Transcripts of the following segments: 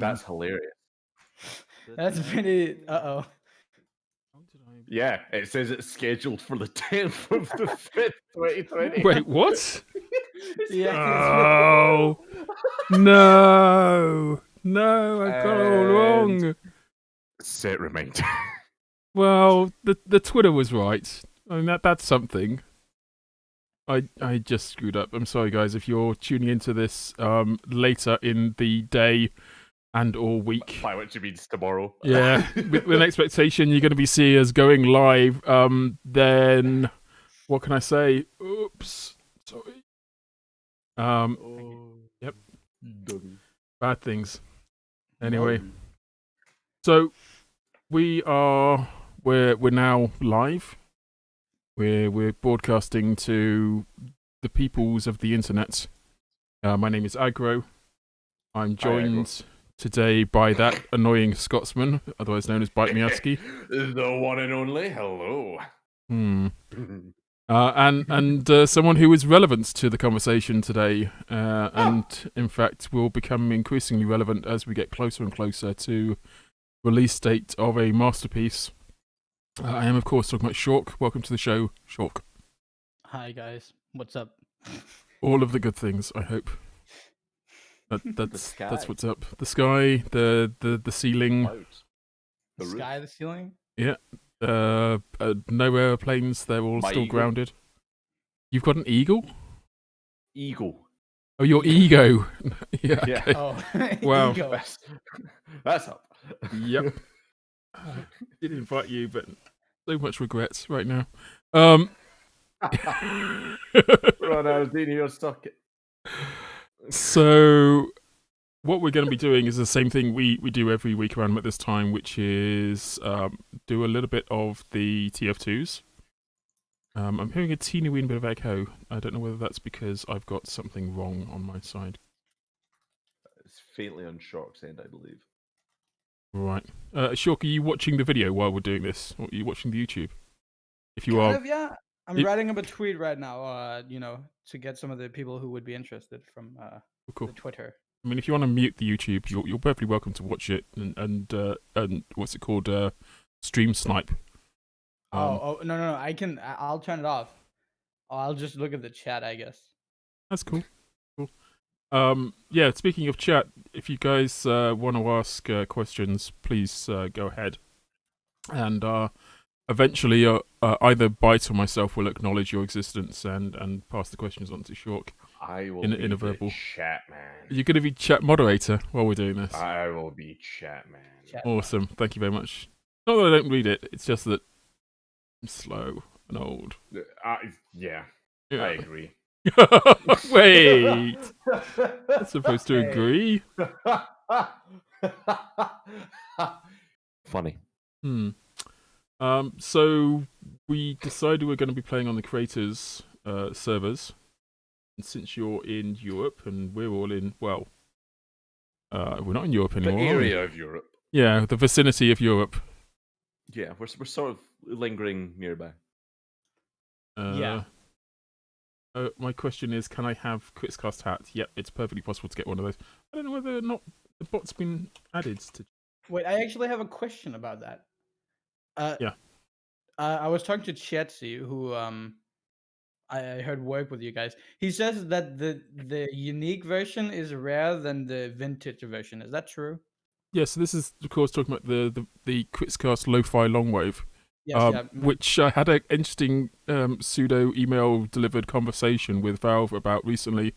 That's hilarious. That's pretty. Uh-oh. Yeah, it says it's scheduled for the 10th of the 5th, 2020. Wait, what? Yeah. Oh no, I got it all wrong. Set reminder. Well, the Twitter was right. I mean that's something. I just screwed up. I'm sorry, guys. If you're tuning into this later in the day and or week, By which it means tomorrow. yeah, with an expectation you're going to be seeing us going live, then what can I say? Oops, sorry. Yep, bad things. Anyway, so we're now live. We're broadcasting to the peoples of the internet. My name is Agro. I'm joined today by that annoying Scotsman, otherwise known as Bite Miatsky. The one and only. Hello. And someone who is relevant to the conversation today, and in fact will become increasingly relevant as we get closer and closer to release date of a masterpiece. I am, of course, talking about Shork. Welcome to the show, Shork. Hi guys, what's up? All of the good things, I hope. That's what's up. The sky, the ceiling, The sky, the ceiling. yeah. No airplanes. They're all still grounded. You've got an eagle? Eagle. Oh, your ego. Yeah. Yeah. Okay. Oh, Wow. ego. That's up. Yep. Didn't invite you, but so much regrets right now. Ron, I was in your socket. So, what we're going to be doing is the same thing we do every week around at this time, which is do a little bit of the TF2s. I'm hearing a teeny weeny bit of echo. I don't know whether that's because I've got something wrong on my side. It's faintly on Shork's end, I believe. Right. Shork, are you watching the video while we're doing this? Or are you watching the YouTube? If you are... Yeah. I'm writing up a tweet right now, to get some of the people who would be interested from cool. the Twitter. I mean, if you want to mute the YouTube, you're perfectly welcome to watch it and what's it called? Stream snipe. No, I'll turn it off. I'll just look at the chat, I guess. That's cool. Yeah, speaking of chat, if you guys want to ask questions, please go ahead. And eventually, either Byte or myself will acknowledge your existence and pass the questions on to Shork. I will in be a verbal the chat man. You're going to be chat moderator while we're doing this. I will be chat man. Awesome. Thank you very much. Not that I don't read it, it's just that I'm slow and old. Yeah, I agree. Wait. I'm supposed to agree. Funny. So we decided we're going to be playing on the creators' servers. And since you're in Europe and we're all in, well, we're not in Europe anymore. The area of Europe. Yeah, the vicinity of Europe. Yeah, we're sort of lingering nearby. Yeah. My question is, can I have Quitscast hat? Yep, it's perfectly possible to get one of those. I don't know whether or not the bot's been added to... Wait, I actually have a question about that. Yeah. I was talking to Chetsi, who I heard work with you guys. He says that the unique version is rarer than the vintage version. Is that true? Yeah, so this is, of course, talking about the Quitscast Lo-Fi Longwave. Yes, which I had an interesting pseudo email delivered conversation with Valve about recently.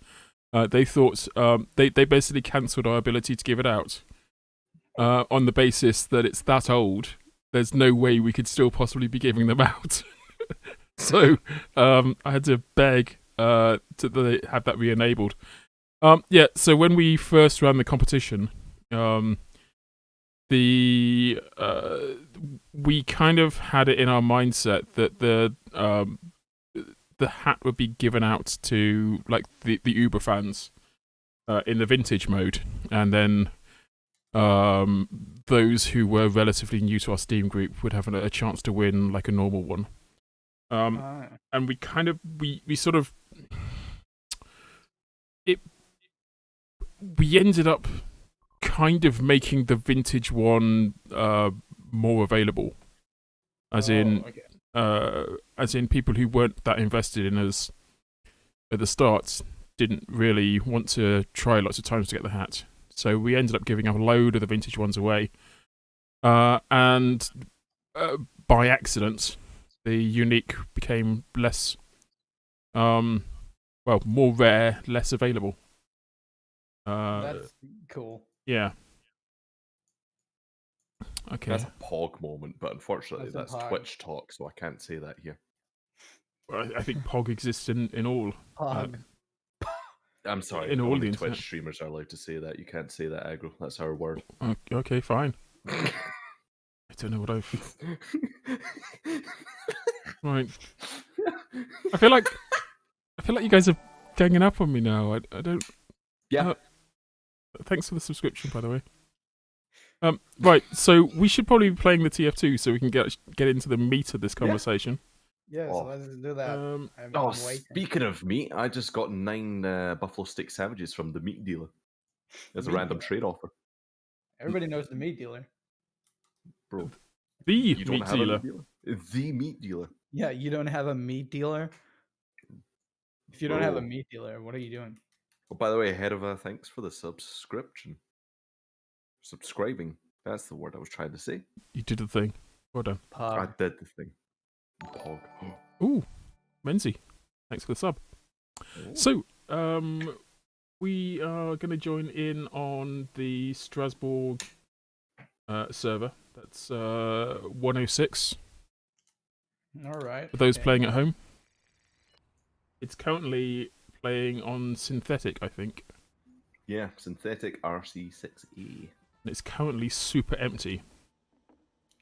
They thought they basically cancelled our ability to give it out on the basis that it's that old. There's no way we could still possibly be giving them out. So I had to beg to have that re-enabled. Yeah. So when we first ran the competition, we kind of had it in our mindset that the hat would be given out to like the Uber fans in the vintage mode, and then those who were relatively new to our Steam group would have a chance to win like a normal one. And we kind of we sort of we ended up kind of making the vintage one more available, as in people who weren't that invested in us at the start didn't really want to try lots of times to get the hat. So we ended up giving a load of the vintage ones away, and by accident, the unique became less, more rare, less available. That's cool. Yeah. Okay. That's a Pog moment, but unfortunately That's a that's Pog. Twitch talk, so I can't say that here. I think Pog exists in all. Pog. I'm sorry, In all only the Twitch internet. streamers are allowed to say that. You can't say that, aggro. That's our word. Okay, fine. I don't know what I've. Right. I feel like you guys are ganging up on me now. I don't. Yeah. Thanks for the subscription, by the way. Right. So we should probably be playing the TF2 so we can get into the meat of this conversation. Yes, Oh. let's do that. I'm waiting. Speaking of meat, I just got 9 buffalo stick sandwiches from the meat dealer as a Meat random dealer? trade offer. Everybody knows the meat dealer. Bro, The you don't meat have dealer. a meat dealer? The meat dealer. Yeah, you don't have a meat dealer? If you don't have a Bro. meat dealer, what are you doing? Oh, by the way, ahead of thanks for the subscription. Subscribing. That's the word I was trying to say. You did the thing. Well done. I Pog. did the thing. Pog. Ooh, Menzie. Thanks for the sub. So, we are going to join in on the Strasbourg server. That's 106. All right. For those playing at home. It's currently playing on synthetic, I think. Yeah, synthetic RC6A. And it's currently super empty.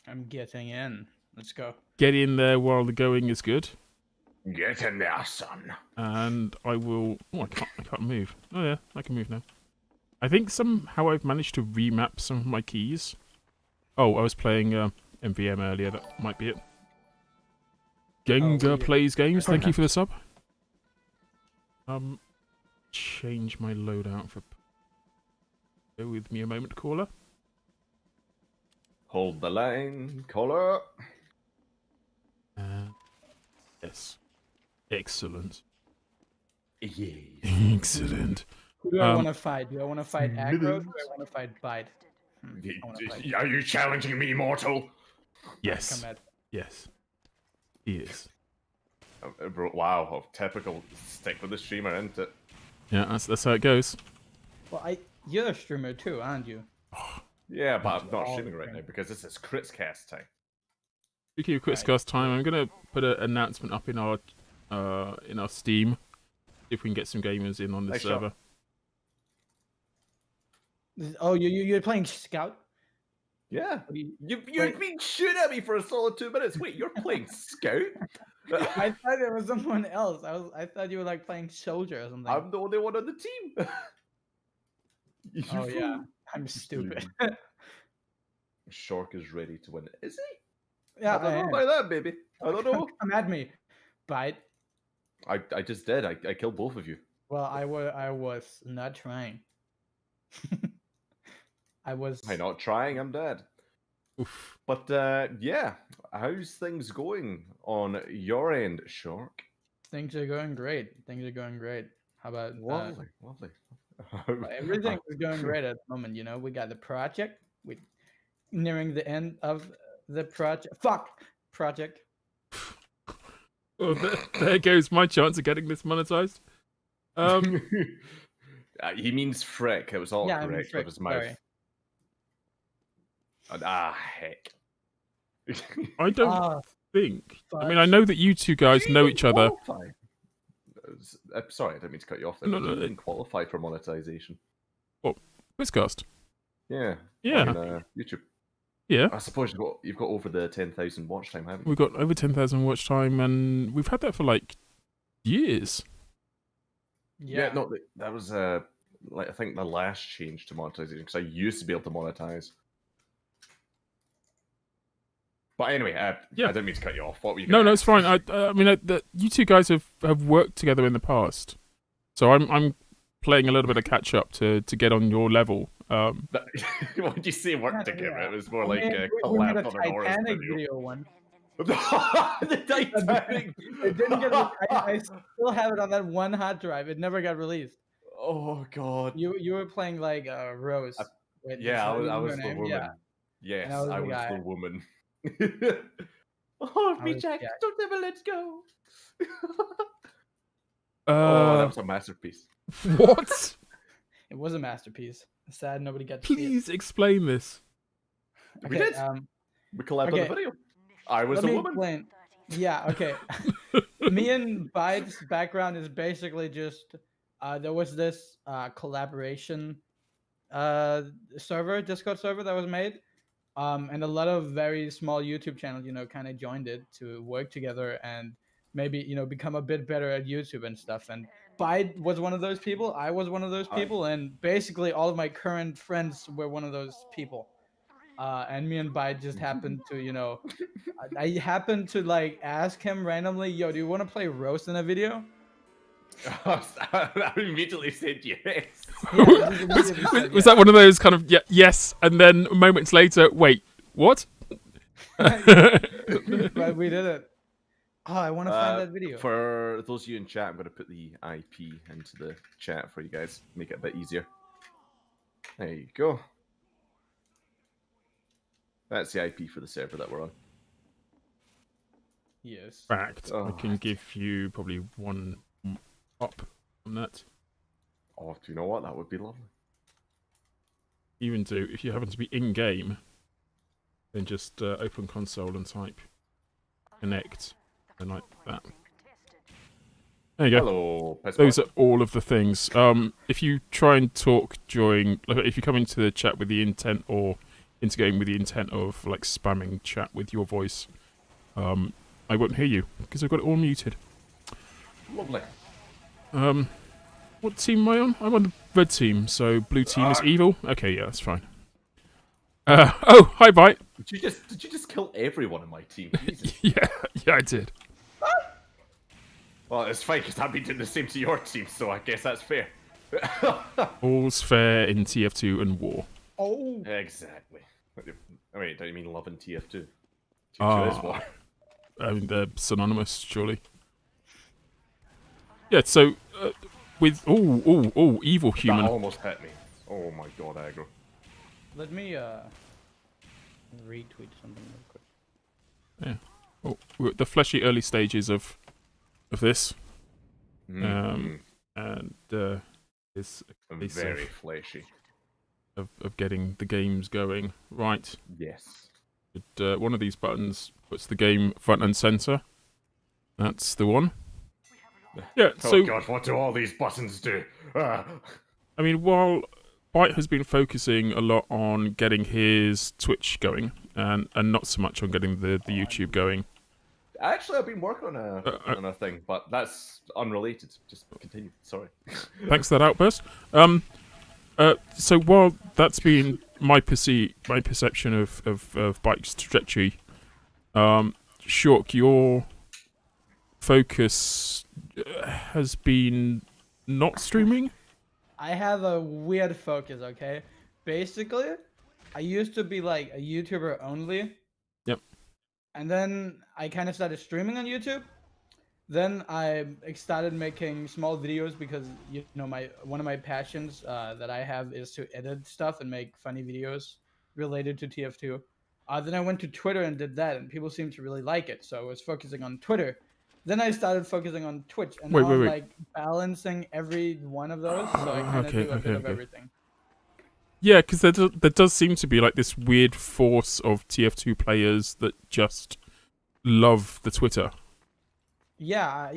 I'm getting in. Let's go. Get in there while the going is good. Get in there, son. And I will. Oh, I can't move. Oh yeah, I can move now. I think somehow I've managed to remap some of my keys. Oh, I was playing MVM earlier. That might be it. Gengar plays games. Thank you for the sub. Change my loadout for. Go with me a moment, caller. Hold the line, caller. Yes. Excellent. Yeah. Excellent. Who do I want to fight? Do I want to fight aggro? Or do I want to fight bite? Are you challenging me, mortal? Yes. Come at. Yes. He is. Wow, typical stick with the streamer, isn't it? Yeah, that's how it goes. Well, you're a streamer too, aren't you? Yeah, but I'm not all streaming right different. now because this is Crits Cast time. Speaking of Quitscast time, I'm gonna put an announcement up in our Steam. See if we can get some gamers in on this Hey, Shork. server. Oh, you're playing Scout? Yeah. What do you- You've been shooting at me for a solid 2 minutes. Wait, you're playing Scout? I thought it was someone else. I thought you were like playing soldier or something. I'm the only one on the team. You Oh yeah, fool. I'm stupid. Shork is ready to win. Is he? Yeah, I don't know about that, baby. I don't know. Come at me, bite. I just did. I killed both of you. Well, I was not trying. I was. I'm not trying. I'm dead. Oof. But yeah, how's things going on your end, Shork? Things are going great. Things are going great. How about Lovely. everything is going great at the moment. You know, we got the project. We nearing the end of the project. Project. Oh, there goes my chance of getting this monetized. He means frick. It was all Yeah, I mean correct frick, with his mouth. sorry. Heck. I don't Ah, think. I mean, I know that you two guys know each other. Qualify? Sorry, I didn't mean to cut you off there. No, but no, you didn't qualify for monetization. Quizcast. Yeah. Yeah. On, YouTube. Yeah. I suppose you've got over the 10,000 watch time, haven't you? We've got over 10,000 watch time, and we've had that for like years. yeah. No, that was like I think the last change to monetization because I used to be able to monetize. But anyway, Yeah. I didn't mean to cut you off. What were you? No, gonna it's ask? fine. I mean, you two guys have worked together in the past, so I'm playing a little bit of catch up to get on your level. What did you say work to give it? It was more We like made, a we made collab a on an Horus Titanic video. video one. The Titanic. It didn't get. I still have it on that one hard drive. It never got released. Oh God. You were playing like Rose. Wait, Yeah, I isn't was her the name? woman. Yeah, Yes, and I was I the was guy. the woman. Oh, I me, was- Jack! yeah. Don't ever let's go. Uh, that was a masterpiece. what? It was a masterpiece. Sad nobody got to see it. Please explain this. We did. We collabed on the okay. video. I was Let the me woman. explain. Yeah, okay. Me and Byte's background is basically just there was this collaboration server, Discord server that was made. And a lot of very small YouTube channels, kind of joined it to work together and maybe, become a bit better at YouTube and stuff. And Byte was one of those people. I was one of those people. And basically all of my current friends were one of those people. And me and Byte just happened to, I happened to like ask him randomly, yo, do you want to play Roast in a video? I immediately said yes. Yeah, I just immediately said Was yeah. that one of those kind of yes, and then moments later, wait, what? But we did it. Oh, I want to find that video. For those of you in chat, I'm going to put the IP into the chat for you guys. Make it a bit easier. There you go. That's the IP for the server that we're on. Yes. Fact, I Oh. can give you probably one up on that. Oh, do you know what? That would be lovely. Even do, if you happen to be in game, then just open console and type connect, and like that. There you go. Hello, Those are all of the things. If you try and talk during, like, if you come into the chat with the intent, or into game with the intent of like spamming chat with your voice, I won't hear you because I've got it all muted. Lovely. What team am I on? I'm on the red team, so blue team is evil. Okay, yeah, that's fine. Oh, hi, Bite. Did you just kill everyone in my team? Jesus. Yeah, I did. Well, it's fine because I've been doing the same to your team, so I guess that's fair. All's fair in TF2 and war. Oh. Exactly. I mean, don't you mean love in TF2? TF2 is war. I mean, they're synonymous, surely. Yeah, so, with... Oh, evil human. That almost hit me. Oh my god, aggro. Let me retweet something real quick. Yeah. Oh, we're at the fleshy early stages of this. And it's a case Very fleshy. of getting the games going. Right. Yes. One of these buttons puts the game front and center. That's the one. Yeah, so... Oh god, what do all these buttons do? I mean, while Byte has been focusing a lot on getting his Twitch going, and not so much on getting the YouTube going. Actually, I've been working on a thing, but that's unrelated. Just continue. Sorry. Thanks for that outburst. So while that's been my perception of Byte's trajectory, Shork, your focus has been not streaming? I have a weird focus, okay? Basically, I used to be like a YouTuber only. Yep. And then I kind of started streaming on YouTube. Then I started making small videos because one of my passions that I have is to edit stuff and make funny videos related to TF2. Then I went to Twitter and did that, and people seemed to really like it. So I was focusing on Twitter. Then I started focusing on Twitch, and now I'm like balancing every one of those, so I kind of do a bit of everything. Yeah, because there does seem to be like this weird force of TF2 players that just love the Twitter. Yeah.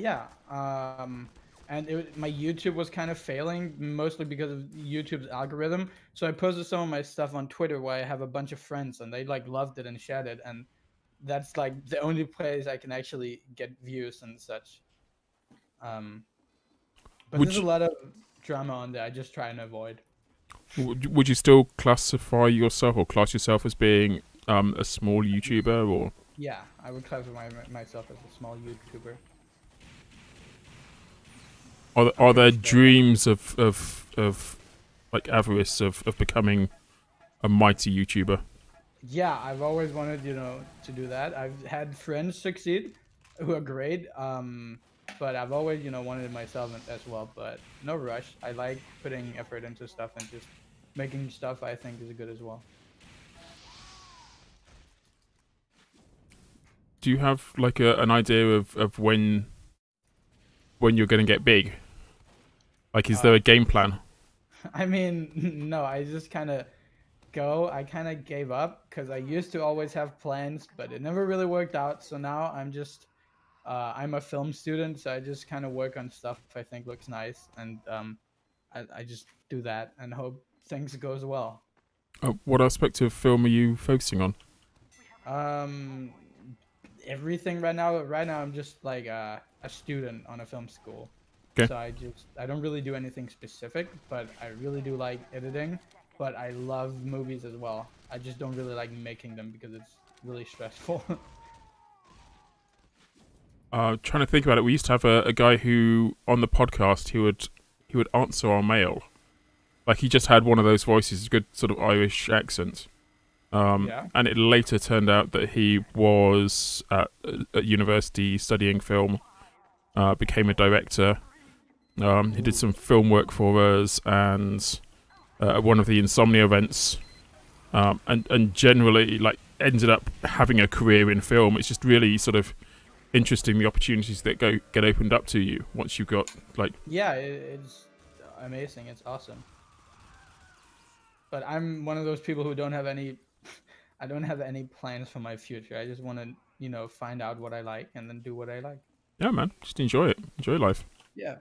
And my YouTube was kind of failing, mostly because of YouTube's algorithm. So I posted some of my stuff on Twitter where I have a bunch of friends, and they like loved it and shared it, and that's like the only place I can actually get views and such. But there's a lot of drama on there. I just try and avoid. Would you still classify yourself or class yourself as being a small YouTuber, or? Yeah, I would classify myself as a small YouTuber. Are there dreams of like avarice of becoming a mighty YouTuber? Yeah, I've always wanted, to do that. I've had friends succeed who are great. But I've always, wanted it myself as well. But no rush. I like putting effort into stuff and just making stuff I think is good as well. Do you have like an idea of when you're going to get big? Like, is there a game plan? I mean, no, I just kind of gave up because I used to always have plans, but it never really worked out. So now I'm a film student, so I just kind of work on stuff I think looks nice, and I just do that and hope things goes well. What aspect of film are you focusing on? Um, Everything right now. Right now, I'm just like a student on a film school. Okay. So I don't really do anything specific, but I really do like editing. But I love movies as well. I just don't really like making them because it's really stressful. Trying to think about it. We used to have a guy who on the podcast he would answer our mail. Like he just had one of those voices, a good sort of Irish accent. Yeah. And it later turned out that he was at university studying film, became a director. He did some film work for us and one of the Insomnia events, and generally like ended up having a career in film. It's just really sort of interesting the opportunities that get opened up to you once you've got like. Yeah, it's amazing. It's awesome. But I'm one of those people who don't have any. I don't have any plans for my future. I just want to, find out what I like and then do what I like. Yeah, man, just enjoy it. Enjoy life. Yeah.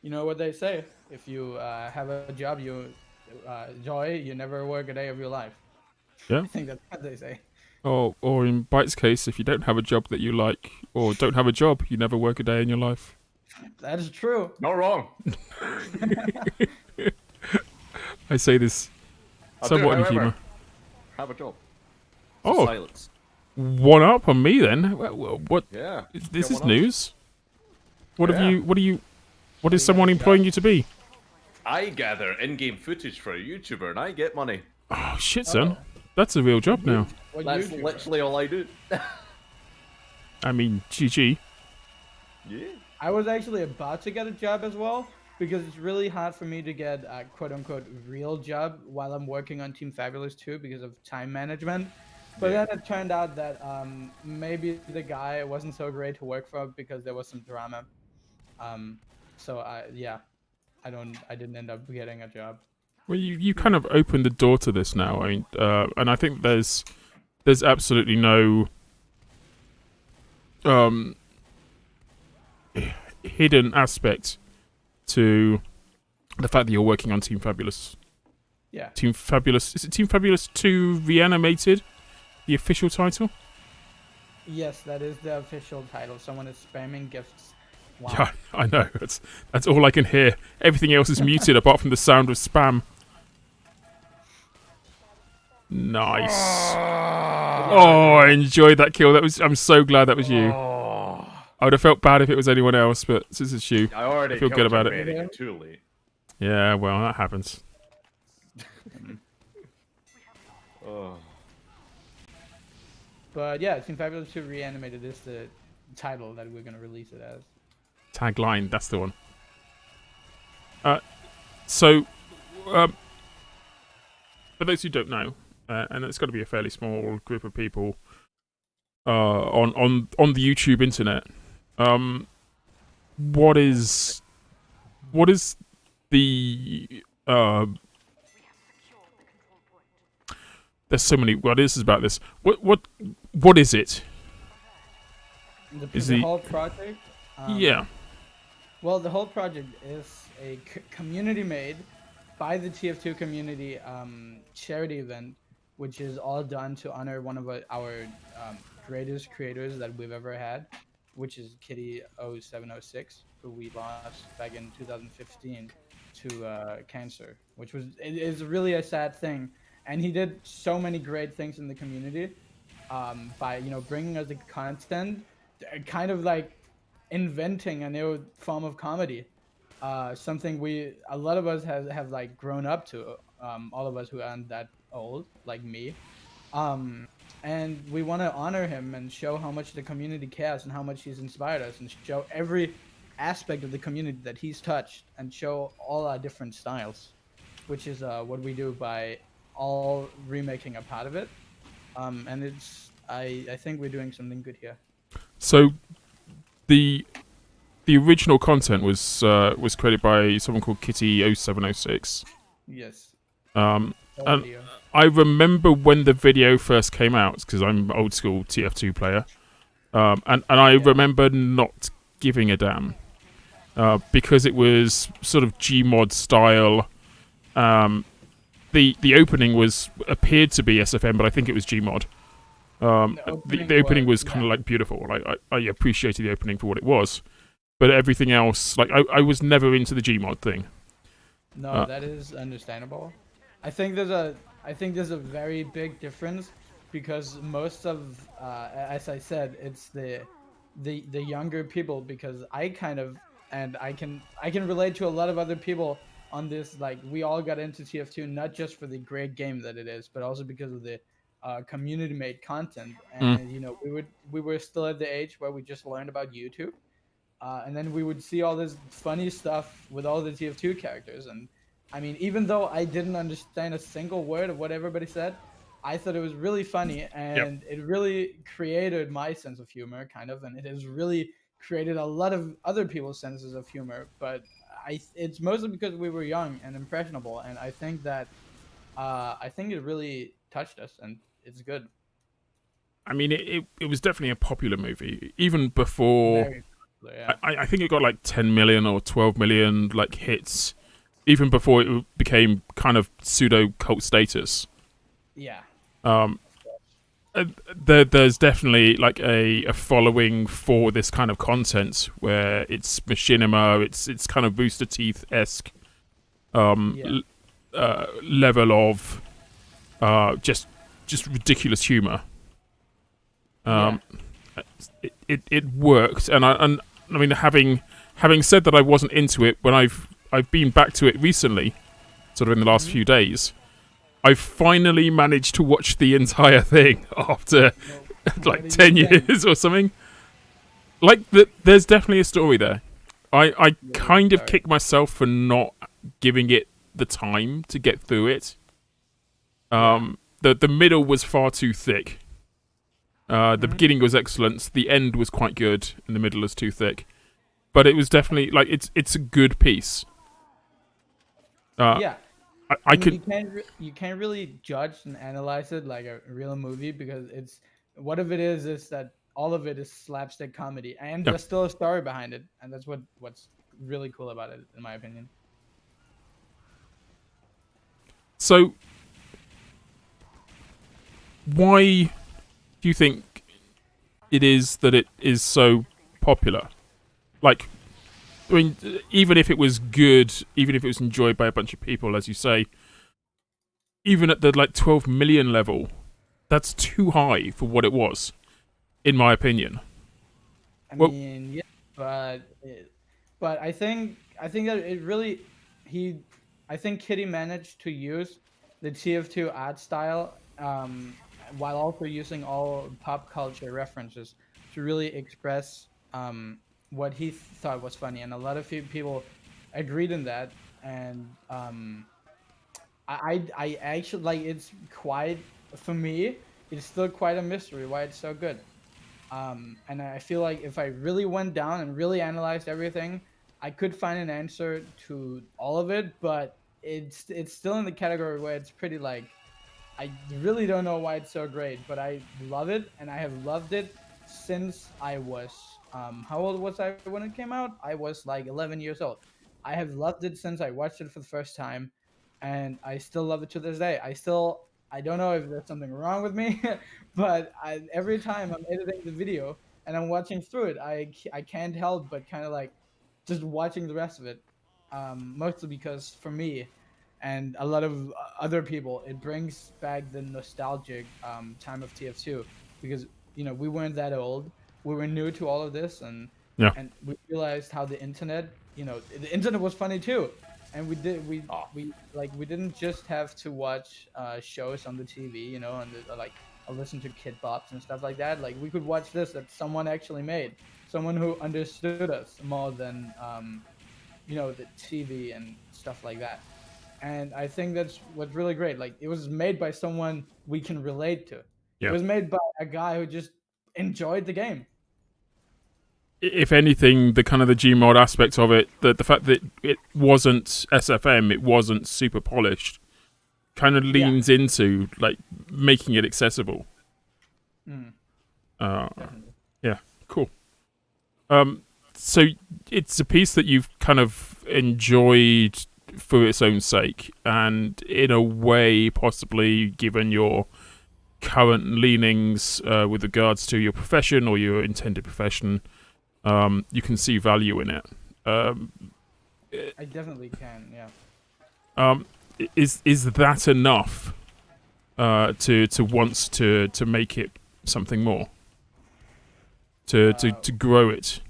You know what they say: if you have a job you enjoy, you never work a day of your life. Yeah. I think that's what they say. Or in Byte's case, if you don't have a job that you like, or don't have a job, you never work a day in your life. That is true. Not wrong. I say this somewhat in humour. Have a job. Oh, Silence. one up on me then. What? Yeah. This get is one up. news. What have Yeah. you? What is someone employing you to be? I gather in-game footage for a YouTuber and I get money. Oh shit, son. That's a real job now. What That's YouTuber? literally all I do. I mean, GG. Yeah. I was actually about to get a job as well because it's really hard for me to get a quote-unquote real job while I'm working on Team Fabulous 2 because of time management. But Yeah. then it turned out that maybe the guy wasn't so great to work for because there was some drama. So I didn't end up getting a job. Well, you kind of opened the door to this now. I mean, and I think there's absolutely no hidden aspect to the fact that you're working on Team Fabulous. Yeah. Team Fabulous. Is it Team Fabulous 2 Reanimated? The official title? Yes, that is the official title. Someone is spamming gifts. Wow. Yeah, I know. That's all I can hear. Everything else is muted apart from the sound of spam. Nice. Oh, I enjoyed that kill. I'm so glad that was you. Oh. I would have felt bad if it was anyone else, but since it's you, I already I feel killed good about you, it. Manny, too late. Yeah, well, that happens. Oh. But yeah, Team Fabulous 2 Reanimated is the title that we're gonna release it as. Tagline, that's the one. So, for those who don't know, and it's got to be a fairly small group of people on the YouTube internet, what is the there's so many what is about this. What is it? The whole project? Yeah. Well, the whole project is a community made by the TF2 community charity event, which is all done to honor one of our greatest creators that we've ever had, which is Kitty0706, who we lost back in 2015 to cancer, which is really a sad thing. And he did so many great things in the community by bringing us the content, kind of like inventing a new form of comedy. something a lot of us have like grown up to. All of us who aren't that old, like me. Um, and we want to honor him and show how much the community cares and how much he's inspired us, and show every aspect of the community that he's touched, and show all our different styles, which is what we do by all remaking a part of it. And I think we're doing something good here. So the original content was created by someone called Kitty0706. Yes. Um, All and video. I remember when the video first came out, because I'm old school TF2 player, and I remember not giving a damn, because it was sort of Gmod style. The opening appeared to be SFM, but I think it was Gmod. The opening was kind of like beautiful. Like I appreciated the opening for what it was, but everything else, like I was never into the Gmod thing. No, that is understandable. I think there's a very big difference, because most of, as I said, it's the younger people, because I kind of, and I can relate to a lot of other people on this. Like, we all got into TF2 not just for the great game that it is, but also because of the community made content. And we were still at the age where we just learned about YouTube. And then we would see all this funny stuff with all the TF2 characters. And I mean, even though I didn't understand a single word of what everybody said, I thought it was really funny, and it really created my sense of humor, kind of, and it has really created a lot of other people's senses of humor. But it's mostly because we were young and impressionable, and I think that I think it really touched us, and it's good. I mean, it was definitely a popular movie, even before. Very popular, yeah. I think it got like 10 million or 12 million like hits, even before it became kind of pseudo cult status. Yeah. There's definitely like a following for this kind of content, where it's machinima, it's kind of Rooster Teeth-esque level of just ridiculous humor. It worked, and I mean, having said that, I wasn't into it when I've been back to it recently, sort of in the last few days. I've finally managed to watch the entire thing after like 10 years or something. Like, there's definitely a story there. I kind of kick myself for not giving it the time to get through it. The middle was far too thick. The beginning was excellent. The end was quite good, and the middle is too thick. But it was definitely like it's a good piece. I mean, you can't really judge and analyze it like a real movie, because it's what if it is that all of it is slapstick comedy, and there's still a story behind it, and that's what's really cool about it, in my opinion. So, why do you think it is that it is so popular? Like, I mean, even if it was good, even if it was enjoyed by a bunch of people, as you say, even at the like 12 million level, that's too high for what it was, in my opinion. I mean, yeah, but I think that it really I think Kitty managed to use the TF2 art style, while also using all pop culture references to really express what he thought was funny, and a lot of people agreed in that. And I actually, like, it's quite, for me, it's still quite a mystery why it's so good. And I feel like if I really went down and really analyzed everything, I could find an answer to all of it. But it's still in the category where it's pretty, like, I really don't know why it's so great, but I love it, and I have loved it since I was how old was I when it came out? I was like 11 years old. I have loved it since I watched it for the first time, and I still love it to this day. I don't know if there's something wrong with me, but every time I'm editing the video and I'm watching through it, I can't help but kind of like just watching the rest of it. Mostly because for me and a lot of other people, it brings back the nostalgic time of TF2, because we weren't that old, we were new to all of this, and Yeah. and we realized how the internet the internet was funny too, and Oh. we didn't just have to watch shows on the TV, and or listen to kid bops and stuff like that. Like we could watch this that someone actually made, someone who understood us more than the TV and stuff like that. And I think that's what's really great. Like it was made by someone we can relate to. Yeah. It was made by a guy who just enjoyed the game. If anything, the kind of the Gmod aspect of it, the fact that it wasn't SFM, it wasn't super polished, kind of leans into like making it accessible. Yeah, cool. So it's a piece that you've kind of enjoyed for its own sake, and in a way, possibly given your current leanings with regards to your profession or your intended profession, you can see value in it. I definitely can, yeah. Is that enough to want to make it something more? To grow it?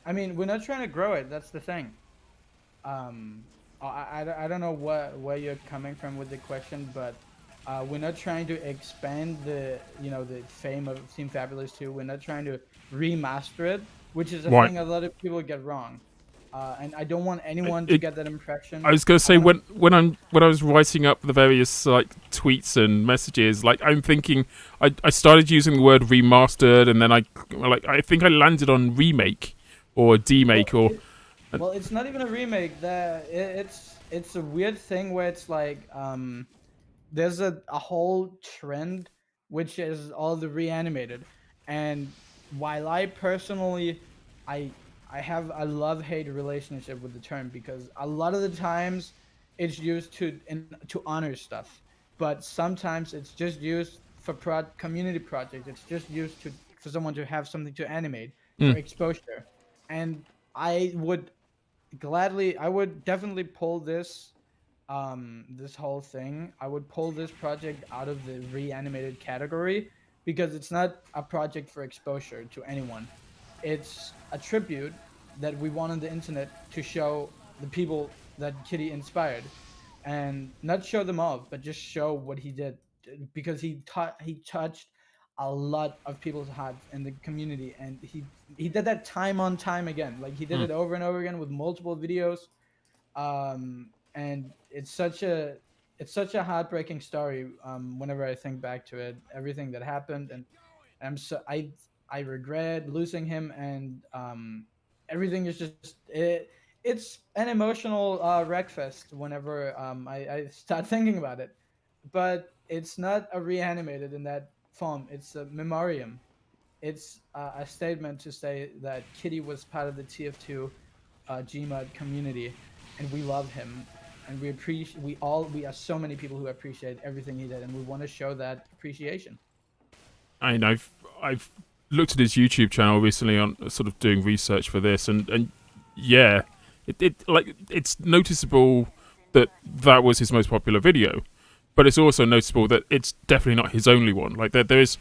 I mean, we're not trying to grow it. That's the thing. I don't know where you're coming from with the question, but we're not trying to expand the fame of Team Fabulous 2. We're not trying to remaster it, which is a thing a lot of people get wrong. And I don't want anyone to get that impression. I was going to say when I was writing up the various like tweets and messages, like I'm thinking I started using the word remastered, and then I think I landed on remake or demake Well, it's not even a remake. It's a weird thing where it's like there's a whole trend which is all the Reanimated, and while I personally I have a love-hate relationship with the term, because a lot of the times it's used to honor stuff, but sometimes it's just used for community projects. It's just used for someone to have something to animate for exposure, and I would definitely pull this whole thing. I would pull this project out of the Reanimated category, because it's not a project for exposure to anyone. It's a tribute that we want on the internet to show the people that Kitty inspired, and not show them off, but just show what he did, because he touched a lot of people's hearts in the community, and he did that time on time again. Like he did it over and over again with multiple videos, and it's such a heartbreaking story. Whenever I think back to it, everything that happened, and I regret losing him, and everything is just it's an emotional wreckfest whenever I start thinking about it. But it's not a Reanimated in that form. It's a memoriam. It's a statement to say that Kitty was part of the TF2 Gmod community, and we love him, and we are so many people who appreciate everything he did, and we want to show that appreciation. And I've looked at his YouTube channel recently on sort of doing research for this, and yeah, it's noticeable that was his most popular video, but it's also noticeable that it's definitely not his only one. Like there is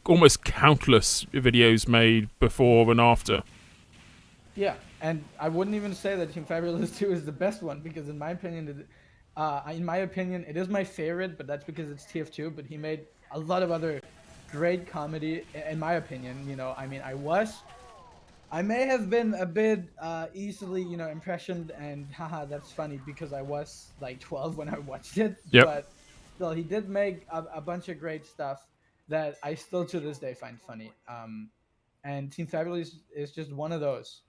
almost countless videos made before and after. Yeah, and I wouldn't even say that Team Fabulous 2 is the best one, because in my opinion, it is my favorite, but that's because it's TF2. But he made a lot of other great comedy, in my opinion. I mean, I may have been a bit easily, impressioned, and haha, that's funny, because I was like 12 when I watched it. Yep. But still, he did make a bunch of great stuff that I still to this day find funny. And Team Fabulous is just one of those.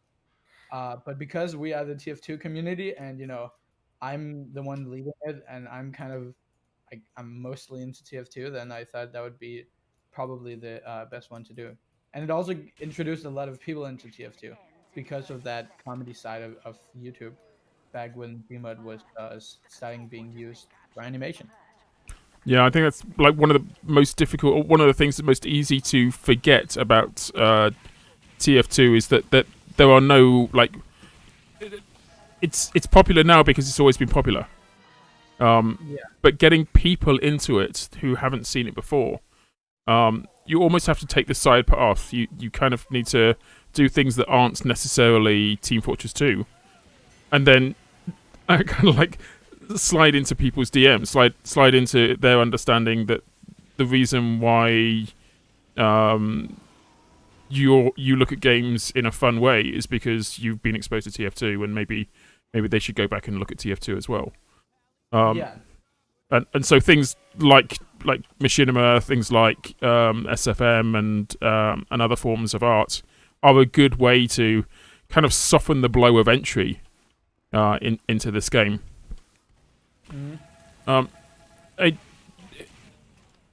But because we are the TF2 community, and I'm the one leading it, and I'm kind of I'm mostly into TF2, then I thought that would be probably the best one to do. And it also introduced a lot of people into TF2 because of that comedy side of YouTube back when Gmod was starting being used for animation. Yeah, I think that's like one of the most difficult, or one of the things that's most easy to forget about TF2 is that there are no, like, it's popular now because it's always been popular. But getting people into it who haven't seen it before, you almost have to take the side path. You kind of need to do things that aren't necessarily Team Fortress 2, and then kind of like slide into people's DMs, slide into their understanding that the reason why you look at games in a fun way is because you've been exposed to TF2, and maybe they should go back and look at TF2 as well. Yeah. And so things like machinima, things like SFM and other forms of art are a good way to kind of soften the blow of entry into this game.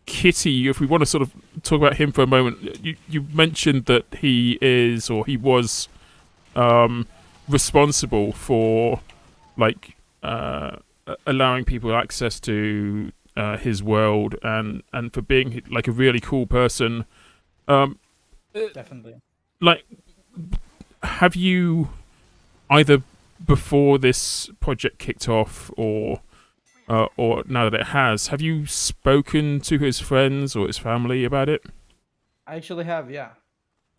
Kitty, if we want to sort of talk about him for a moment, you mentioned that he was responsible for like allowing people access to his world and for being like a really cool person. Definitely. Like, have you either before this project kicked off or now that it has, have you spoken to his friends or his family about it? I actually have, yeah.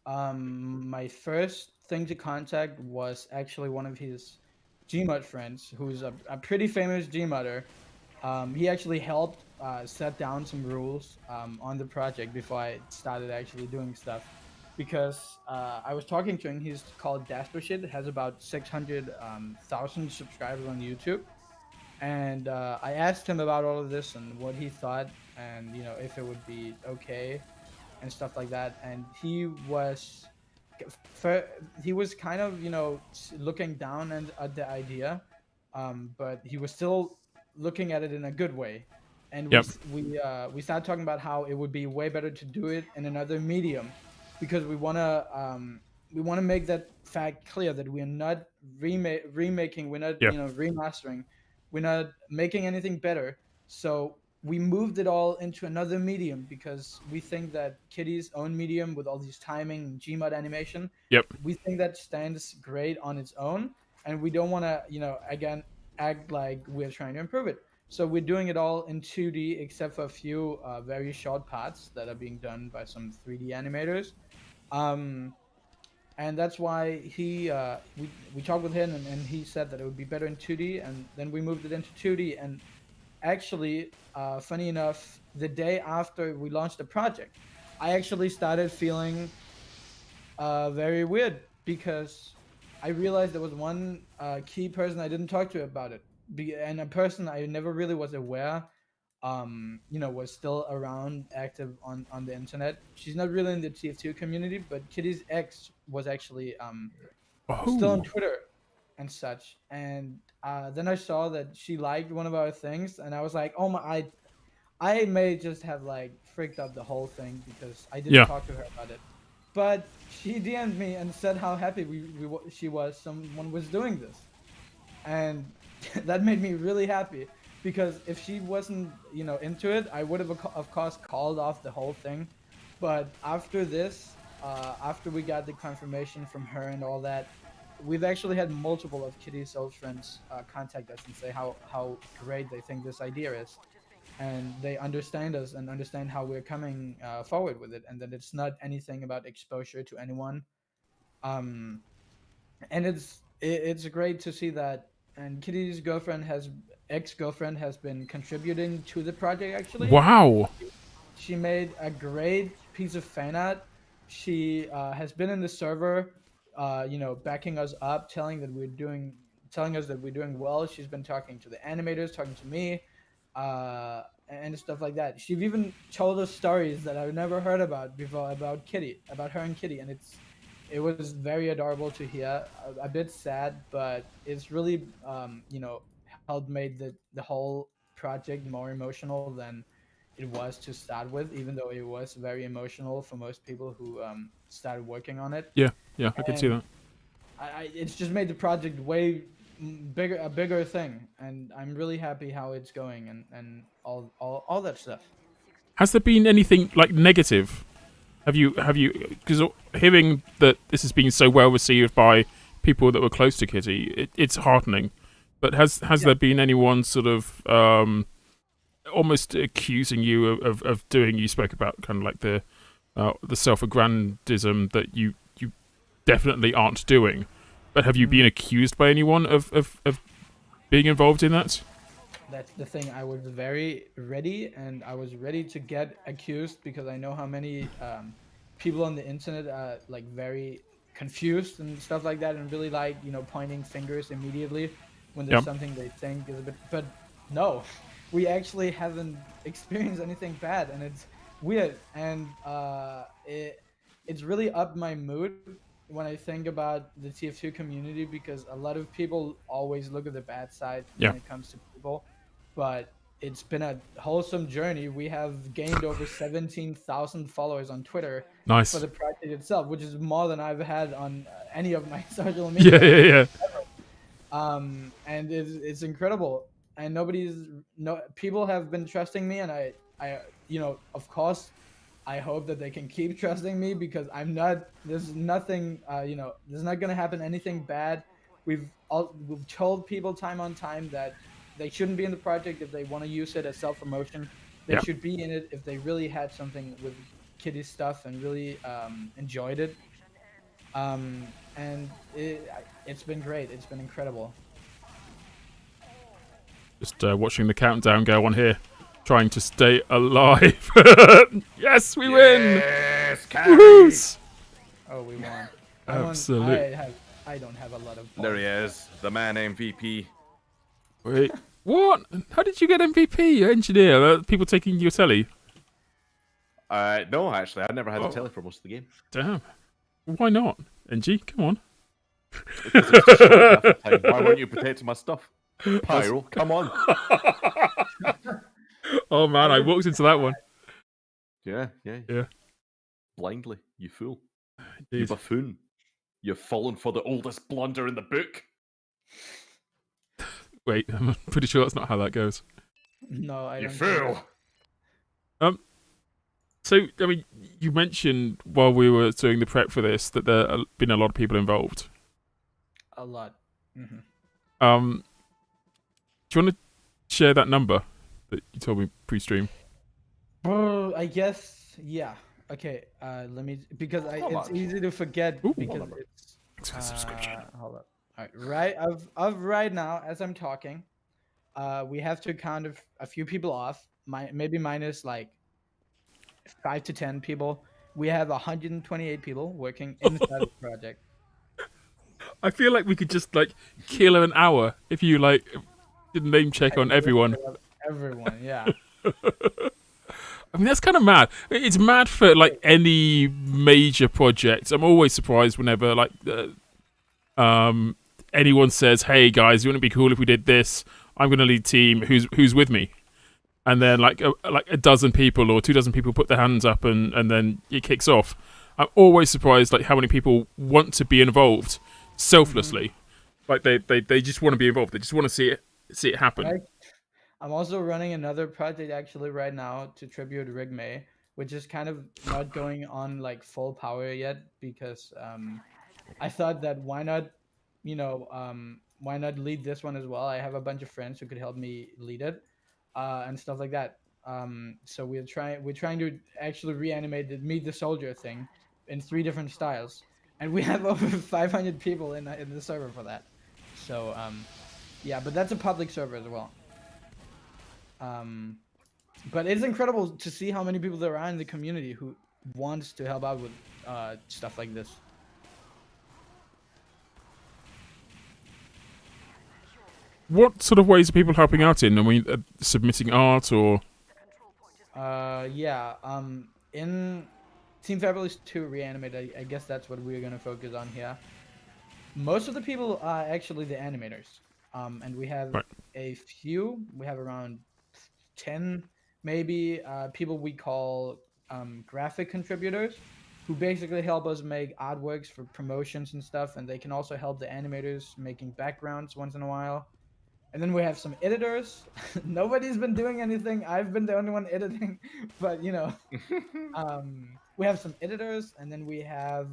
My first thing to contact was actually one of his Gmod friends, who's a pretty famous Gmodder. He actually helped set down some rules on the project before I started actually doing stuff. Because I was talking to him, he's called Daspershit, has about 600,000 subscribers on YouTube. And I asked him about all of this and what he thought, and if it would be okay and stuff like that. And he was kind of looking down at the idea, but he was still looking at it in a good way. And Yep. we started talking about how it would be way better to do it in another medium, because we want to make that fact clear that we are not remaking, we're not Yeah. remastering, we're not making anything better. So we moved it all into another medium because we think that Kitty's own medium, with all these timing and Gmod animation, Yep. we think that stands great on its own, and we don't want to again act like we're trying to improve it. So we're doing it all in 2D, except for a few very short parts that are being done by some 3D animators. And that's why we talked with him, and he said that it would be better in 2D, and then we moved it into 2D. And actually, funny enough, the day after we launched the project, I actually started feeling very weird, because I realized there was one key person I didn't talk to about it, and a person I never really was aware was still around, active on the internet. She's not really in the TF2 community, but Kitty's ex was actually still on Twitter and such. And then I saw that she liked one of our things, and I was like, oh my, I may just have like freaked up the whole thing because I didn't talk to her about it. But she DM'd me and said how happy she was someone was doing this, and that made me really happy. Because if she wasn't, into it, I would have, of course, called off the whole thing. But after this, after we got the confirmation from her and all that, we've actually had multiple of Kitty's old friends contact us and say how great they think this idea is. And they understand us and understand how we're coming forward with it, and that it's not anything about exposure to anyone. And it's great to see that. And Kitty's ex-girlfriend has been contributing to the project, actually. Wow. She made a great piece of fan art. She has been in the server, backing us up, telling us that we're doing well. She's been talking to the animators, talking to me, and stuff like that. She's even told us stories that I've never heard about before about her and Kitty, and it was very adorable to hear. A bit sad, but it's really helped made the whole project more emotional than it was to start with, even though it was very emotional for most people who started working on it. Yeah, I can see that. It's just made the project way a bigger thing, and I'm really happy how it's going and all that stuff. Has there been anything like negative? Have you? Because hearing that this has been so well received by people that were close to Kitty, it's heartening. But has there been anyone sort of almost accusing you of doing? You spoke about kind of like the self-aggrandism that you definitely aren't doing. But have you been accused by anyone of being involved in that? That's the thing. I was very ready, and I was ready to get accused because I know how many people on the internet are like very confused and stuff like that, and really like pointing fingers immediately when there's Yep. something they think is a bit. But no, we actually haven't experienced anything bad, and it's weird, and it's really upped my mood when I think about the TF2 community, because a lot of people always look at the bad side Yeah. when it comes to people, but it's been a wholesome journey. We have gained over 17,000 followers on Twitter Nice. for the project itself, which is more than I've had on any of my social Yeah, media. yeah, And it's incredible. And people have been trusting me, and I of course, I hope that they can keep trusting me, because there's nothing, there's not gonna happen anything bad. We've told people time on time that they shouldn't be in the project if they want to use it as self-promotion. They Yeah. should be in it if they really had something with Kitty stuff and really enjoyed it. And it's been great. It's been incredible. Just watching the countdown go on here, trying to stay alive. Yes, we win! Yes, Woohoos! Oh, we won. Absolute. I don't have a lot of. There he is, the man MVP. Wait, what? How did you get MVP, engineer? People taking your telly? No, actually, I never had Oh. a telly for most of the game. Damn. Why not? NG, come on. Because it's just short half the time. Why weren't you protecting my stuff? Pyro, come on. Oh man, I walked into that one. Yeah. Blindly, you fool. You Indeed. buffoon. You've fallen for the oldest blunder in the book. Wait, I'm pretty sure that's not how that goes. No, I You don't. fool. So, I mean, you mentioned while we were doing the prep for this that there have been a lot of people involved. A lot. Mm-hmm. Do you want to share that number that you told me pre-stream? I guess, yeah. Okay, let me, because How it's much? easy to forget, Ooh. because Number. it's Thanks for the subscription. hold up. All right, right now as I'm talking, we have to count a few people off, maybe minus like 5 to 10 people. We have 128 people working inside the project. I feel like we could just like kill an hour if you like did a name check on everyone. Everyone, yeah. I mean, that's kind of mad. It's mad for like any major project. I'm always surprised whenever like anyone says, "Hey guys, wouldn't it be cool if we did this? I'm going to lead team. Who's with me?" And then like a dozen people or 24 people put their hands up, and then it kicks off. I'm always surprised like how many people want to be involved selflessly. Like they just want to be involved. They just want to see it happen. Right. I'm also running another project actually right now to tribute Rig May, which is kind of not going on like full power yet, because I thought that why not lead this one as well. I have a bunch of friends who could help me lead it, and stuff like that. So we're trying to actually reanimate the Meet the Soldier thing in 3 different styles, and we have over 500 people in the server for that. So yeah, but that's a public server as well. But it's incredible to see how many people there are in the community who wants to help out with stuff like this. What sort of ways are people helping out in? I mean, submitting art or? Yeah. In Team Fabulous 2 Reanimated, I guess that's what we're gonna focus on here. Most of the people are actually the animators. And we have a few. We have around 10 maybe people we call graphic contributors, who basically help us make artworks for promotions and stuff, and they can also help the animators making backgrounds once in a while. And then we have some editors. Nobody's been doing anything. I've been the only one editing, but we have some editors, and then we have,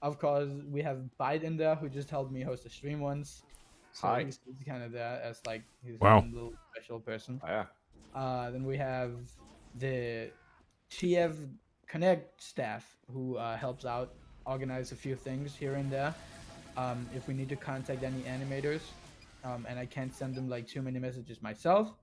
of course, we have Byte in there, who just helped me host a stream once. So Hi. he's kind of there as like his Wow. own little special person. Oh, yeah. Then we have the TF Connect staff, who helps out organize a few things here and there. If we need to contact any animators, and I can't send them like too many messages myself,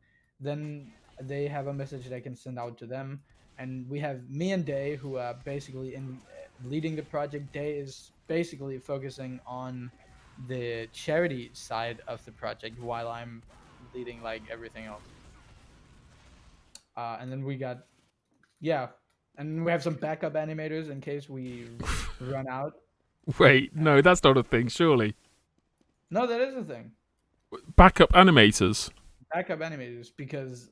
then they have a message that I can send out to them. And we have me and Day, who are basically in leading the project. Day is basically focusing on the charity side of the project, while I'm leading like everything else. And then we got, yeah, and we have some backup animators in case we run out. Wait, no, that's not a thing, surely. No, that is a thing. Backup animators. Backup animators, because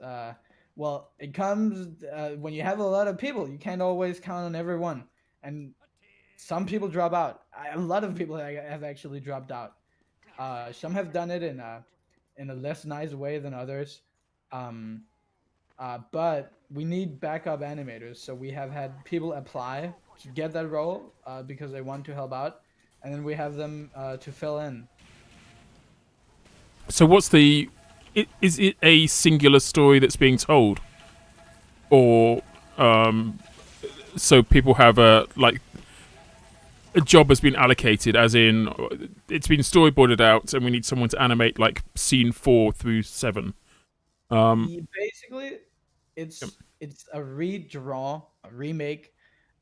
well, it comes when you have a lot of people, you can't always count on everyone, and some people drop out. A lot of people have actually dropped out. Some have done it in a less nice way than others. Um, but we need backup animators, so we have had people apply to get that role because they want to help out, and then we have them to fill in. So what's the... Is it a singular story that's being told? Or... so people have a job has been allocated, as in it's been storyboarded out and we need someone to animate like scene 4 through 7. Basically, it's a redraw, a remake,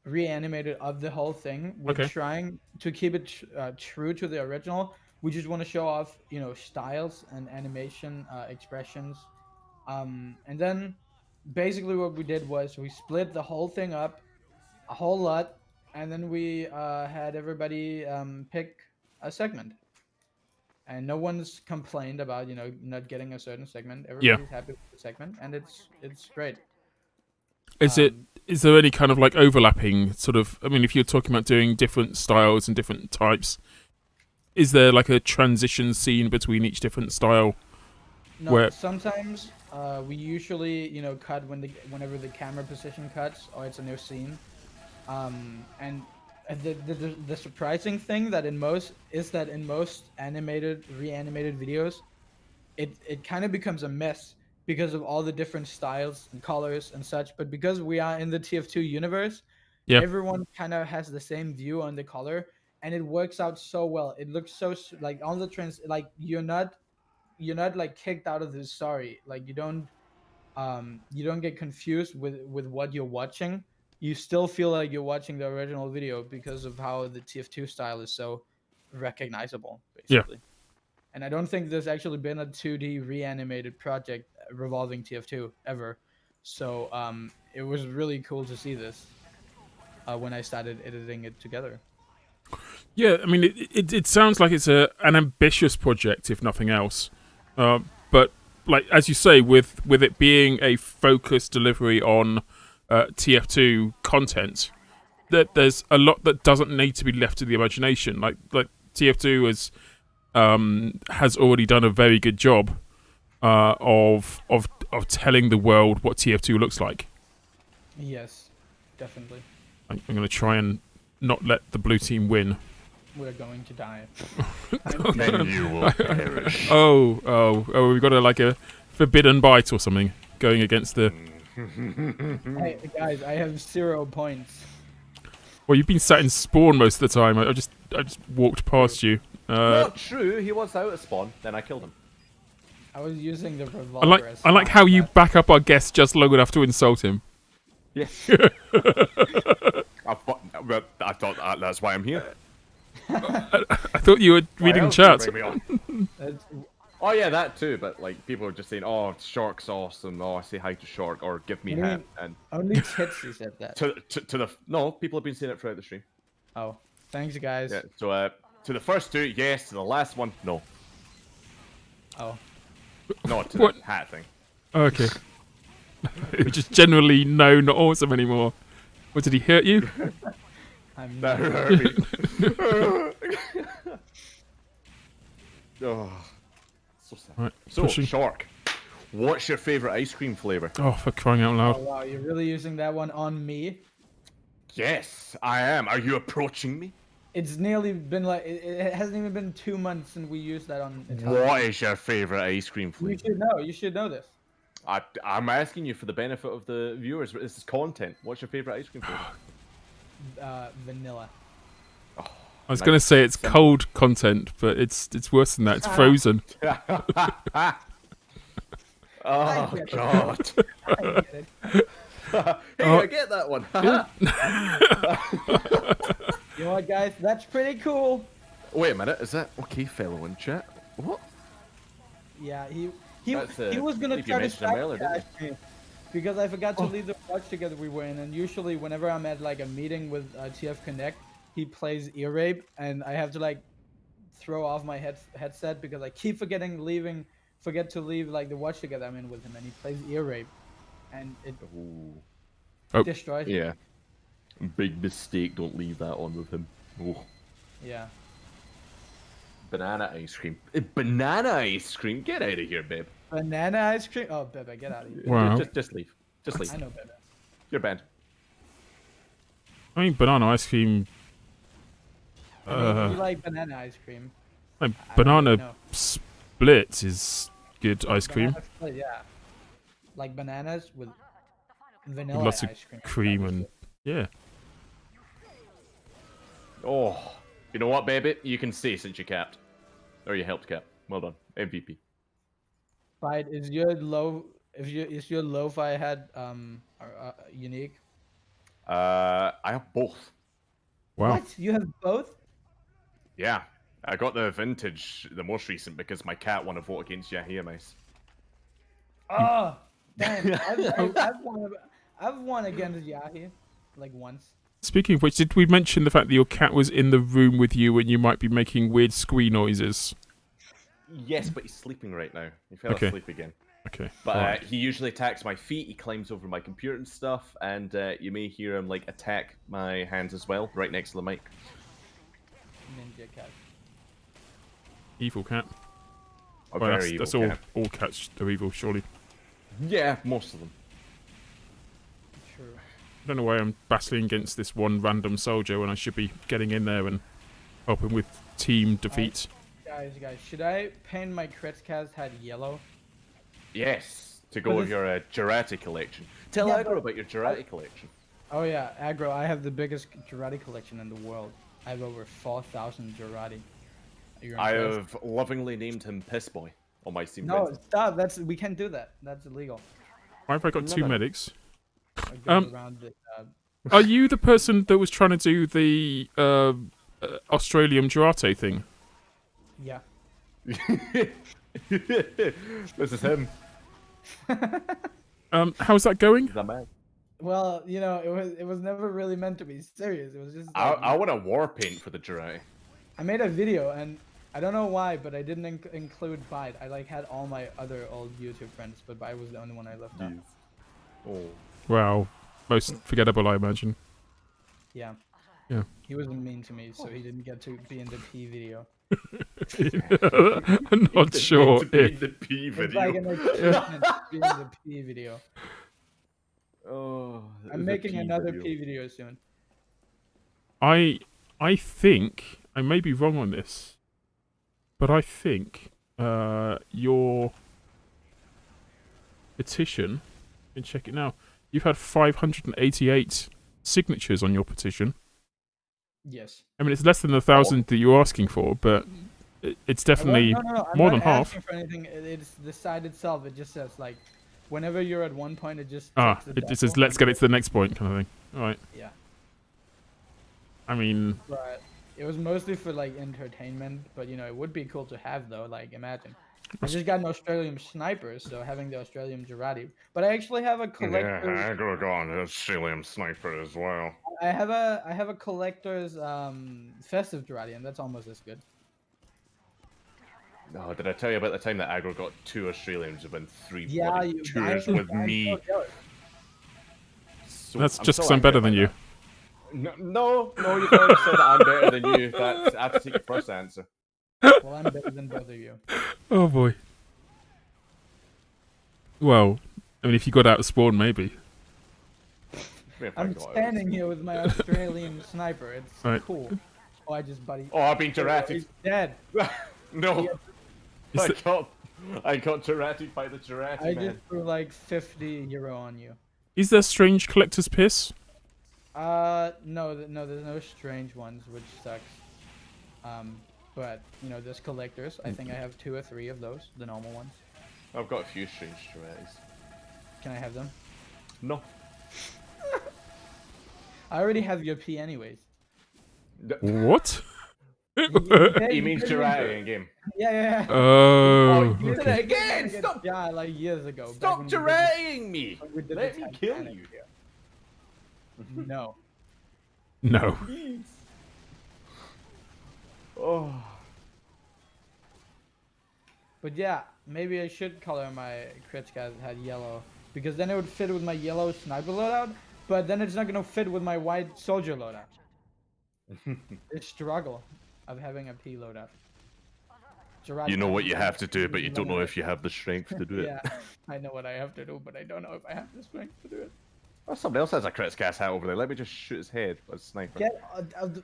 reanimated of the whole thing. We're trying to keep it true to the original. We just want to show off, styles and animation expressions. And then basically what we did was we split the whole thing up a whole lot, and then we had everybody pick a segment. And no one's complained about, not getting a certain segment. Everybody's happy with the segment, and it's great. Is there any kind of like overlapping sort of? I mean, if you're talking about doing different styles and different types, is there like a transition scene between each different style? No, sometimes we usually cut whenever the camera position cuts or it's a new scene. And the surprising thing that in most animated reanimated videos, it kind of becomes a mess because of all the different styles and colors and such. But because we are in the TF2 universe, everyone kind of has the same view on the color, and it works out so well. It looks so like on the like you're not like kicked out of the story. Like you don't get confused with what you're watching. You still feel like you're watching the original video because of how the TF2 style is so recognizable, basically. Yeah. And I don't think there's actually been a 2D reanimated project revolving TF2 ever. So it was really cool to see this when I started editing it together. Yeah, I mean, it sounds like it's an ambitious project, if nothing else. But like as you say, with it being a focused delivery on TF2 content, that there's a lot that doesn't need to be left to the imagination. Like TF2 has already done a very good job of telling the world what TF2 looks like. Yes, definitely. I'm going to try and not let the blue team win. We're going to die. Then you will perish. Oh, we've got a forbidden bite or something going against the... Hey, guys, I have 0 points. Well, you've been sat in spawn most of the time. I just walked past you. Not true. He was out at spawn. Then I killed him. I was using the revolver. I like how you back up our guest just long enough to insult him. Yes. I thought that's why I'm here. I thought you were reading chat. Oh yeah, that too. But like people are just saying, "Oh, Shork's awesome." Oh, I say hi to Shork or give me hat. And only Titsy said that. No, people have been saying it throughout the stream. Oh, thanks guys. Yeah. So to the first two, yes. To the last one, no. Oh. No, to the hat thing. Okay. Just generally no, not awesome anymore. What, did he hurt you? That hurt me. Oh, so sad. Right, so, Shork, what's your favourite ice cream flavour? Oh, for crying out loud. Oh, wow, you're really using that one on me? Yes, I am. Are you approaching me? It's nearly been like, it hasn't even been 2 months since we used that on Italian. What is your favourite ice cream flavour? You should know this. I'm asking you for the benefit of the viewers. This is content. What's your favourite ice cream flavour? Vanilla. I was going to say it's cold content, but it's worse than that. It's frozen. Oh God! I get it. Hey, I get that one. You know what, guys? That's pretty cool. Wait a minute, is that okay, fellow in chat? What? Yeah, he That's, was I gonna believe you try to mentioned him earlier, didn't sabotage me because I forgot to leave the watch together we were in, and usually whenever I'm at like a meeting with TF Connect, he plays ear rape, and I have to like throw off my headset because I keep forget to leave like the watch together I'm in with him, and he plays ear rape, and it Ooh. destroys me. Yeah. Big mistake. Don't leave that on with him. Oh. Yeah. Banana ice cream. Banana ice cream. Get out of here, babe. Banana ice cream. Oh, Bebe, get out of here. Wow. Just leave. Just leave. I know Bebe. You're banned. I mean, banana ice cream. I mean, you like banana ice cream. Like I don't really banana know. split is good ice cream. Banana split, yeah. Like bananas with vanilla Lots of ice cream. cream That was and it. yeah. Oh. You know what, baby? You can stay since you capped. Or you helped cap. Well done. MVP. Right, is your lo-fi head unique? I have both. Wow. What? You have both? Yeah. I got the vintage, the most recent, because my cat won a vote against Yahia Mice. Oh, damn! I've won against Yahi, like once. Speaking of which, did we mention the fact that your cat was in the room with you and you might be making weird squee noises? Yes, but he's sleeping right now. He fell Okay. asleep again. Okay. But alright. he usually attacks my feet. He climbs over my computer and stuff, and you may hear him like attack my hands as well, right next to the mic. Ninja cat. Evil cat. A Well, very that's evil all. cat. All cats are evil, surely. Yeah, most of them. True. I don't know why I'm battling against this one random soldier when I should be getting in there and helping with team defeat. Guys, should I paint my Kritzcast head yellow? Yes, to go But with it's- your Jurati collection. Tell Yeah, Agro but- about your Jurati collection. Oh yeah, aggro. I have the biggest Jurati collection in the world. I have over 4,000 Jurati. You're I impressed? have lovingly named him Piss Boy on my Steam. No, Friends. stop. We can't do that. That's illegal. Why have I got two No. medics? It goes around the, Are you the person that was trying to do the Australian Jurate thing? yeah. This is him. How's that going? He's a man. Well, you know, it was never really meant to be serious. It was just. I want a war paint for the Jurati. I made a video and I don't know why, but I didn't include Bite. I like had all my other old YouTube friends, but Bite was the only one I left out. Oh. Wow. Most forgettable, I imagine. Yeah. Yeah. He wasn't mean to me, so he didn't get to be in the P video. I'm not sure To be in if. the P It's video. like an achievement to be in the P video. Oh, I'm the making P another video. P video soon. I think I may be wrong on this, but I think your petition. You can check it now. You've had 588 signatures on your petition. Yes. I mean, it's less than the 1,000 that you're asking for, but it's definitely No, I'm more not than half. asking for anything. It's the site itself. It just says like, whenever you're at one point, it just. Ah, ticks the it says double. let's get it to the next point kind of thing. All right. Yeah. I mean, But it was mostly for like entertainment, but you know, it would be cool to have though. Like, imagine. I just got an Australian sniper, so having the Australian Jurati. But I actually have a collector's. Yeah, Agro got an Australian sniper as well. I have a collector's festive Jurati, and that's almost as good. Oh, did I tell you about the time that Agro got 2 Australians within 3 Yeah, bloody you tours guys. with me? that's just because I'm better than you. No, you've already said that I'm better than you. That's, I have to take your first answer. Well, I'm better than both of you. Oh boy. Well, I mean, if you got out of spawn, maybe. If I I'm got it. standing here with my Australian sniper. It's Right. cool. Oh, I just buddy. Oh, I've been He's Jurated. dead. No, Is the- I got Jurated by the Jurati I man. just threw like 50 euro on you. Is there strange collector's piss? No, there's no strange ones, which sucks. But you know, there's collectors. I think I have 2 or 3 of those, the normal ones. I've got a few strange Tourette's. Can I have them? No. I already have your P anyways. What? He means Tourette in game. Yeah. Oh. You did Okay. it again! Stop! Yeah, like years ago. back Stop when we did Touretteing me! when we did Let the me kill Titanic. you. No. No. Please. Oh. But yeah, maybe I should color my crits guys had yellow, because then it would fit with my yellow sniper loadout, but then it's not gonna fit with my white soldier loadout. The struggle of having a P loadout. Gerard You know what you Patterson have to do, but you don't know eliminated. if you have the strength to do it. Yeah, I know what I have to do, but I don't know if I have the strength to do it. Oh, somebody else has a crits cast hat over there. Let me just shoot his head with a sniper. Get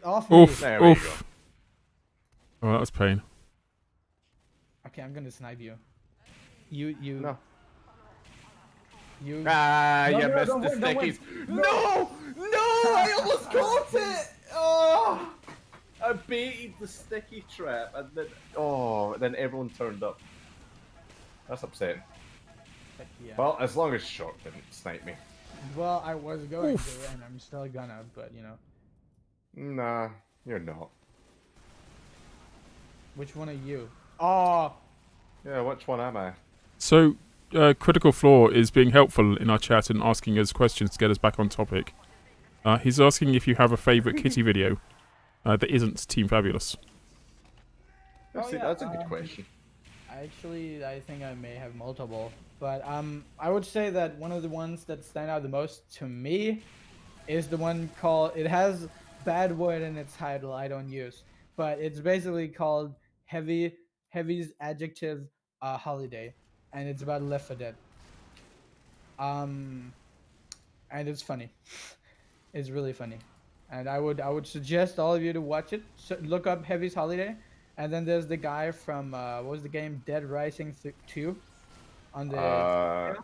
off me. Oof. There we Oof. Oh, that was pain. Okay, I'm gonna snipe you. You. No. You. Ah, No, you no, missed don't the win, don't win. stickies. No! No! I almost caught it! Oh! I baited the sticky trap and then everyone turned up. That's upsetting. Yeah. Well, as long as Shork didn't snipe me. Well, I was going Oof. to, and I'm still gonna, but you know. Nah, you're not. Which one are you? Oh, Yeah, which one am I? So, Critical Flaw is being helpful in our chat and asking us questions to get us back on topic. He's asking if you have a favourite Kitty video that isn't Team Fabulous. That's a good question. actually, I think I may have multiple, but I would say that one of the ones that stand out the most to me is the one called. It has bad word in its title I don't use, but it's basically called Heavy's Adjective Holiday, and it's about Left 4 Dead. And it's funny. It's really funny, and I would suggest all of you to watch it. So look up Heavy's Holiday, and then there's the guy from what was the game Dead Rising 2 on the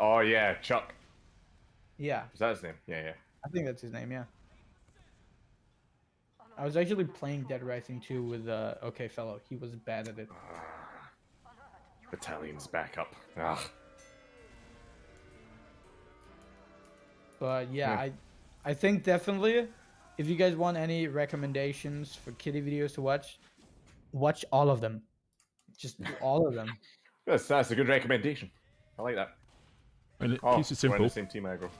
Oh yeah, Chuck. yeah, Is that his name? Yeah. I think that's his name, yeah. I was actually playing Dead Rising 2 with OK Fellow. He was bad at it. Battalion's back up. Ugh. But yeah, I think definitely if you guys want any recommendations for kitty videos to watch all of them. Just all of them. That's a good recommendation. I like that. And it Oh, keeps it we're in simple. the same team aggro.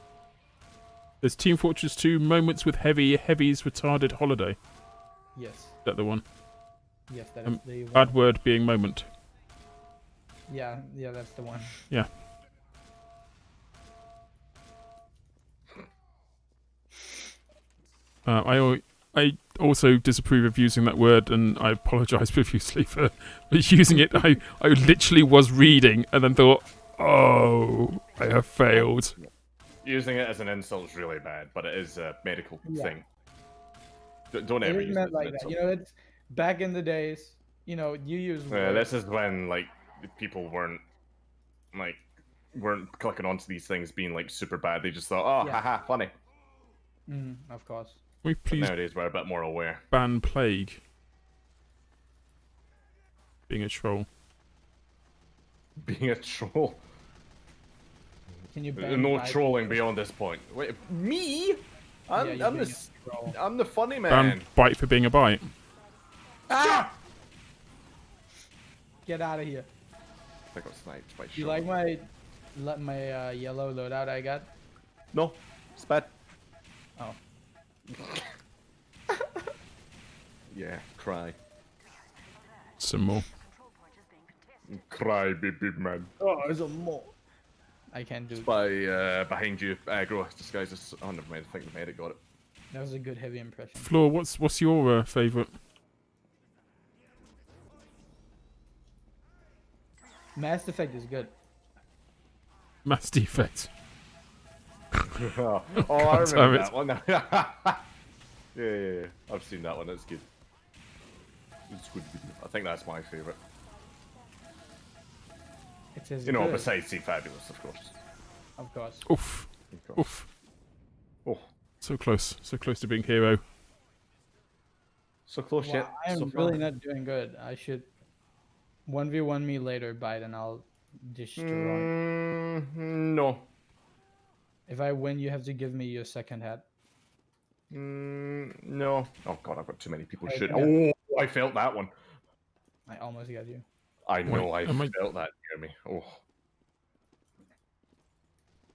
There's Team Fortress 2 Moments with Heavy's Retarded Holiday. Yes. Is that the one? Yes, that is the one. Bad word being moment. Yeah, that's the one. Yeah. I also disapprove of using that word, and I apologise profusely for using it. I literally was reading and then thought, oh, I have failed. Using it as an insult is really bad, but it is a medical Yeah. thing. Don't It ever is use it meant as an like that. insult. You know, it's back in the days. You know, you use Yeah, words. this is when like people weren't clicking onto these things being like super bad. They just thought, oh, Yeah. haha, funny. Of course. Can we But please nowadays we're a bit more aware. ban Plague? Being a troll. Being a troll. Can you ban No five trolling videos? beyond this point. Wait, me? I'm, Yeah, you're I'm, being the, a troll. I'm the funny man. Ban Bite for being a bite. Ah! Get out of here. I got sniped by Do you Shork. like my yellow loadout I got? No, it's bad. Oh. Yeah, cry. Some more. Cry, baby man. Oh, there's a more. I can't do. By behind you, aggro disguised as. Oh, never mind. I think the medic got it. That was a good heavy impression. Floor, what's your favourite? Mass Effect is good. Mass Defect. Oh, I God damn remember it. that one. yeah. I've seen that one. That's good. It's good video. I think that's my favourite. It is You know, good, besides Team Fabulous, of course. of course. Oof. Of course. Oof. Oh, So close to being hero. So close Wow, yet. I am So far. really not doing good. I should 1v1 me later, Bite, and I'll destroy. No. If I win, you have to give me your second hat. No. Oh god, I've got too many people I shooting. think Oh, I felt that one. I almost got you. I know, Wait, I am I- felt that near me. Oh.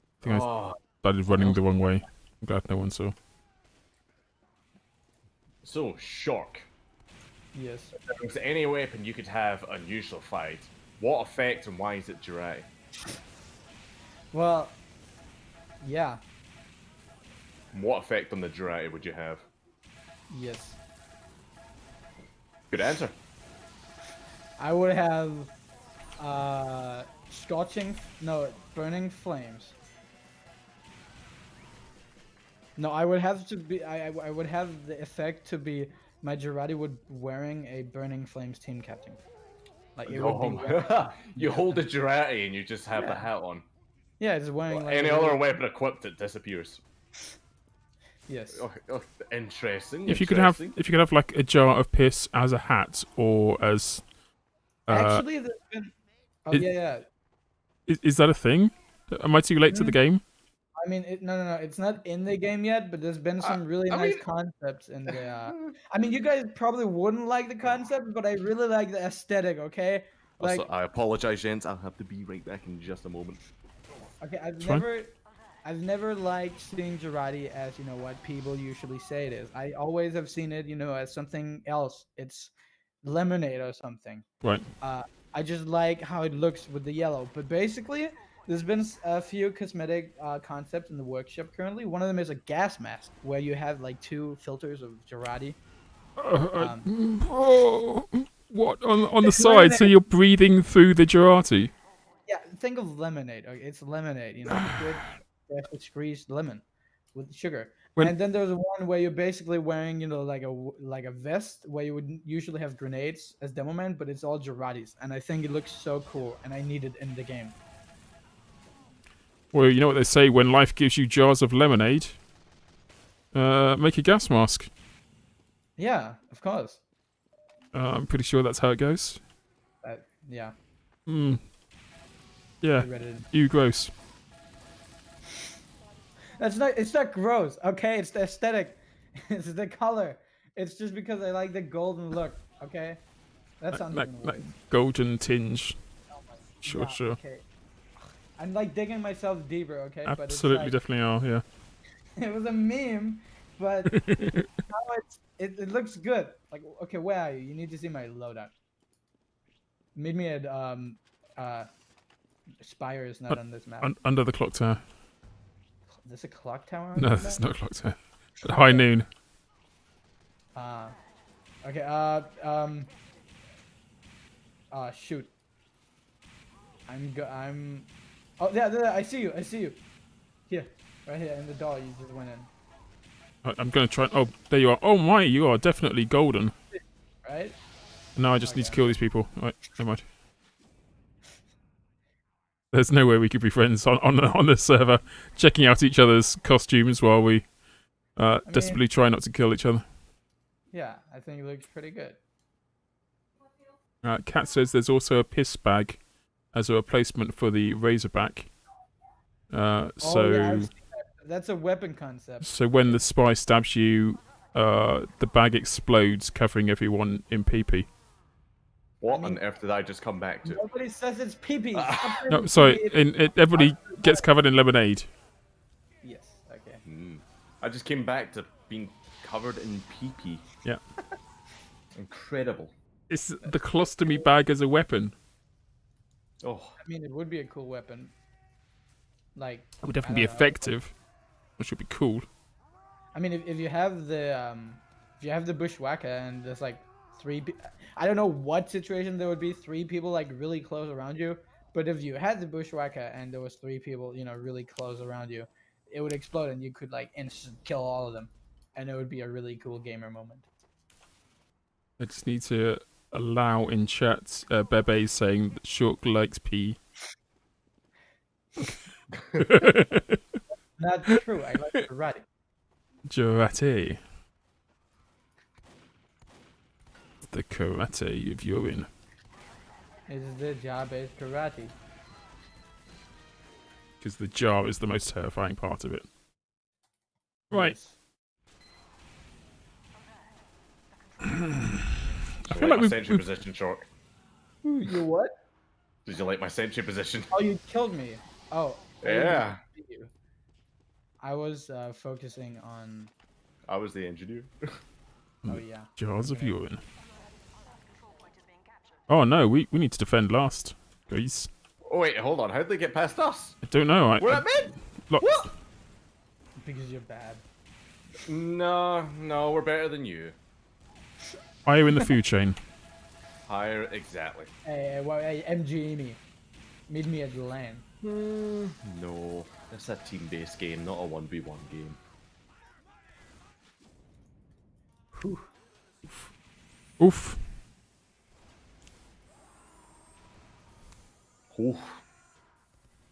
I think I Oh. started running the wrong way. I'm glad no one saw. So, Shork. Yes. If there was any weapon you could have unusual fight, what effect and why is it Jirai? Well, yeah. What effect on the Jirai would you have? Yes. Good answer. I would have burning flames. No, I would have to be I would have the effect to be my Girardi would wearing a burning flames team captain. Like it would be You hold the Jirai and you just have the Yeah. hat on. yeah, it's wearing like Any a other really- weapon equipped, it disappears. Yes. Interesting. If you could have like a jar of piss as a hat, or as Actually, there's been. Oh it- yeah. is that a thing? Am I too late to the game? I mean, no. It's not in the game yet, but there's been some really I nice mean- concepts in the. I mean, you guys probably wouldn't like the concept, but I really like the aesthetic. Okay, like Also, I apologize, gents. I'll have to be right back in just a moment. okay, fine. I've never liked seeing Girardi as what people usually say it is. I always have seen it, as something else. It's lemonade or something. Right. I just like how it looks with the yellow. But basically, there's been a few cosmetic concepts in the workshop currently. One of them is a gas mask where you have like 2 filters of Girardi. What on the side? So you're breathing through the Girardi? Yeah, think of lemonade. Okay, it's lemonade. The good fresh squeezed lemon with sugar. When- And then there's one where you're basically wearing, like a vest where you would usually have grenades as demo man, but it's all Girardis, and I think it looks so cool, and I need it in the game. Well, you know what they say: when life gives you jars of lemonade, make a gas mask. Yeah, of course. I'm pretty sure that's how it goes. Yeah, Hmm. I Yeah. read it. You gross. It's not gross, okay? It's the aesthetic. It's the color. It's just because I like the golden look, okay? That sounds even That worse. golden tinge. Sure, Yeah, sure. Okay. I'm like digging myself deeper, okay? Absolutely, but definitely are. Yeah. it was a meme, but now it looks good. Like, okay, where are you? You need to see my loadout. Meet me at Spire is not on this map. Under the clock tower. There's a clock tower on No, this there's map? not a clock tower. At high noon. Okay, shoot. Oh, yeah, I see you. Here, right here in the door you just went in. I'm gonna try. Oh, there you are. Oh my, you are definitely golden. Right? Now I just need to Okay. kill these people. Right, never mind. There's no way we could be friends on the server, checking out each other's costumes while we desperately try not to kill each other. Yeah, I think it looks pretty good. Kat says there's also a piss bag as a replacement for the Razorback. Oh, yeah, I've seen that. That's a weapon concept. So when the spy stabs you, the bag explodes, covering everyone in PP. What I mean- on earth did I just come back to? Nobody says it's pee-pee. No, sorry. Everybody gets covered in lemonade. Yes, okay. I just came back to being covered in pee-pee. Yeah. Incredible. It's the colostomy bag as a weapon. Oh, I mean, it would be a cool weapon. Like, It would definitely be I don't know. effective, which would be cool. I mean, if you have the bushwhacker and there's like 3 I don't know what situation there would be 3 people like really close around you, but if you had the bushwhacker and there was 3 people, really close around you, it would explode and you could like instant kill all of them, and it would be a really cool gamer moment. I just need to allow in chat Bebe saying that Shork likes pee. Not true. I like karate. Girardi. The karate of urine. Is the job-based karate. Because the jar is the most terrifying part of it. Right. Yes. I Did feel you like my sentry we've position, Shork? You what? Did you like my sentry position? Oh, you killed me. Oh. I didn't Yeah. see you. I was focusing on. I was the engineer. Oh yeah. jars of Okay. urine. Oh no, we need to defend last, guys. Oh wait, hold on. How'd they get past us? I don't know. We're at mid. Look, What? Because you're bad. No, we're better than you. higher in the food chain. Higher, exactly. Hey, MG me. Meet me at the lane. No, it's a team-based game, not a 1v1 game. Oof. Oof.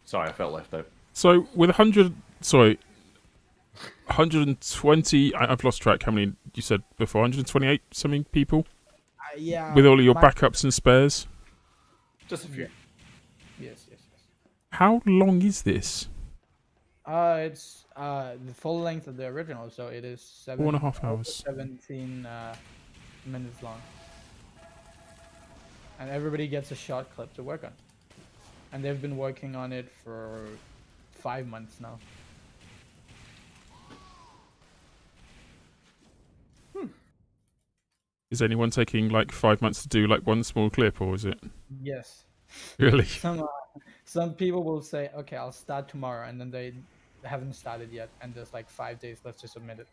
Sorry, I felt left out. So with 120. I've lost track. How many you said before? 128 something people Yeah. with all of your my- backups and spares. Just a few. Yes. How long is this? It's the full length of the original, so it is 4.5 hours. 17 minutes long. And everybody gets a short clip to work on. And they've been working on it for 5 months now. Is anyone taking like 5 months to do like one small clip, or is it Yes. really? Some people will say, okay, I'll start tomorrow, and then they haven't started yet, and there's like 5 days left to submit it.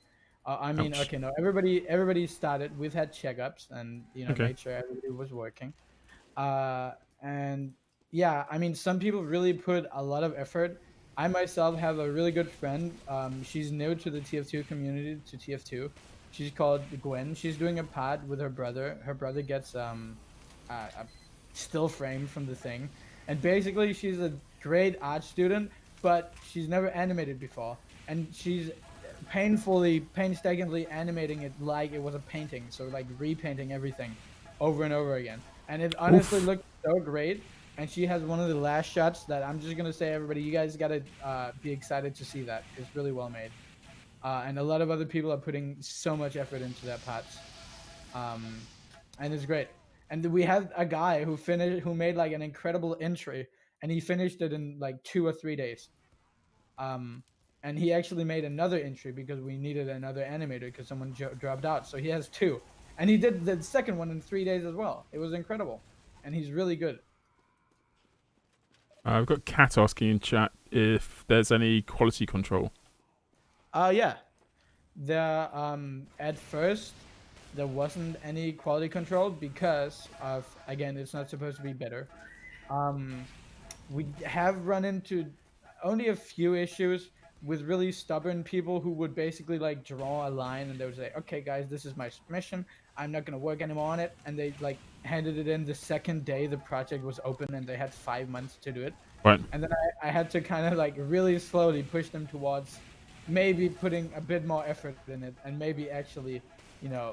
I mean, Ouch. okay, no, everybody started. We've had checkups, and Okay. made sure everybody was working. And yeah, I mean, some people really put a lot of effort. I myself have a really good friend. She's new to the TF2 community, to TF2. She's called Gwen. She's doing a pod with her brother. Her brother gets a still frame from the thing, and basically she's a great art student, but she's never animated before, and she's painstakingly animating it like it was a painting, so like repainting everything over and over again, and it honestly Oof. looked so great. And she has one of the last shots that I'm just gonna say, everybody, you guys gotta be excited to see that. It's really well made. And a lot of other people are putting so much effort into that parts, and it's great. And we have a guy who made like an incredible entry, and he finished it in like 2 or 3 days. And he actually made another entry because we needed another animator because someone dropped out, so he has 2, and he did the second one in 3 days as well. It was incredible, and he's really good. I've got Kat asking in chat if there's any quality control. Yeah. There at first there wasn't any quality control because of, again, it's not supposed to be better. We have run into only a few issues with really stubborn people who would basically like draw a line, and they would say, okay guys, this is my submission, I'm not gonna work anymore on it, and they like handed it in the second day the project was open, and they had 5 months to do it. Right. And then I had to kind of like really slowly push them towards maybe putting a bit more effort in it, and maybe actually,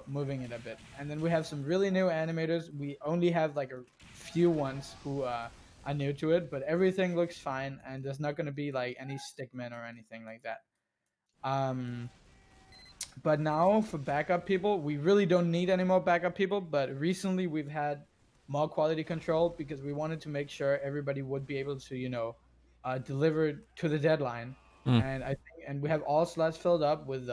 moving it a bit. And then we have some really new animators. We only have like a few ones who are new to it, but everything looks fine, and there's not going to be like any stickmen or anything like that. But now for backup people, we really don't need any more backup people, but recently we've had more quality control because we wanted to make sure everybody would be able to, deliver to the deadline. And I think, and we have all slots filled up with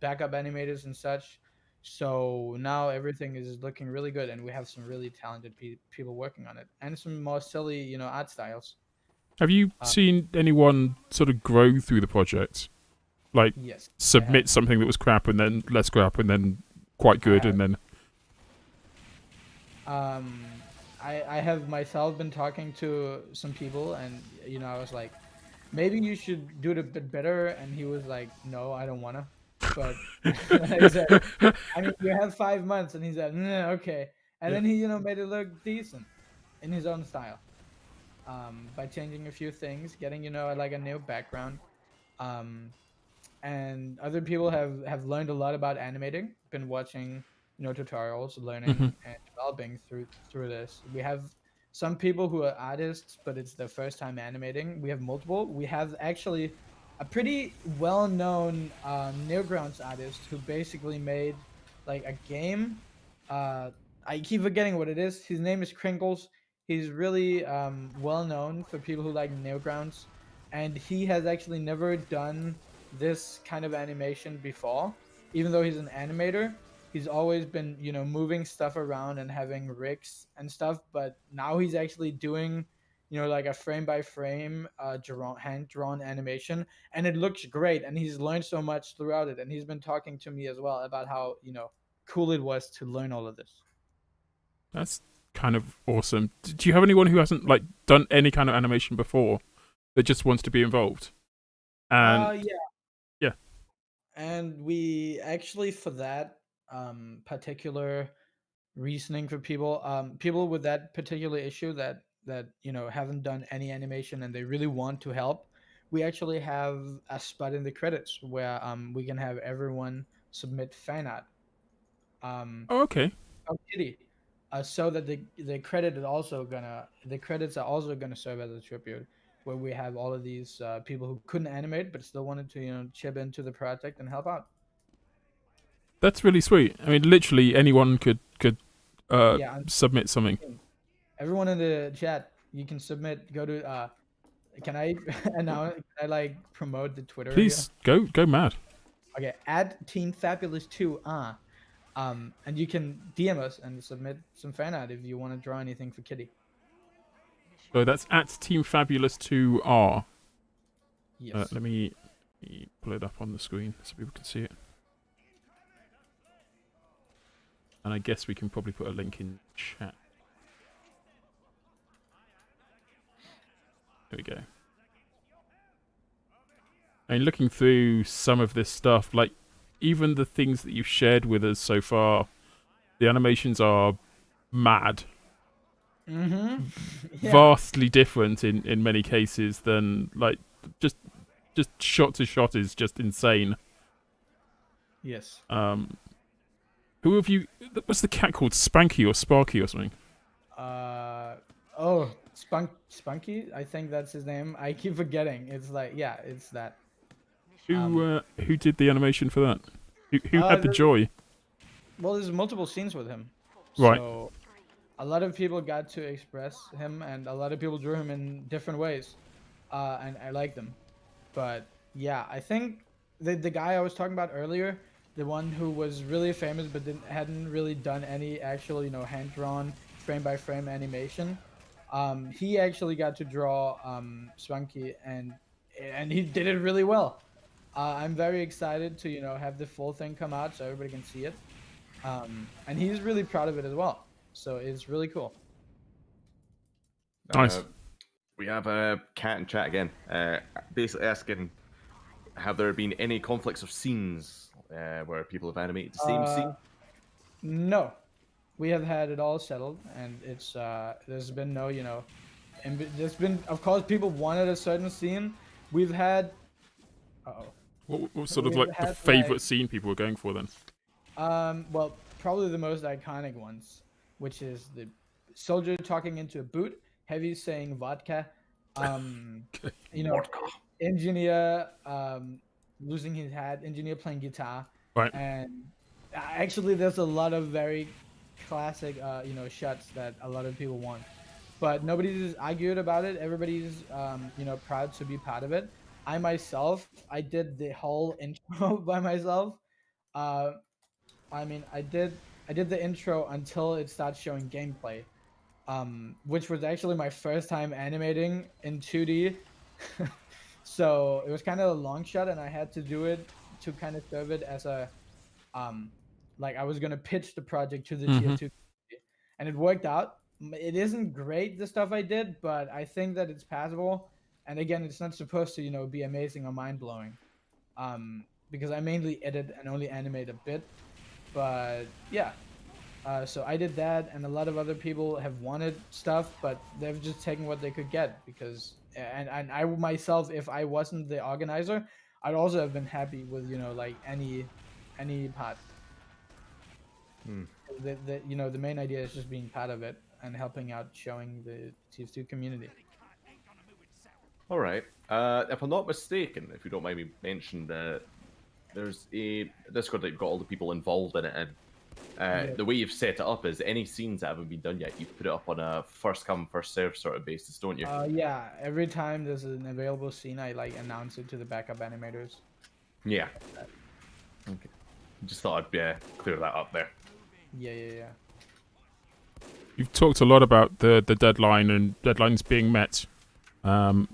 backup animators and such. So now everything is looking really good, and we have some really talented people working on it, and some more silly, art styles. Have you seen anyone sort of grow through the project? Like Yes. submit something that was crap and then less crap and then quite good and then... I have myself been talking to some people, and I was like, maybe you should do it a bit better, and he was like, no, I don't wanna. But I said, I mean, you have 5 months, and he said, nah, okay. And then he made it look decent in his own style, by changing a few things, getting like a new background, and other people have learned a lot about animating, been watching tutorials, learning Mhm. and developing through this. We have some people who are artists, but it's their first time animating. We have multiple. We have actually a pretty well-known Newgrounds artist who basically made like a game. Uh, I keep forgetting what it is. His name is Crinkles. He's really well known for people who like Newgrounds, and he has actually never done this kind of animation before. Even though he's an animator, he's always been moving stuff around and having rigs and stuff. But now he's actually doing like a frame by frame hand drawn animation, and it looks great. And he's learned so much throughout it, and he's been talking to me as well about how cool it was to learn all of this. That's kind of awesome. Do you have anyone who hasn't like done any kind of animation before that just wants to be involved? And Yeah. yeah. And we actually, for that particular reasoning for people with that particular issue that haven't done any animation and they really want to help, we actually have a spot in the credits where we can have everyone submit fan art um Oh, okay. of Kitty, so that the credits are also gonna serve as a tribute, where we have all of these people who couldn't animate but still wanted to chip into the project and help out. That's really sweet. I mean, literally anyone could Yeah, submit something. everyone in the chat, you can submit. Go to can I announce? Can I like promote the Twitter here? Please go mad. Okay, at Team Fabulous 2. And you can DM us and submit some fan art if you want to draw anything for Kitty. So that's at Team Fabulous 2R. Yes. Let me pull it up on the screen so people can see it. And I guess we can probably put a link in chat. There we go. I mean, looking through some of this stuff, like even the things that you've shared with us so far, the animations are mad. Mm-hmm. Yeah. Vastly different in many cases than like just shot to shot is just insane. Yes. Who have you? What's the cat called? Spanky or Sparky or something? Oh, Spunky. I think that's his name. I keep forgetting. It's like, yeah, it's that. Who did the animation for that? Who had the joy? Well, there's multiple scenes with him. Right. So a lot of people got to express him, and a lot of people drew him in different ways, and I like them. But yeah, I think the guy I was talking about earlier, the one who was really famous but hadn't really done any actual hand drawn frame by frame animation, he actually got to draw Swanky, and he did it really well. I'm very excited to have the full thing come out so everybody can see it, and he's really proud of it as well. So it's really cool. Nice. We have a cat in chat again, basically asking, have there been any conflicts or scenes where people have animated the same scene? No, we have had it all settled, and it's there's been no and there's been, of course, people wanted a certain scene. We've had What sort of We've like the had, favorite like- scene people were going for then? well, probably the most iconic ones, which is the soldier talking into a boot, Heavy saying vodka, engineer losing his hat, engineer playing guitar, Right. and actually there's a lot of very classic shots that a lot of people want, but nobody's argued about it. Everybody's proud to be part of it. I myself, I did the whole intro by myself. I did the intro until it starts showing gameplay, which was actually my first time animating in 2D. So it was kind of a long shot, and I had to do it to kind of serve it as a like I was gonna pitch the project to the TF2 community, and it worked out. It isn't great, the stuff I did, but I think that it's passable. And again, it's not supposed to be amazing or mind blowing, because I mainly edit and only animate a bit. But yeah, so I did that, and a lot of other people have wanted stuff, but they've just taken what they could get, because and I myself, if I wasn't the organizer, I'd also have been happy with like any part. The main idea is just being part of it and helping out, showing the TF2 community. All right. If I'm not mistaken, if you don't mind me mentioning, there's a Discord that you've got all the people involved in it, and Yeah. the way you've set it up is any scenes that haven't been done yet, you put it up on a first come first serve sort of basis, don't you? Yeah, every time there's an available scene, I like announce it to the backup animators. Yeah. Okay. Just thought I'd clear that up there. Yeah. You've talked a lot about the deadline and deadlines being met. And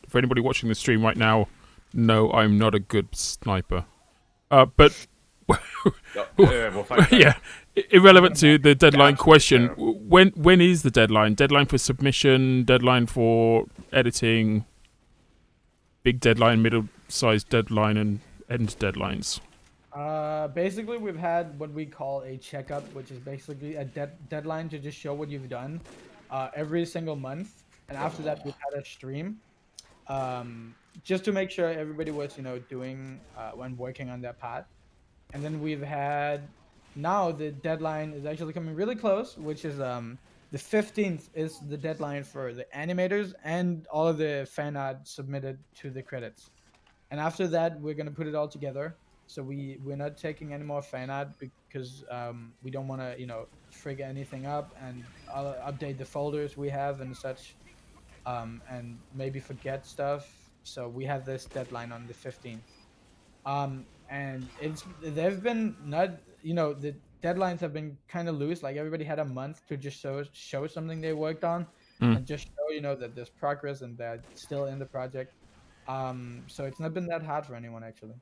for anybody watching the stream right now, no, I'm not a good sniper. But We'll find out. yeah, irrelevant to the deadline absolutely question. fair. When is the deadline? Deadline for submission, deadline for editing, big deadline, middle-sized deadline, and end deadlines. Basically, we've had what we call a checkup, which is basically a deadline to just show what you've done every single month. And after that, we've had a stream just to make sure everybody was, doing when working on their part. And then we've had now the deadline is actually coming really close, which is the 15th is the deadline for the animators and all of the fan art submitted to the credits. And after that, we're gonna put it all together. So we're not taking any more fan art because we don't want to frig anything up and update the folders we have and such, and maybe forget stuff. So we have this deadline on the 15th. And they've been not the deadlines have been kind of loose. Like everybody had a month to just show something they worked on and just show that there's progress and they're still in the project. So it's not been that hard for anyone actually.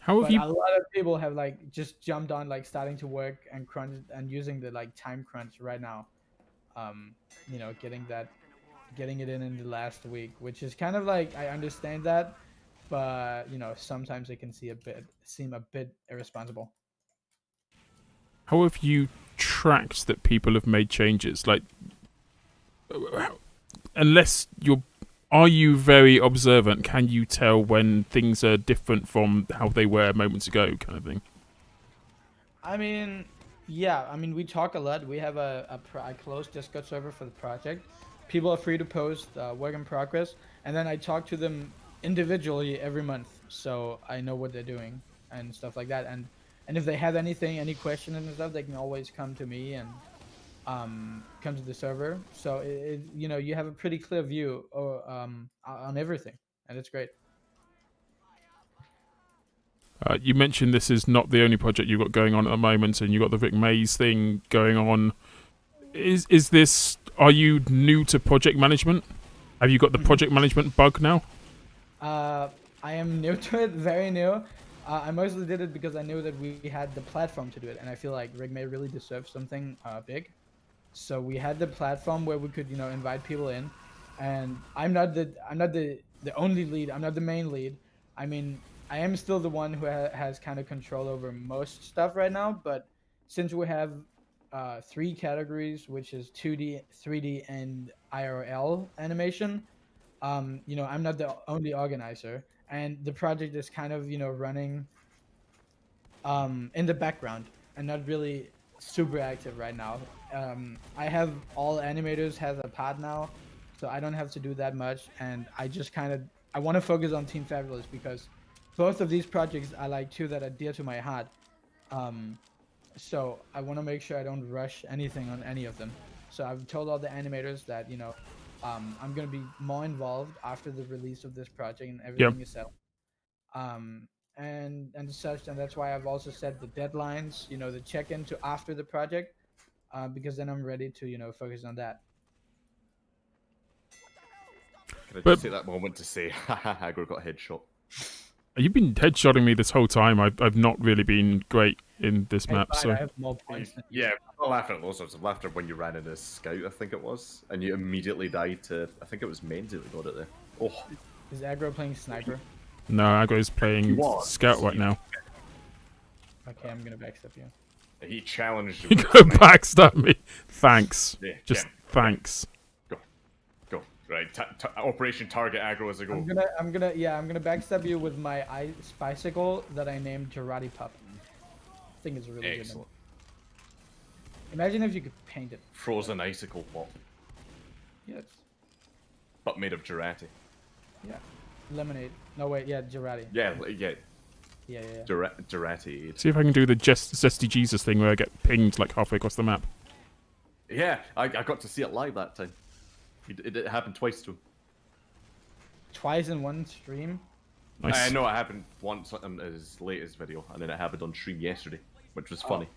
How have But you? a lot of people have just jumped on starting to work and crunch and using the time crunch right now. Getting it in the last week, which is kind of I understand that, but sometimes it can seem a bit irresponsible. How have you tracked that people have made changes? Unless are you very observant? Can you tell when things are different from how they were moments ago, kind of thing? I mean, yeah. I mean, we talk a lot. We have a closed Discord server for the project. People are free to post work in progress, and then I talk to them individually every month, so I know what they're doing and stuff like that. And if they have any questions and stuff, they can always come to me and come to the server. So you have a pretty clear view on everything, and it's great. You mentioned this is not the only project you've got going on at the moment, and you've got the Rick Mays thing going on. Is this? Are you new to project management? Have you got the project management bug now? I am new to it, very new. I mostly did it because I knew that we had the platform to do it, and I feel like Rick May really deserves something big. So we had the platform where we could, invite people in, and I'm not the only lead. I'm not the main lead. I mean, I am still the one who has kind of control over most stuff right now. But since we have 3 categories, which is 2D, 3D, and IRL animation, I'm not the only organizer, and the project is kind of running in the background and not really super active right now. I have all animators has a pod now, so I don't have to do that much, and I just I want to focus on Team Fabulous because both of these projects are 2 that are dear to my heart. So I want to make sure I don't rush anything on any of them. So I've told all the animators that I'm gonna be more involved after the release of this project and everything is settled. And such, and that's why I've also set the deadlines, the check-in to after the project, because then I'm ready to focus on that. Can I just take that moment to say, haha, Agro got a headshot. You've been headshotting me this whole time. I've not really been great in this map, so I have more points than you. Yeah, I'm not laughing at those sorts of laughter when you ran in as scout, I think it was, and you immediately died to, I think it was Menzi that got it there. Oh. Is Aggro playing sniper? no, Agro's playing scout right now. Okay, I'm gonna backstep you. He challenged you. You go backstab me. Thanks. Yeah, Just yeah. thanks. Go. Right, Operation Target Aggro as I go. I'm gonna backstab you with my ice bicycle that I named Girardi Pup. I think it's a really good one. Imagine if you could paint it. Frozen icicle pop, Yes. but made of Jurati. Yeah. Lemonade. No wait. Yeah, Girardi. Yeah, Yeah, yeah, yeah. Jurati. See if I can do the Zesty Jesus thing where I get pinged like halfway across the map. Yeah, I got to see it live that time. It happened twice to him. Twice in one stream. Nice. I know it happened once on his latest video, and then it happened on stream yesterday, which was funny.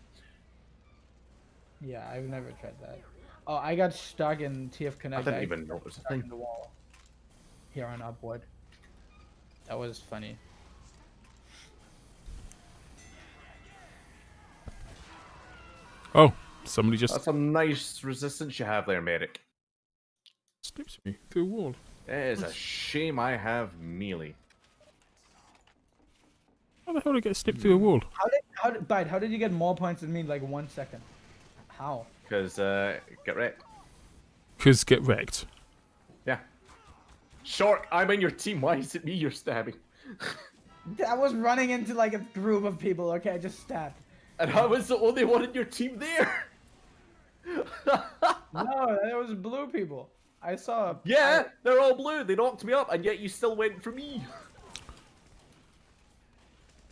Yeah, I've never tried that. Oh, I got stuck in TF Connect. I didn't even know it was a stuck thing. in the wall. Here on Upward. That was funny. Oh, somebody just That's some nice resistance you have there, Merrick. slips me through a wall. It is a shame I have melee. How the hell did I get slipped through a wall? How did you get more points than me in like 1 second? How? Because, get wrecked. Cause get wrecked. Yeah. Shork, I'm in your team. Why is it me you're stabbing? I was running into like a group of people. Okay, I just stabbed. And I was the only one in your team there. No, that was blue people. I saw. Yeah, they're all blue. They knocked me up, and yet you still went for me.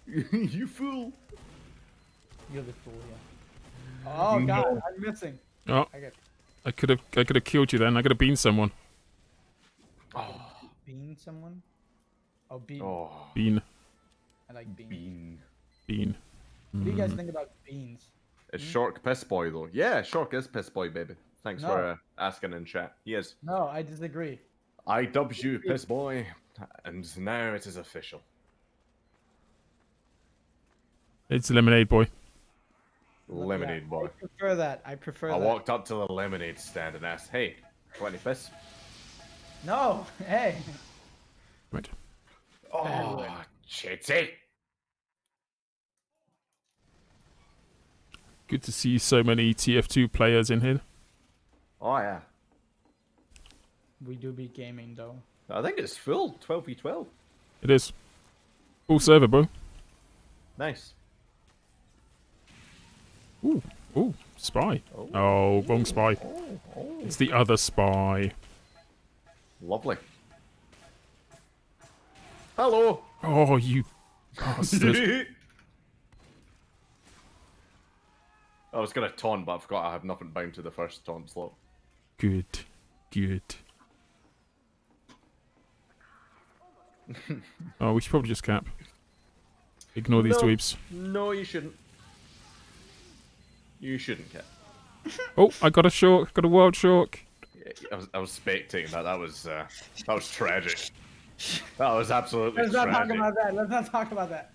You fool. You're the fool, yeah. Oh god, I'm missing. Oh, I got I could have killed you then. I could have been someone. bean someone. Oh, bean. Oh, Been. I like beans. bean. Been. What do you guys think about beans? Is Shork piss boy though? Yeah, Shork is piss boy, baby. Thanks No. for asking in chat. He is. No, I disagree. I dubbed you piss boy, and now it is official. It's Lemonade Boy. Lemonade boy. I prefer that. I prefer I that. walked up to the lemonade stand and asked, "Hey, got any piss?" No, hey. Right. Oh, chitty. Good to see so many TF2 players in here. Oh yeah. We do be gaming though. I think it's full 12v12. It is. Full server, bro. Nice. Ooh, ooh, spy. Oh, wrong spy. It's the other spy. Lovely. Hello. Oh, you bastard. I was gonna taunt, but I forgot I have nothing bound to the first taunt slot. Good, good. Oh, we should probably just cap. Ignore these No. dweebs. No, you shouldn't. You shouldn't, Cat. Oh, I got a Shork. Got a wild Shork. Yeah, I was spectating that. That was tragic. That was absolutely Let's not tragic. talk about that. Let's not talk about that.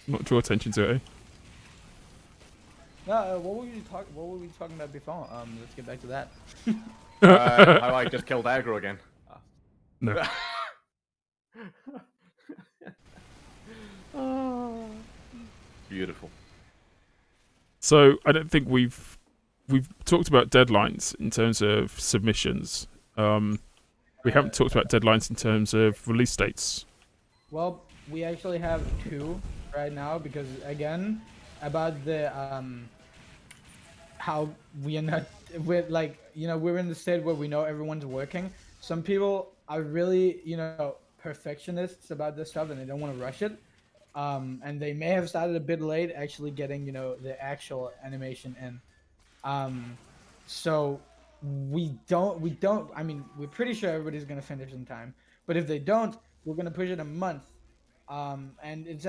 Not draw attention to it, eh? No, what were we talking about before? Let's get back to that. How I just killed aggro again. No. Beautiful. So I don't think we've talked about deadlines in terms of submissions. We haven't talked about deadlines in terms of release dates. Well, we actually have 2 right now because again, about the how we are not we're like we're in the state where we know everyone's working. Some people are really perfectionists about this stuff and they don't want to rush it. And they may have started a bit late actually getting the actual animation in. So we don't I mean we're pretty sure everybody's gonna finish in time, but if they don't, we're gonna push it a month. And it's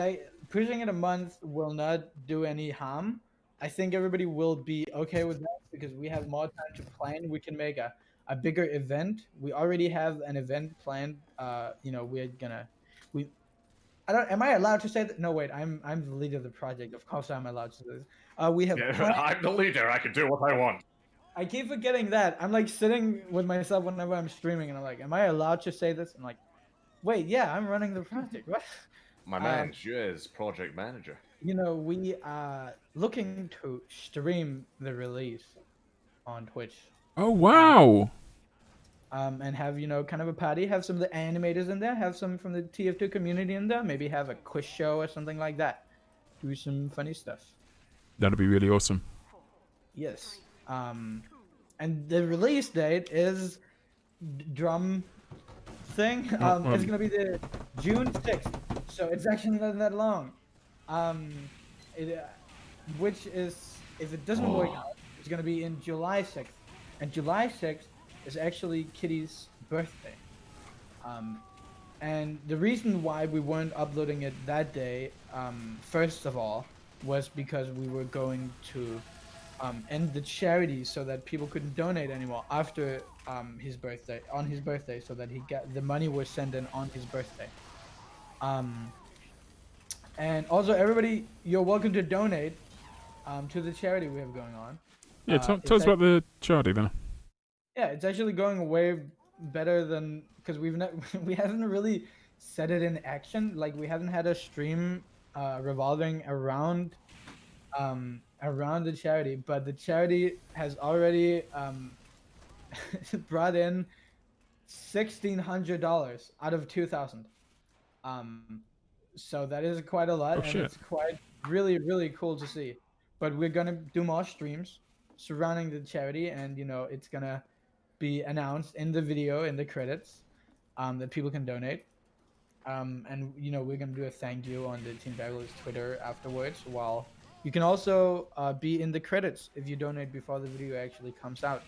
pushing it a month will not do any harm. I think everybody will be okay with that because we have more time to plan. We can make a bigger event. We already have an event planned. Am I allowed to say that? No, wait. I'm the leader of the project. Of course, I'm allowed to say this. We have. I'm the leader. I can do what I want. I keep forgetting that. I'm like sitting with myself whenever I'm streaming, and I'm like, "Am I allowed to say this?" I'm like, "Wait, yeah, I'm running the project. What?" My man, you is project manager. We are looking to stream the release on Twitch. Oh wow! And have kind of a party. Have some of the animators in there. Have some from the TF2 community in there. Maybe have a quiz show or something like that. Do some funny stuff. That'd be really awesome. Yes. And the release date is drum thing. It's gonna be the June 6th, so it's actually not that long. It, which is, if it doesn't work out, it's gonna be in July 6th, and July 6th is actually Kitty's birthday. And the reason why we weren't uploading it that day, first of all, was because we were going to end the charity so that people couldn't donate anymore after his birthday, on his birthday, so that he got the money was sent in on his birthday. And also, everybody, you're welcome to donate to the charity we have going on. Yeah, tell us about the charity then. Yeah, it's actually going way better than, because we haven't really set it in action. Like, we haven't had a stream revolving around around the charity, but the charity has already brought in $1,600 out of 2,000. So that is quite a lot, and it's quite really cool to see. But we're gonna do more streams surrounding the charity, and it's gonna be announced in the video in the credits that people can donate. And we're gonna do a thank you on the Team Fabulous Twitter afterwards. While you can also be in the credits if you donate before the video actually comes out.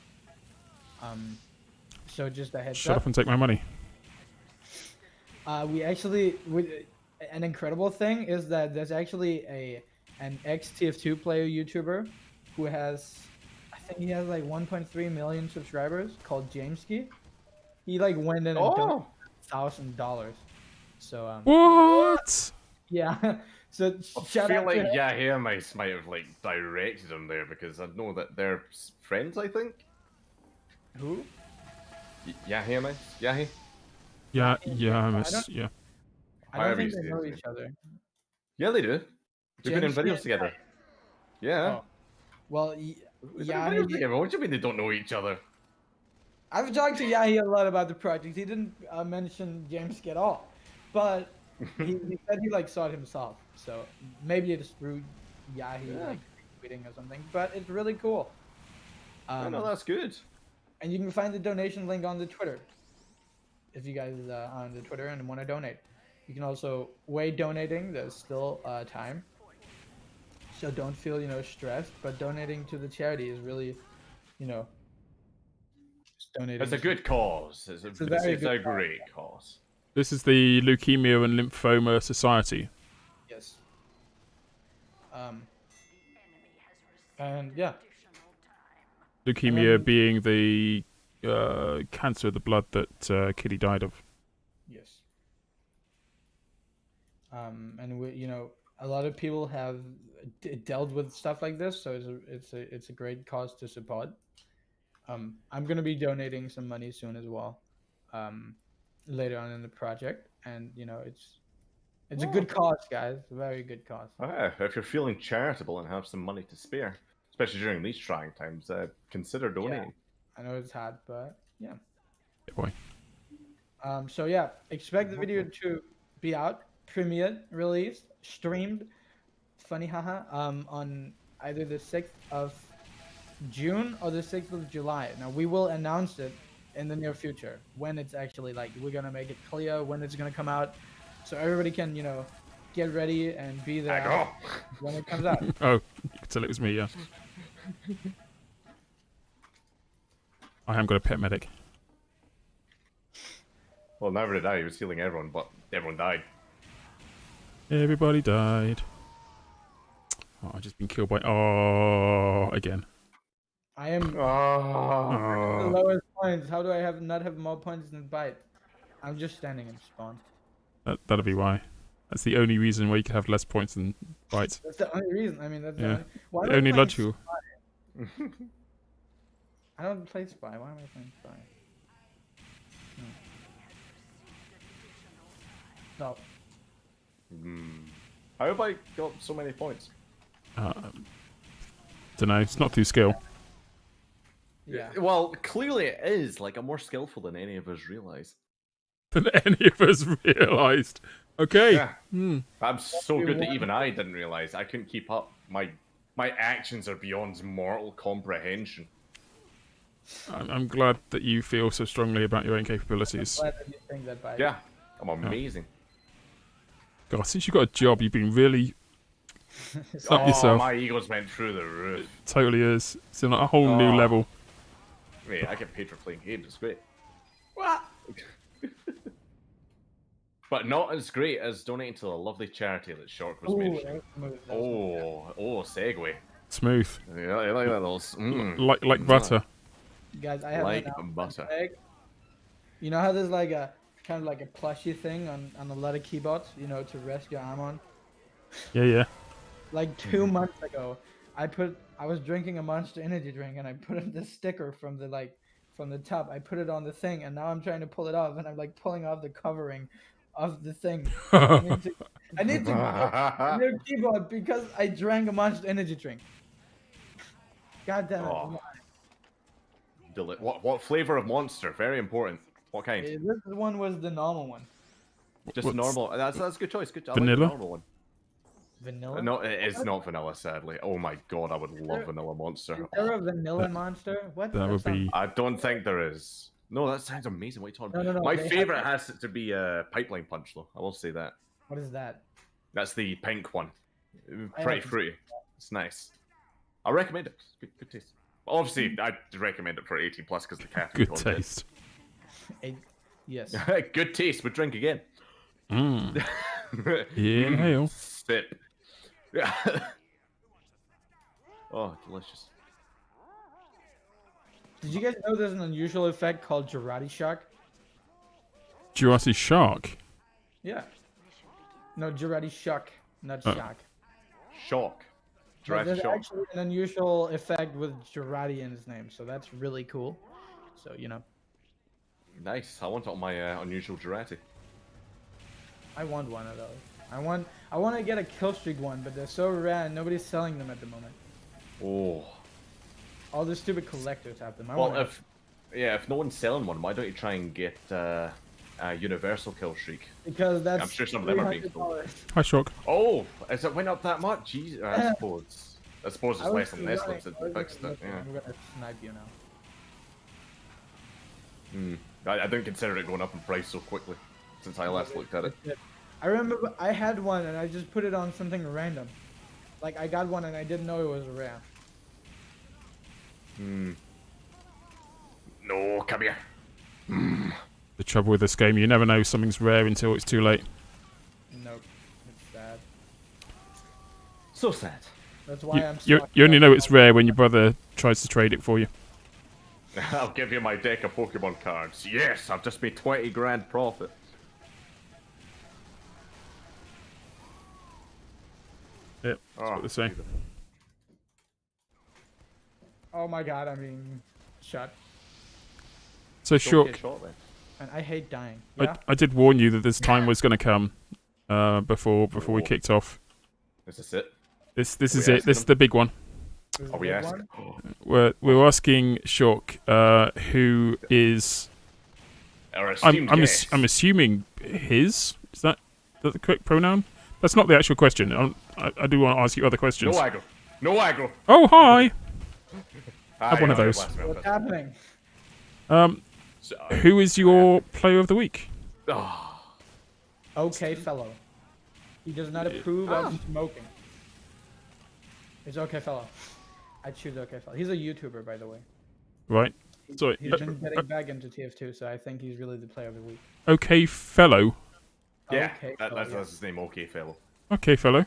So just a heads up. Shut up and take my money. An incredible thing is that there's actually an ex TF2 player YouTuber who has, I think he has like 1.3 million subscribers, called Jameski. He like went in and donated $1,000. So What? yeah. So I shout feel out like to him. Yahya might have like directed him there because I know that they're friends. I think. Who? Yahya, mice? Yahya? Yeah, I miss. don't- Yeah. I don't However think you they say know his each other. Yeah, they do. They've been in Jameski videos and together. Yeah. Oh. Well, They've been in yeah. videos together. What do you mean they don't know each other? I've talked to Yahi a lot about the project. He didn't mention James at all, but he said he like saw it himself. So maybe it's through Yahi like tweeting or something. But it's really cool. I know that's good. And you can find the donation link on the Twitter. If you guys are on the Twitter and want to donate, you can also donating. There's still time, so don't feel stressed. But donating to the charity is really, just donating. It's a good cause. It's a great cause. This is the Leukemia and Lymphoma Society. Yes. And yeah. Leukemia being the cancer of the blood that Kitty died of. Yes. And we, a lot of people have dealt with stuff like this, so it's a great cause to support. I'm gonna be donating some money soon as well, later on in the project, and it's a good cause, guys. A very good cause. If you're feeling charitable and have some money to spare, especially during these trying times, consider donating. I know it's hard, but yeah. Yeah, boy. So yeah, expect the video to be out, premiered, released, streamed, funny haha, on either the 6th of June or the 6th of July. Now we will announce it in the near future when it's actually we're gonna make it clear when it's gonna come out, so everybody can get ready and be there when it comes out. Oh, you could tell it was me, yeah. I haven't got a pet medic. Well, never did I. He was healing everyone, but everyone died. Everybody died. Oh, I've just been killed by... Oh, again. I am the Oh. lowest points. How do I not have more points than Bite? I'm just standing in spawn. That'll be why. That's the only reason why you could have less points than Bytes. That's the only reason. I mean, that's Yeah. why The am I only playing logical. Spy? I don't play Spy. Why am I playing Spy? No. How have I got so many points? Don't know. It's not through skill. Yeah. Well, clearly it is. Like, I'm more skillful than any of us realize. Than any of us realised. Okay. Yeah. I'm so good that even I didn't realize. I couldn't keep up. My My actions are beyond mortal comprehension. I'm glad that you feel so strongly about your own capabilities. Glad that you think that, Py. Yeah, I'm amazing. God, since you got a job, you've been really So- up yourself. My egos went through the roof. Totally is. It's on a whole new Oh. level. Mate, I get paid for playing games. It's great. What? But not as great as donating to the lovely charity that Shork was Ooh, mentioning. that was smooth, that was smooth. Segue. Smooth. Yeah, I like that little. Like butter. Guys, I have Like an announcement butter. to make. You know how there's like a kind of like a plushy thing on a lot of keyboards, you know, to rest your arm on. Yeah. Like 2 months ago, I was drinking a Monster Energy drink and I put in the sticker from the top. I put it on the thing and now I'm trying to pull it off and I'm like pulling off the covering of the thing. I need to get a new keyboard because I drank a Monster Energy drink. God damn it! Oh. What flavor of monster? Very important. What kind? This one was the normal one. Just What's- normal. That's a good choice. Good. I Vanilla? like the normal one. Vanilla. No, it's not vanilla. Sadly. Oh my god, I would love vanilla monster. Is there a vanilla monster? What? That would sounds- be. I don't think there is. No, that sounds amazing. What are you talking No, about? no, My they have favorite that. has to be Pipeline Punch, though. I will say that. What is that? That's the pink one. I Pretty haven't fruity. It's nice. I recommend it. Good taste. Obviously, I'd recommend it for 18 plus because the caffeine Good content. taste. Yes. Good taste. Would drink again. Mm. Inhale. Sip. Oh, delicious. Did you guys know there's an unusual effect called Jurati Shock? Jurassic Shark. Yeah. No, Jurati Shock, not Oh. Shock. Shock. But Jurassic there's Shock. actually an unusual effect with Jurati in his name, so that's really cool. So, you know, Nice. I want it on my unusual Jurati. I want one of those. I want to get a kill streak one, but they're so rare and nobody's selling them at the moment. Oh. All the stupid collectors have them. I Well, want if no one's selling one, why don't you try and get a universal kill streak? because that's I'm sure some of them are being $300. Hi, Shock. Oh, has it went up that much? Jeez, I suppose. I suppose I it's was less than this running- one since I they was fixed it. looking, Yeah. I'm gonna snipe you now. I don't consider it going up in price so quickly since I last looked at it. I remember I had one and I just put it on something random. Like I got one and I didn't know it was rare. No, come here. The trouble with this game, you never know something's rare until it's too late. Nope. It's sad. So sad. That's why I'm You stuck only with know that it's one. rare when your brother tries to trade it for you. I'll give you my deck of Pokemon cards. Yes, I've just made 20 grand profit. Yep, that's what they say. Oh my god, I'm being shot. So, Don't Shock, get shot then. And I hate dying. Yeah? I did warn you that this time was going to come before we Oh. kicked off. This is it. This Are is we it. This is asking the big one. This is Are we the asking? one. We're asking Shock, who is Our esteemed guest. I'm assuming his. Is that the correct pronoun? That's not the actual question. I do want to ask you other No questions. aggro. No aggro. Oh, hi. Have one of those. What's happening? Who is your player of the week? Okay, fellow. He does not approve of smoking. It's okay, fellow. I choose okay, fellow. He's a YouTuber, by the way. Right. So, He's been getting back into TF2, so I think he's really the player of the week. okay, fellow. Yeah, Okay, fellow, that's yeah. his name. Okay, fellow. Okay, fellow.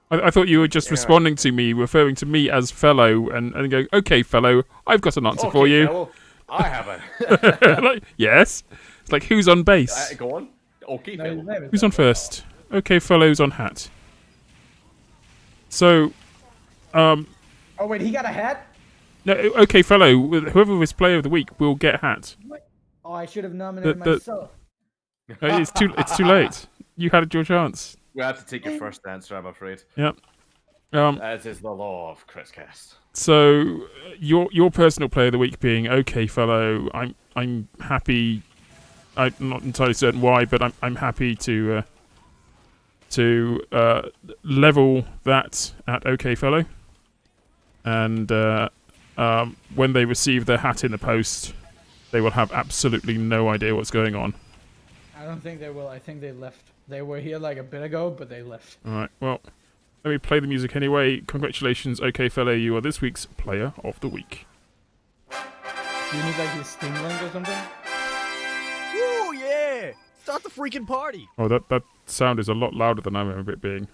I thought you were just responding to me, referring to me as fellow, and going, okay, fellow, I've got an answer for Okay, you. fellow. I haven't. Like, yes. It's like, who's on base? Go on. Okay, No, his fellow. name is Who's on first? Okay, fellow's on hat. So, Oh wait, he got a hat? no, okay, fellow, whoever is player of the week will get a hat. Oh, I should have nominated The- myself. It's too late. You had your chance. We have to take your first answer, I'm afraid. Yep. As is the law of Chriscast. So your personal player of the week being okay, fellow. I'm happy. I'm not entirely certain why, but I'm happy to level that at okay, fellow. and when they receive their hat in the post, they will have absolutely no idea what's going on. I don't think they will. I think they left. They were here like a bit ago, but they left. All right. Well, let me play the music anyway. Congratulations, OK fella, you are this week's Player of the Week. Do you need like his Steam link or something? Woo, yeah! Start the freaking party! Oh, that sound is a lot louder than I remember it being.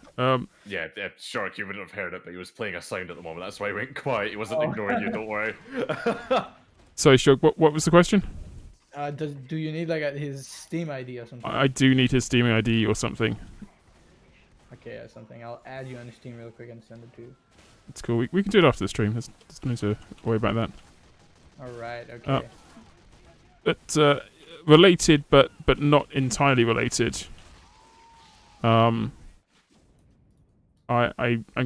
Yeah, Shork, you wouldn't have heard it, but he was playing a sound at the moment. That's why he went quiet. He wasn't ignoring you. Don't worry. Sorry, Shug, what was the question? Do you need like his Steam ID or something? I do need his Steam ID or something. Okay, yeah, something. I'll add you on Steam real quick and send it to you. It's cool. We can do it after the stream. There's no need to worry about that. All right. Okay. But related, but not entirely related. I'm going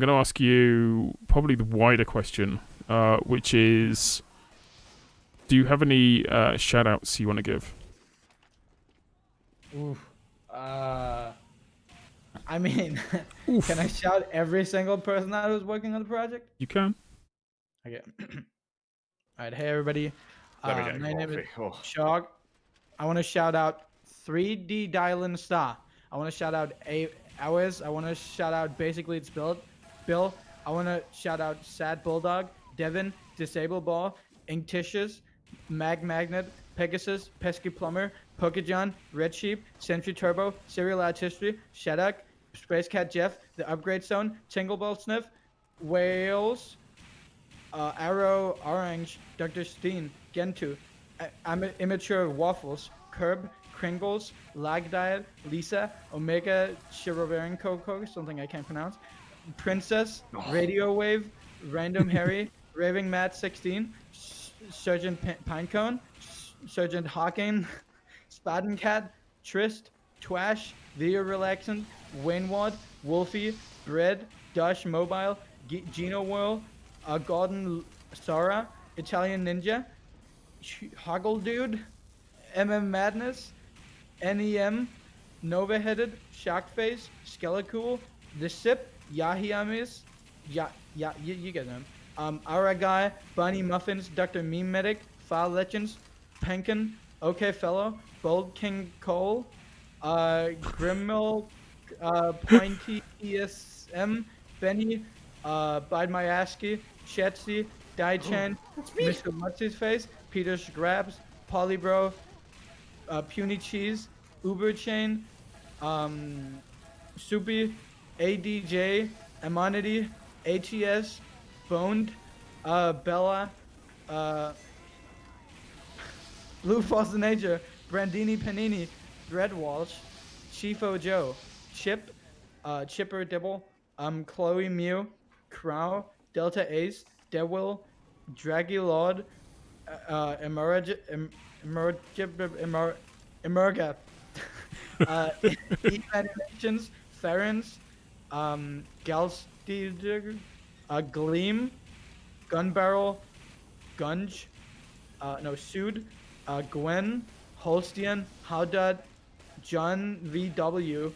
to ask you probably the wider question, which is, do you have any shout-outs you want to give? Oof. I mean, can I shout every single person that was working on the project? You can. Okay. All right. Hey, everybody. Let me get a My name is coffee. Oh. Shork. I want to shout out 3D Dylan Star. I want to shout out Hours. I want to shout out Basically It's Bill. I want to shout out Sad Bulldog, Devin, Disabled Ball, Inktishes, Magnet, Pegasus, Pesky Plumber, Pokejohn, Red Sheep, Sentry Turbo, Serial Artistry, Shaddock, Space Cat Jeff, The Upgrade Zone, Tingleball Sniff, Wales, Arrow Orange, Dr. Steen, Gentu, Immature Waffles, Curb, Kringles, Lag Diet, Lisa, Omega Shiroverenko, something I can't pronounce, Princess, Radio Wave, Random Harry, Raving Matt 16, Sergeant Pinecone, Sergeant Hawking, Spaden Cat, Trist, Twash, Theo Relaxant, Waynward, Wolfie, Bread, Dash Mobile, Gino Whirl, Gordon Sora, Italian Ninja, Hoggle Dude, Madness, NEM, Nova Headed, Shockface, Skelecool, The Sip, Yahiamis, you get them. Aragai, Bunny Muffins, Dr. Meme Medic, File Legends, Penkin, OK Fellow, Bold King Cole, Grimmel, Pointy ESM, Benny, Bide My Asky, Shetsy, Daichan, Mr. What's His Face, Peter Scraps, Polybro, Puny Cheese, Uber Chain, Soupy, ADJ, Amonity, ATS, Boned, Bella, Blue Foster Nature, Brandini Panini, Thread Walsh, Chifo Joe, Chip, Chipper Dibble, Chloe Mew, Crow, Delta Ace, Devil, Draggy Lord, Emerga, Animations, Ferens, Galsteed, Gleam, Gun Barrel, Gunge, Sood, Gwen, Holstein, Howdad, John VW,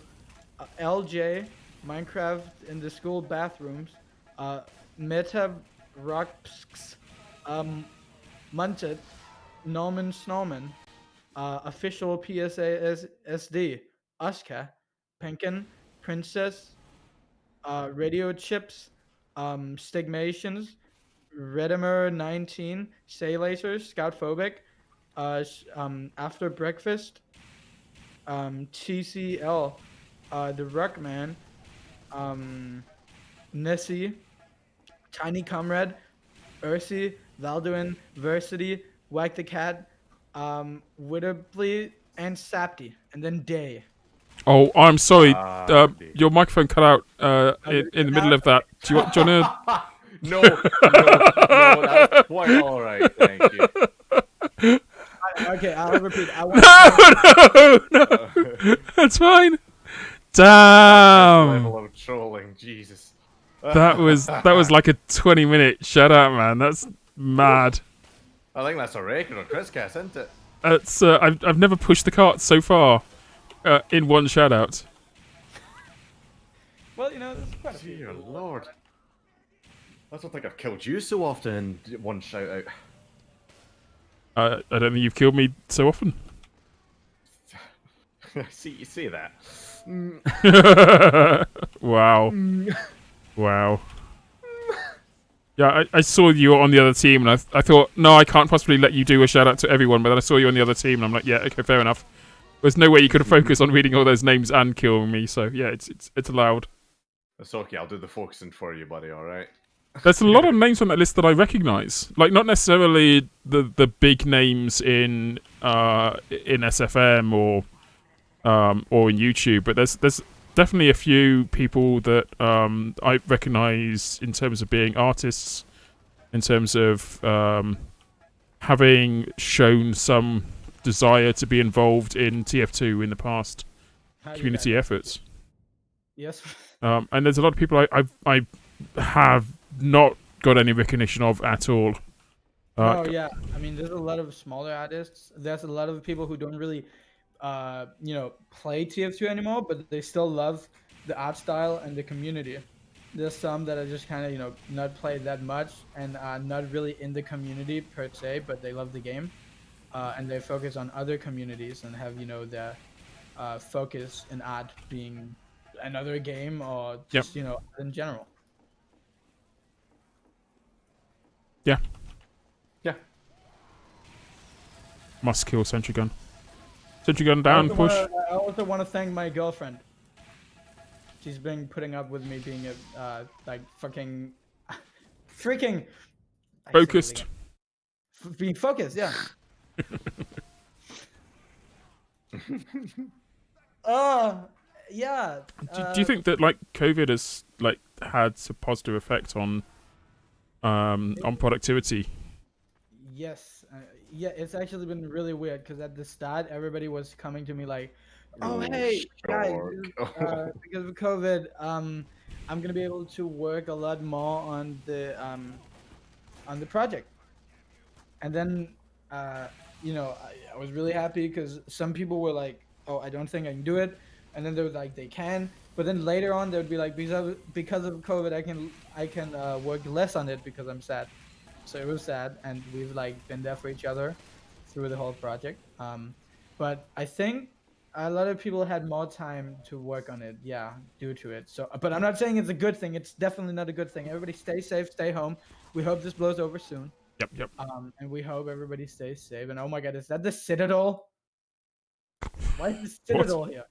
LJ, Minecraft in the school bathrooms, Meta Rocks, Munted, Norman Snowman, Official PSA SD, Uska, Penkin, Princess, Radio Chips, Stigmations, Redimer 19, Say Laser, Scout Phobic, After Breakfast, TCL, The Ruckman, Nessie, Tiny Comrade, Ursi, Valduin, Versity, Whack the Cat, Widderbley, and Sapti, and then Day. Oh, I'm sorry. Your microphone cut out in the middle of that. Do you want to... No, that's quite all right. Thank you. Okay, I'll repeat. No! That's fine. Damn. Level of trolling, Jesus. That was like a 20-minute shout out, man. That's mad. I think that's a record on Chris Cast, isn't it? It's I've never pushed the cart so far in one shout out. Well, there's quite a few. Dear Lord. I don't think I've killed you so often in one shout out. I don't think you've killed me so often. See, you say that. Wow. Wow. Yeah, I saw you on the other team, and I thought, no, I can't possibly let you do a shout out to everyone. But then I saw you on the other team, and I'm like, yeah, okay, fair enough. There's no way you could focus on reading all those names and killing me. So yeah, it's allowed. It's okay. I'll do the focusing for you, buddy. All right. There's a lot of names on that list that I recognise. Like, not necessarily the big names in SFM or in YouTube, but there's definitely a few people that I recognise in terms of being artists, in terms of having shown some desire to be involved in TF2 in the past, community efforts. Yes. And there's a lot of people I have not got any recognition of at all. Oh yeah, I mean, there's a lot of smaller artists. There's a lot of people who don't really, play TF2 anymore, but they still love the art style and the community. There's some that are just kind of, not played that much and are not really in the community per se, but they love the game, and they focus on other communities and have, their focus in art being another game or just, in general. Yeah. Yeah. Must kill Sentry Gun. Sentry Gun down, push. I also want to thank my girlfriend. She's been putting up with me being a fucking freaking Focused. Being focused, yeah. Yeah. Do you think that COVID has had a positive effect on productivity? Yes. Yeah, it's actually been really weird because at the start everybody was coming to me like, "Oh, hey guys, because of COVID, I'm gonna be able to work a lot more on the project." And then, I was really happy because some people were like, "Oh, I don't think I can do it," and then they were like, "They can." But then later on, they would be like, "Because of COVID, I can work less on it because I'm sad." So it was sad, and we've been there for each other through the whole project. But I think a lot of people had more time to work on it, due to it. So, but I'm not saying it's a good thing. It's definitely not a good thing. Everybody stay safe, stay home. We hope this blows over soon. Yep. And we hope everybody stays safe. And oh my God, is that the Citadel? Why is the Citadel here?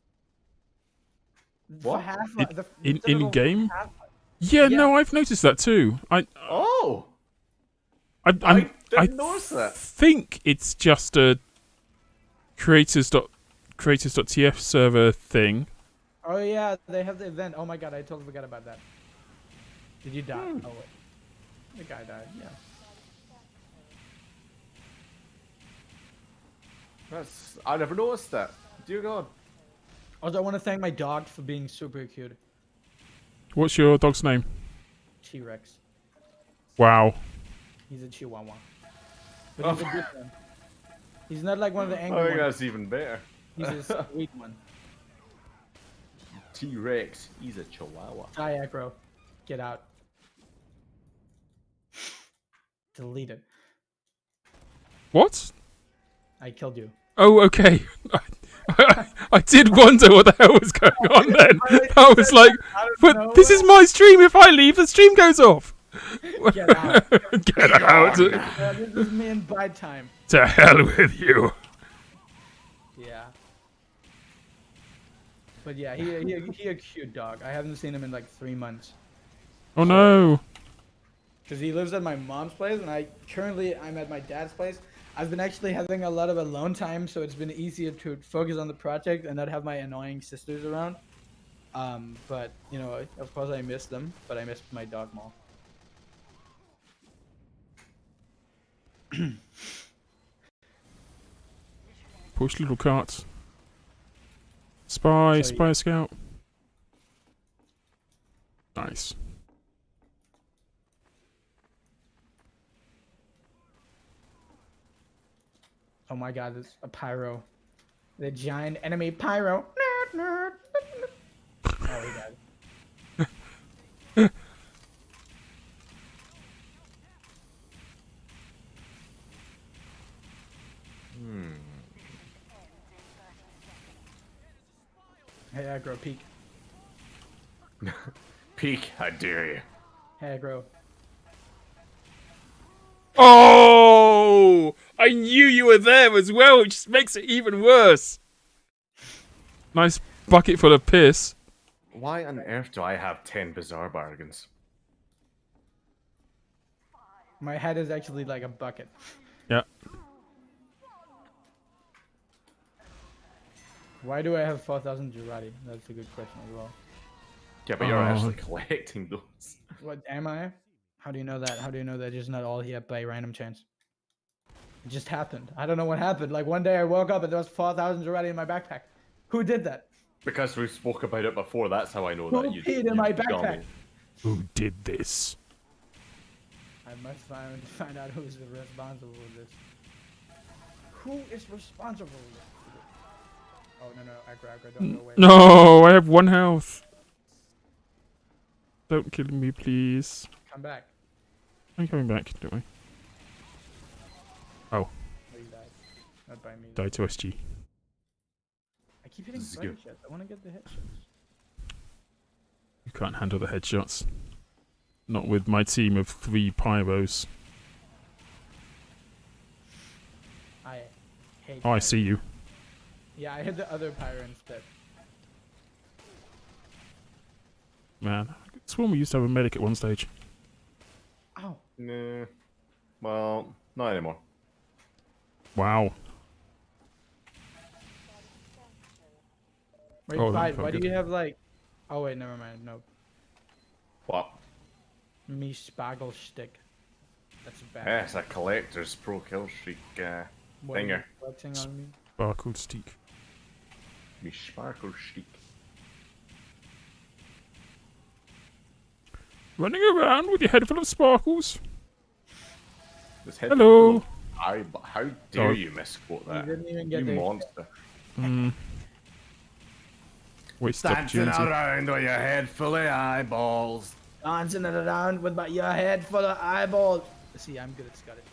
What? In game? Yeah, no, I've noticed that too. I didn't notice that. think it's just a creators.tf server thing. Oh yeah, they have the event. Oh my God, I totally forgot about that. Did you die? Oh wait, the guy died. Yeah. I never noticed that. Dear God. Also, I want to thank my dog for being super cute. What's your dog's name? T-Rex. Wow. He's a Chihuahua. But he's a good one. He's not like one of the angry I think ones. that's even better. He's a sweet one. T-Rex. He's a Chihuahua. Die aggro. Get out. Delete it. What? I killed you. Oh, okay. I did wonder what the hell was going on then. I was like, but this is my stream. If I leave, the stream goes off. Get out. Get out. This is me in bite time. To hell with you. Yeah. But yeah, he a cute dog. I haven't seen him in like 3 months. Oh no. Because he lives at my mom's place, and I'm at my dad's place. I've been actually having a lot of alone time, so it's been easier to focus on the project and not have my annoying sisters around. But, of course I miss them, but I miss my dog more. Push little carts. Spy scout. Nice. Oh my God, it's a pyro. The giant enemy pyro. Oh, he died. aggro, peek. Peek, how dare you? Aggro. Oh! I knew you were there as well, which just makes it even worse. Nice bucket full of piss. Why on earth do I have 10 bizarre bargains? My head is actually like a bucket. Yeah. Why do I have 4,000 Girardi? That's a good question as well. Yeah, but you're Oh. actually collecting those. What am I? How do you know that? How do you know that just not all here by random chance? It just happened. I don't know what happened. Like one day I woke up and there was 4,000 Girardi in my backpack. Who did that? Because we spoke about it before, that's how I know Who that you peed in my backpack? dummy. Who did this? I must find out who's responsible for this. Who is responsible? Oh no, aggro, don't go away. No, I have 1 health. Don't kill me, please. Come back. I'm coming back, don't I? Oh, you died. Not by me. Die to SG. I keep hitting This is button good. shots. I want to get the headshots. You can't handle the headshots. Not with my team of 3 pyros. I hate. Oh, I pyro. see you. Yeah, I hit the other pyro instead. Man, I sworn we used to have a medic at one stage. Ow. Nah. Well, not anymore. Wow. Wait, Oh, that Bide, felt why do good. you have like? Oh wait, never mind. No, What? me sparkle stick. That's bad. Yeah, it's a collector's pro kill streak What are you thinger. flexing on me? Sparkled steak. Me sparkle streak. Running around with your head full of sparkles. This head Hello. How dare Oh. you misquote that? didn't even get You the- monster. Waste opportunity. around with your head full of eyeballs. Dancing it around with your head full of eyeballs. See, I'm good at Scottish.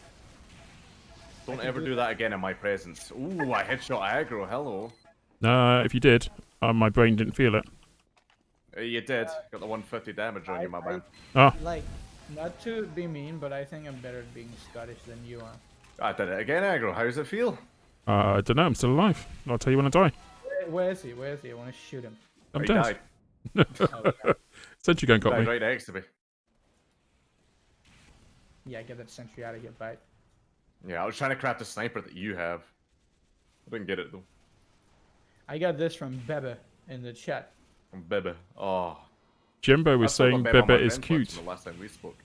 Don't ever do that again in my presence. Ooh, I headshot aggro. Hello. If you did, my brain didn't feel it. You did. Got the 150 damage on you, my man. Ah, Like, not to be mean, but I think I'm better at being Scottish than you are. I did it again, aggro. How does it feel? I don't know. I'm still alive. I'll tell you when I die. Where is he? Where is he? I want to shoot him. I'm He dead. died. Oh, yeah. Sentry gun got Died me. right next to me. Yeah, get that sentry out of here, Bite. Yeah, I was trying to craft a sniper that you have. I didn't get it though. I got this from Bebe in the chat. From Bebe. Oh. Jimbo was I saw the saying Bebe on my Bebe is friend cute. from the last time we spoke.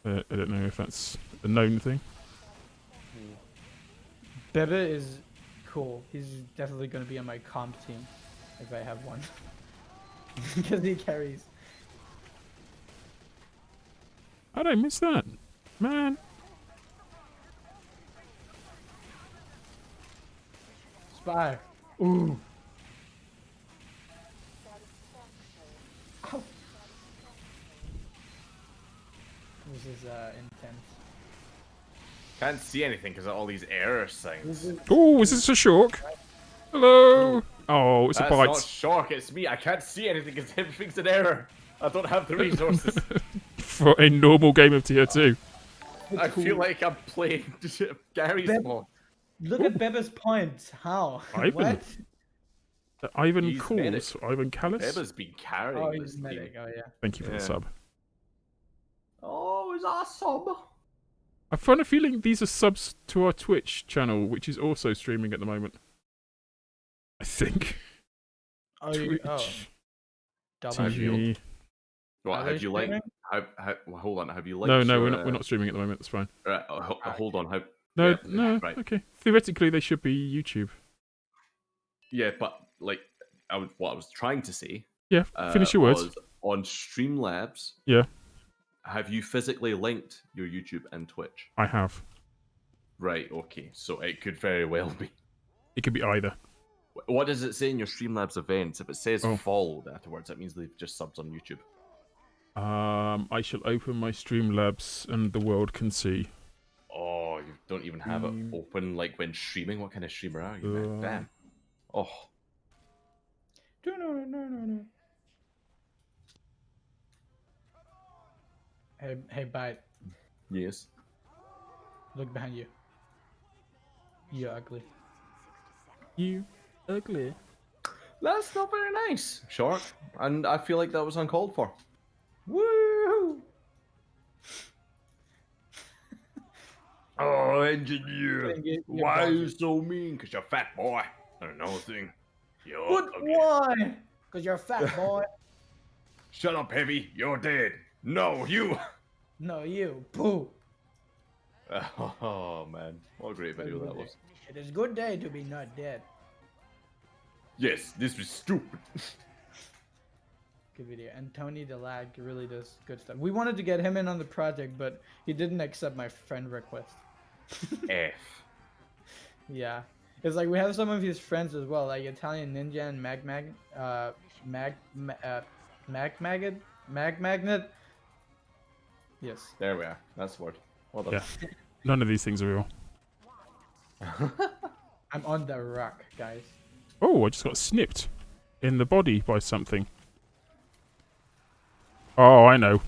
I don't know if that's a known thing. Bebe is cool. He's definitely going to be on my comp team if I have one. Because he carries. How'd I miss that? Man. Spy. Ooh. Ow. This is intense. Can't see anything because of all these error signs. Oh, is this a Shork? Hello. Oh, it's That's a bite. not Shork, it's me. I can't see anything because everything's an error. I don't have the resources. For a normal game of tier 2. I feel like I'm playing Gary's Bebe- mod. Look at Bebe's points. How? Ivan. What? Ivan He's medic. Calls. Ivan Callis. Bebe's been carrying Oh, this he's medic. team. Oh, yeah. Thank you for Yeah. the sub. Oh, it's awesome. I've found a feeling these are subs to our Twitch channel, which is also streaming at the moment. I think. Oh, you, oh. Twitch Double Have you- TV. What, Are they have you liked? streaming? Well, hold on. Have you liked? No, no, your, we're not streaming at the moment. That's fine. Hold on. How? No, Yeah, no. right. Okay. Theoretically, they should be YouTube. Yeah, but like, what I was trying to say. Yeah. Finish your words. was on Streamlabs. Yeah, Have you physically linked your YouTube and Twitch? I have. Right. Okay. So it could very well be. It could be either. What does it say in your Streamlabs events? If it says Oh. followed afterwards, that means they've just subbed on YouTube. I shall open my Streamlabs and the world can see. Oh, you don't even have it Mm. open like when streaming. What kind of streamer are you, man? Uh, Damn. Oh, Hey, Bite, Yes. look behind you. You're ugly. You ugly. That's not very nice, Shork. And I feel like that was uncalled for. Woo! Oh, engineer. You're Why are you dodgy. so mean? Because you're a fat boy. And another thing. You're But ugly. why? Because you're a fat boy. Shut up, Heavy. You're dead. No, you. No, you. Pooh. Oh, man. What a great video that was. It is good day to be not dead. Yes, this was stupid. Good video. And Tony the Lag really does good stuff. We wanted to get him in on the project, but he didn't accept my friend request. F. Yeah. It's like we have some of his friends as well, like Italian Ninja and Mag Magnet. Yes. There we are. That's the word. Well done. Yeah. None of these things are real. I'm on the rock, guys. Oh, I just got snipped in the body by something. Oh, I know.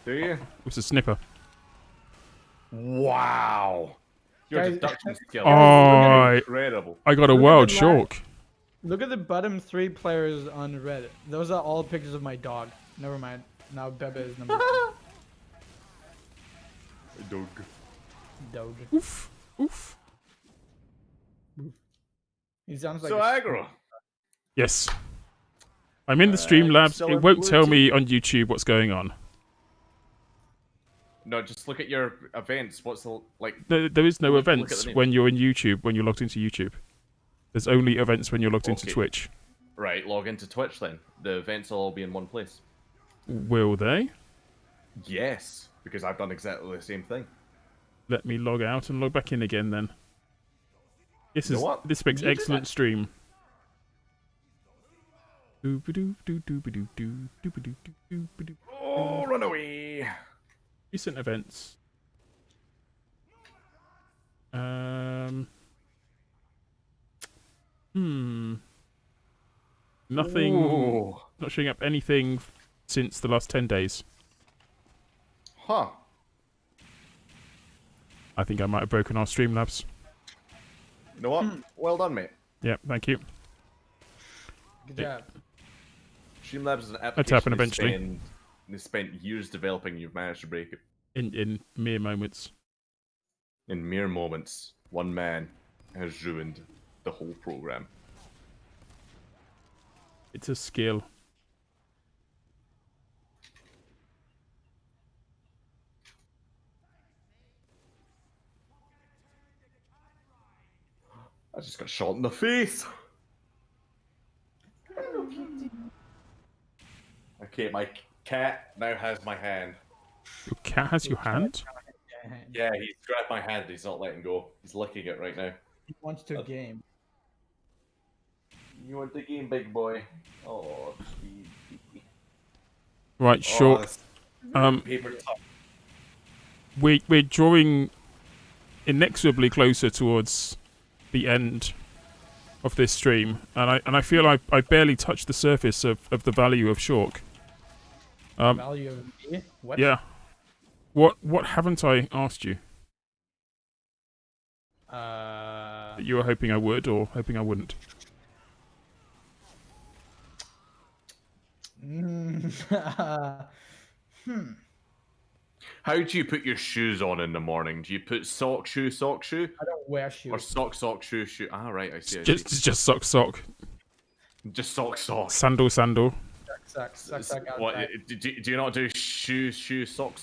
Do you? It was a snipper. Wow. Your Guys- deduction skills Oh, are incredible. I got a Look at wild the Shork. Look at the bottom 3 players on Reddit. Those are all pictures of my dog. Never mind. Now Bebe is number 2. Dog. Oof. Oof. He sounds like So a- aggro. Yes. I'm in the Streamlabs. still It in won't blue tell team? me on YouTube what's going on. No, just look at your events. What's the like? There is no Look at the events name. when you're in YouTube, when you're logged into YouTube. There's only events when you're logged into Okay. Twitch. Right, log into Twitch then. The events will all be in one place. Will they? Yes, because I've done exactly the same thing. Let me log out and log back in again then. You know what? This makes You do excellent that. stream. Doobadoo-doo-doobadoo-doo, Oh, run away! recent events. Nothing. Ooh. Not showing up anything since the last 10 days. Huh. I think I might have broken our Streamlabs. You know what? Well done, mate. Yeah, thank you. Good job. Streamlabs is an application That's happened eventually. They spent years developing. You've managed to break it In mere moments. in mere moments. One man has ruined the whole program. It's a skill. I just got shot in the face. Okay, my cat now has my hand. Your cat has your hand? Yeah, he's grabbed my hand. He's not letting go. He's licking it right now. He wants to game. You want the game, big boy? Oh, sweet. Right, sure. Paper towel. We're drawing inexorably closer towards the end of this stream, and I feel I barely touched the surface of the value of Shork. Value of me? What? Yeah. What haven't I asked you that you were hoping I would or hoping I wouldn't? How do you put your shoes on in the morning? Do you put sock, shoe? I don't wear shoes. Or sock, shoe, shoe? Ah, right, I see. Just sock. Just sock. Sandal. Suck What, outside. do you not do shoe, sock?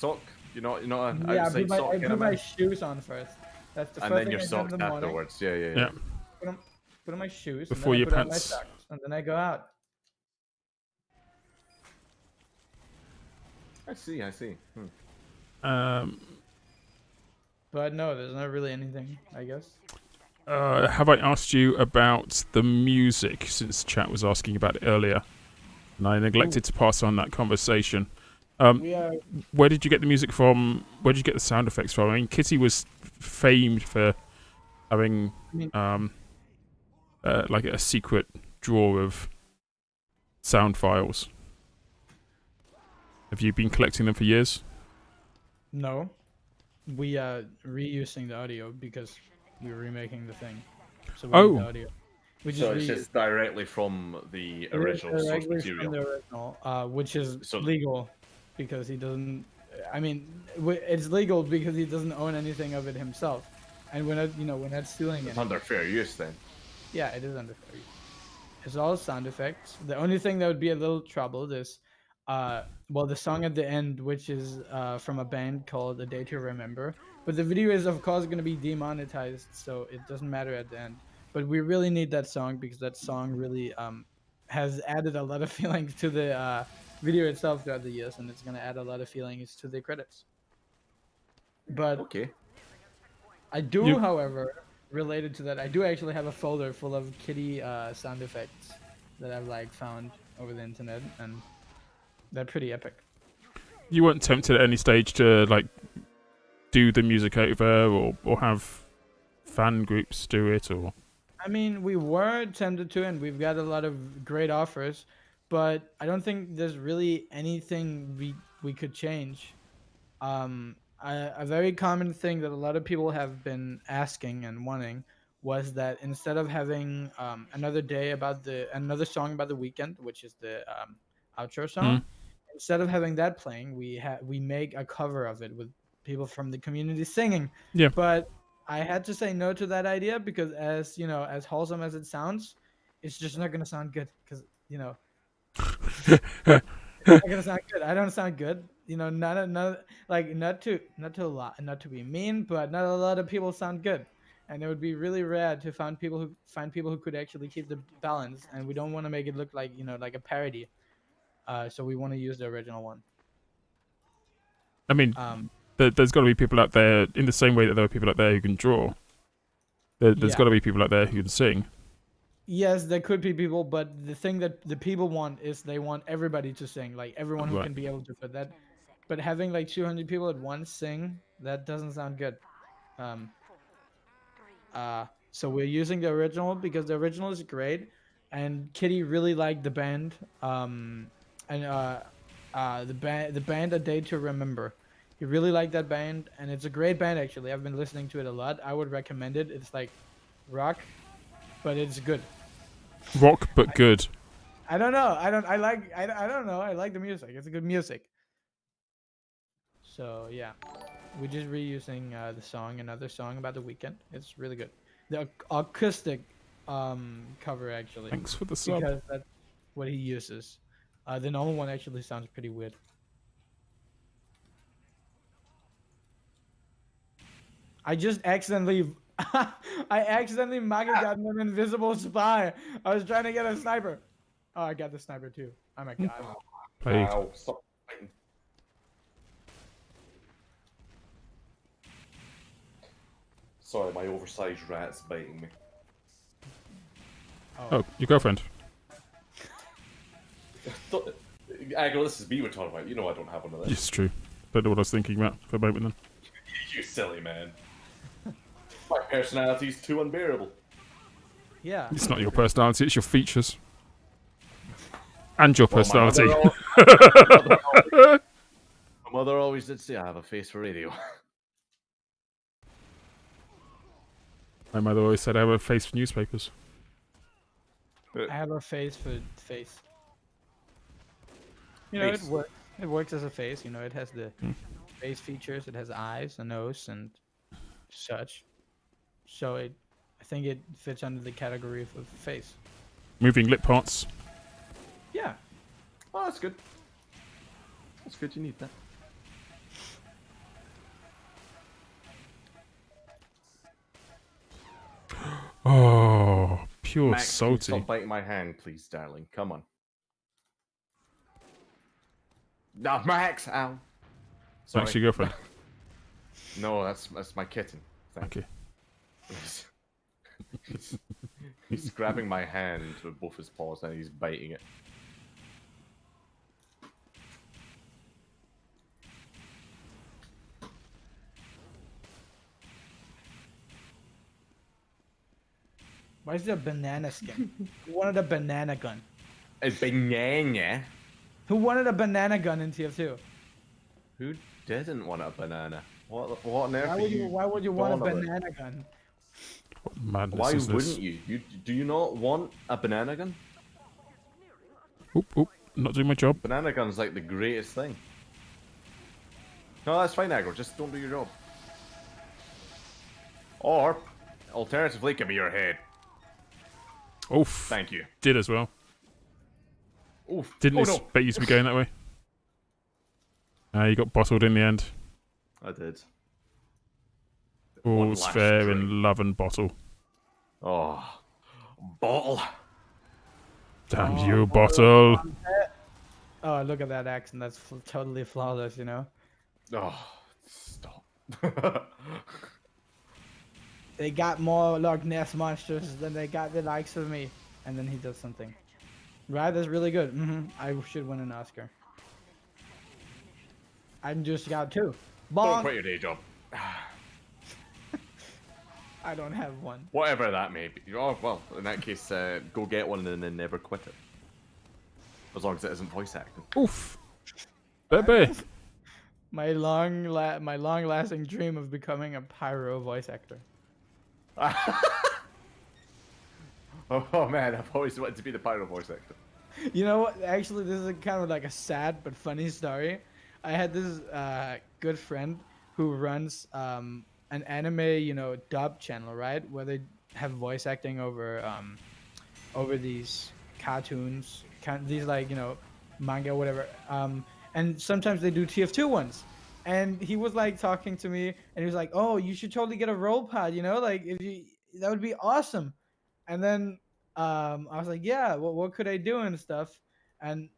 You're not an Yeah, I outside sock put kind of my man? shoes on first. That's the And first then thing your I do in socks the morning. afterwards. Yeah. Yeah. Put on my shoes. Before and your then I put on my pants. socks, and then I go out. I see. But no, there's not really anything, I guess. Have I asked you about the music, since chat was asking about it earlier? And I neglected to pass on that conversation. We are Where did you get the music from? Where did you get the sound effects from? I mean, Kitty was famed for having like a secret drawer of sound files. Have you been collecting them for years? No, we reusing the audio because we were remaking the thing, so we need the audio. We just So it's just directly from the original source directly material. from the original, which is So- legal because he doesn't. I mean, it's legal because he doesn't own anything of it himself, and we're not stealing It's it. under fair use then. Yeah, it is under fair use. It's all sound effects. The only thing that would be a little troubled is, well, the song at the end, which is from a band called A Day to Remember. But the video is, of course, going to be demonetized, so it doesn't matter at the end. But we really need that song because that song really has added a lot of feelings to the video itself throughout the years, and it's going to add a lot of feelings to the credits. But Okay. I do, however, related to that, I do actually have a folder full of kitty sound effects that I've like found over the internet, and they're pretty epic. You weren't tempted at any stage to like do the music over or have fan groups do it, or? I mean, we were tempted to, and we've got a lot of great offers, but I don't think there's really anything we could change. A very common thing that a lot of people have been asking and wanting was that instead of having another song about the weekend, which is the outro song, instead of having that playing, we make a cover of it with people from the community singing. Yeah. But I had to say no to that idea because, as you know, as wholesome as it sounds, it's just not gonna sound good because it's not gonna sound good. I don't sound good. Not to be mean, but not a lot of people sound good, and it would be really rare to find people who could actually keep the balance. And we don't want to make it look like like a parody. So we want to use the original one. I mean, there's got to be people out there in the same way that there are people out there who can draw. There's got to be people out there who can sing. Yes, there could be people, but the thing that the people want is they want everybody to sing, like everyone who can be able to put that. But having like 200 people at once sing, that doesn't sound good. So we're using the original because the original is great, and Kitty really liked the band. The band A Day to Remember. He really liked that band, and it's a great band actually. I've been listening to it a lot. I would recommend it. It's like rock, but it's good. Rock, but good. I don't know. I don't know. I like the music. It's a good music. So yeah, we're just reusing the song, another song about the weekend. It's really good. The acoustic cover actually. Thanks for the sub. Because that's what he uses. The normal one actually sounds pretty weird. I just accidentally got an invisible spy. I was trying to get a sniper. Oh, I got the sniper too. Oh my god. Played. Ow, stop fighting. Sorry, my oversized rat's biting me. Oh, your girlfriend. Agro, this is me we're talking about. You know I don't have one of those. It's true. Don't know what I was thinking about for a moment then. You silly man. My personality's too unbearable. Yeah. It's not your personality, it's your features. And your Well, personality. my mother always did say I have a face for radio. My mother always said I have a face for newspapers. I have a face for face. It works. It works as a face. It has the face features. It has eyes, a nose, and such. So I think it fits under the category of face. Moving lip parts. Yeah. Oh, that's good. That's good. You need that. Oh, pure Max, can you salty. stop biting my hand, please, darling. Come on. Nah, Max! Ow. Sorry. Max, your girlfriend. No, that's my kitten. Thank Okay. he's grabbing my hand with both his paws and he's biting it. Why is there a banana skin? Who wanted a banana gun? A banana. Who wanted a banana gun in TF2? Who didn't want a banana? What on earth Why are would you? you? Why would you want a on about? banana gun? What madness Why is this? wouldn't you? Do you not want a banana gun? Oop, oop, not doing my job. Banana gun's like the greatest thing. No, that's fine, Aggro. Just don't do your job. Or, alternatively, give me your head. Oof. Thank you. Did as well. Oof. Didn't Oh no. expect you to be going that way. You got bottled in the end. I did. All's last fair drink. in love and bottle. Oh, bottle. Damn Oh, you, bottle. Oh, look at that accent. That's totally flawless, you know? Oh, stop. They got more Loch Ness monsters than they got the likes of me. And then he does something. Right, that's really good. I should win an Oscar. I just got 2. Don't Bonk! quit your day job. I don't have one. Whatever that may be. Oh, well, in that case, go get one and then never quit it. As long as it isn't voice acting. Oof. Baby. My long-lasting dream of becoming a pyro voice actor. Oh man, I've always wanted to be the pyro voice actor. You know what? Actually, this is kind of like a sad but funny story. I had this good friend who runs an anime, dub channel, right? Where they have voice acting over these cartoons, these like manga, whatever. And sometimes they do TF2 ones. And he was like talking to me, and he was like, "Oh, you should totally get a roll pod, like that would be awesome." And then I was like, "Yeah, what could I do and stuff?" And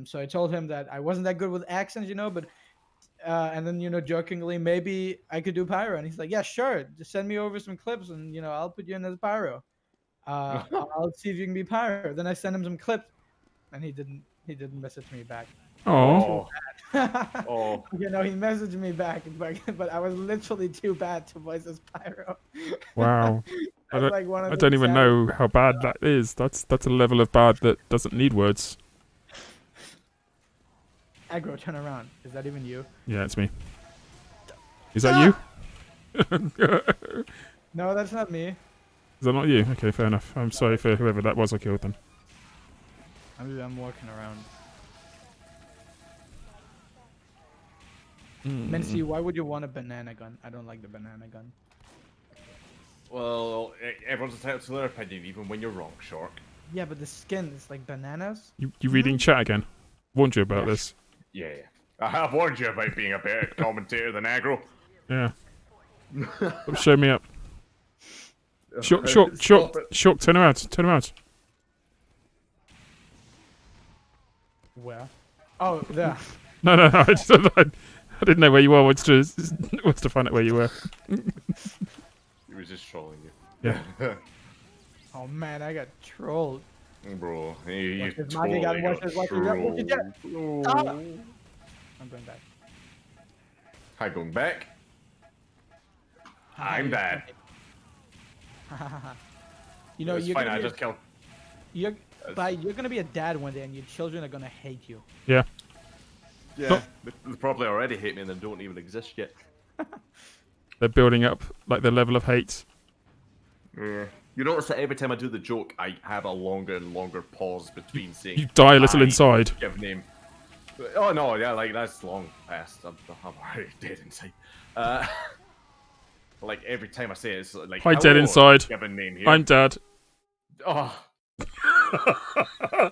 so I told him that I wasn't that good with accents, but and then jokingly, maybe I could do pyro, and he's like, "Yeah, sure, just send me over some clips, and I'll put you in as pyro. I'll see if you can be pyro." Then I sent him some clips, and he didn't message me back. Oh. Oh. He messaged me back, but I was literally too bad to voice as pyro. Wow. I That's like one of I the don't even saddest- know how bad that is. That's a level of bad that doesn't need words. Aggro, turn around. Is that even you? Yeah, it's me. Is that you? No, that's not me. Is that not you? Okay, fair enough. I'm sorry for whoever that was I killed then. I'm walking around. Mm. Mency, why would you want a banana gun? I don't like the banana gun. Well, everyone's entitled to their opinion, even when you're wrong, Shork. Yeah, but the skin is like bananas. You reading chat again? Warned you about this. Yeah. I have warned you about being a better commentator than Aggro. Yeah. Show me up. Shork, Stop it. turn around, turn around. Where? Oh, there. No, I didn't know where you were. Wants to find out where you were. He was just trolling you. Yeah. Oh man, I got trolled. Bro, you Watch this, totally Maggie, watch got this, watch this, watch this. trolled. Stop. I'm going back. Hi, going back. I'm bad. It's you're fine, gonna I be just killed. you're gonna be a dad one day, and your children are gonna hate you. Yeah. Yeah, they probably already hate me and they don't even exist yet. They're building up like the level of hate. Yeah. You notice that every time I do the joke, I have a longer and longer pause between saying. You die a little I inside. Give name. Oh no, yeah, like that's long past. I'm already dead inside. Like every time I say it, it's like. Hi, dead "Hello, inside. Give a name here. I'm dead. Oh.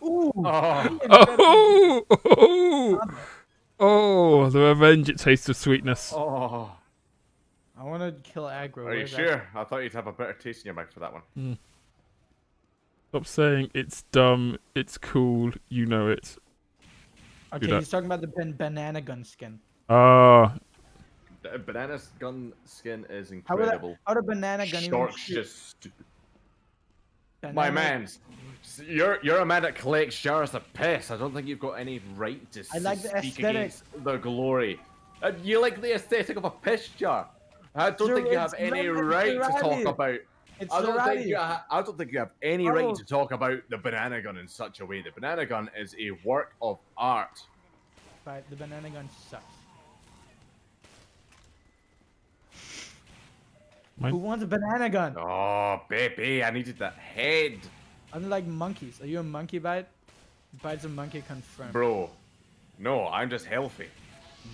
Ooh. Oh. Oh, the revenge it tastes of sweetness. Oh. I want to kill aggro. Are you Where's sure? I thought you'd have a better taste in your mouth for that one. Stop saying it's dumb, it's cool, you know it. Okay, that. he's talking about the banana gun skin. Ah, The banana gun skin is How would incredible. how the banana gun even Shork's shoot? just stupid. Banana- My man's. You're a man that collects jars of piss. I don't think you've got any right to I like the speak aesthetic. against the glory. You like the aesthetic of a piss jar. I don't Sure, think you have it's any lemon right to talk variety. about It's I don't think variety. I don't think you have any right Marvel- to talk about the banana gun in such a way. The banana gun is a work of art. Right, the banana gun sucks. Mine- Who wants a banana gun? Oh, baby, I needed that head, Unlike monkeys. Are you a monkey bite? Bites a monkey confirmed. bro. No, I'm just healthy.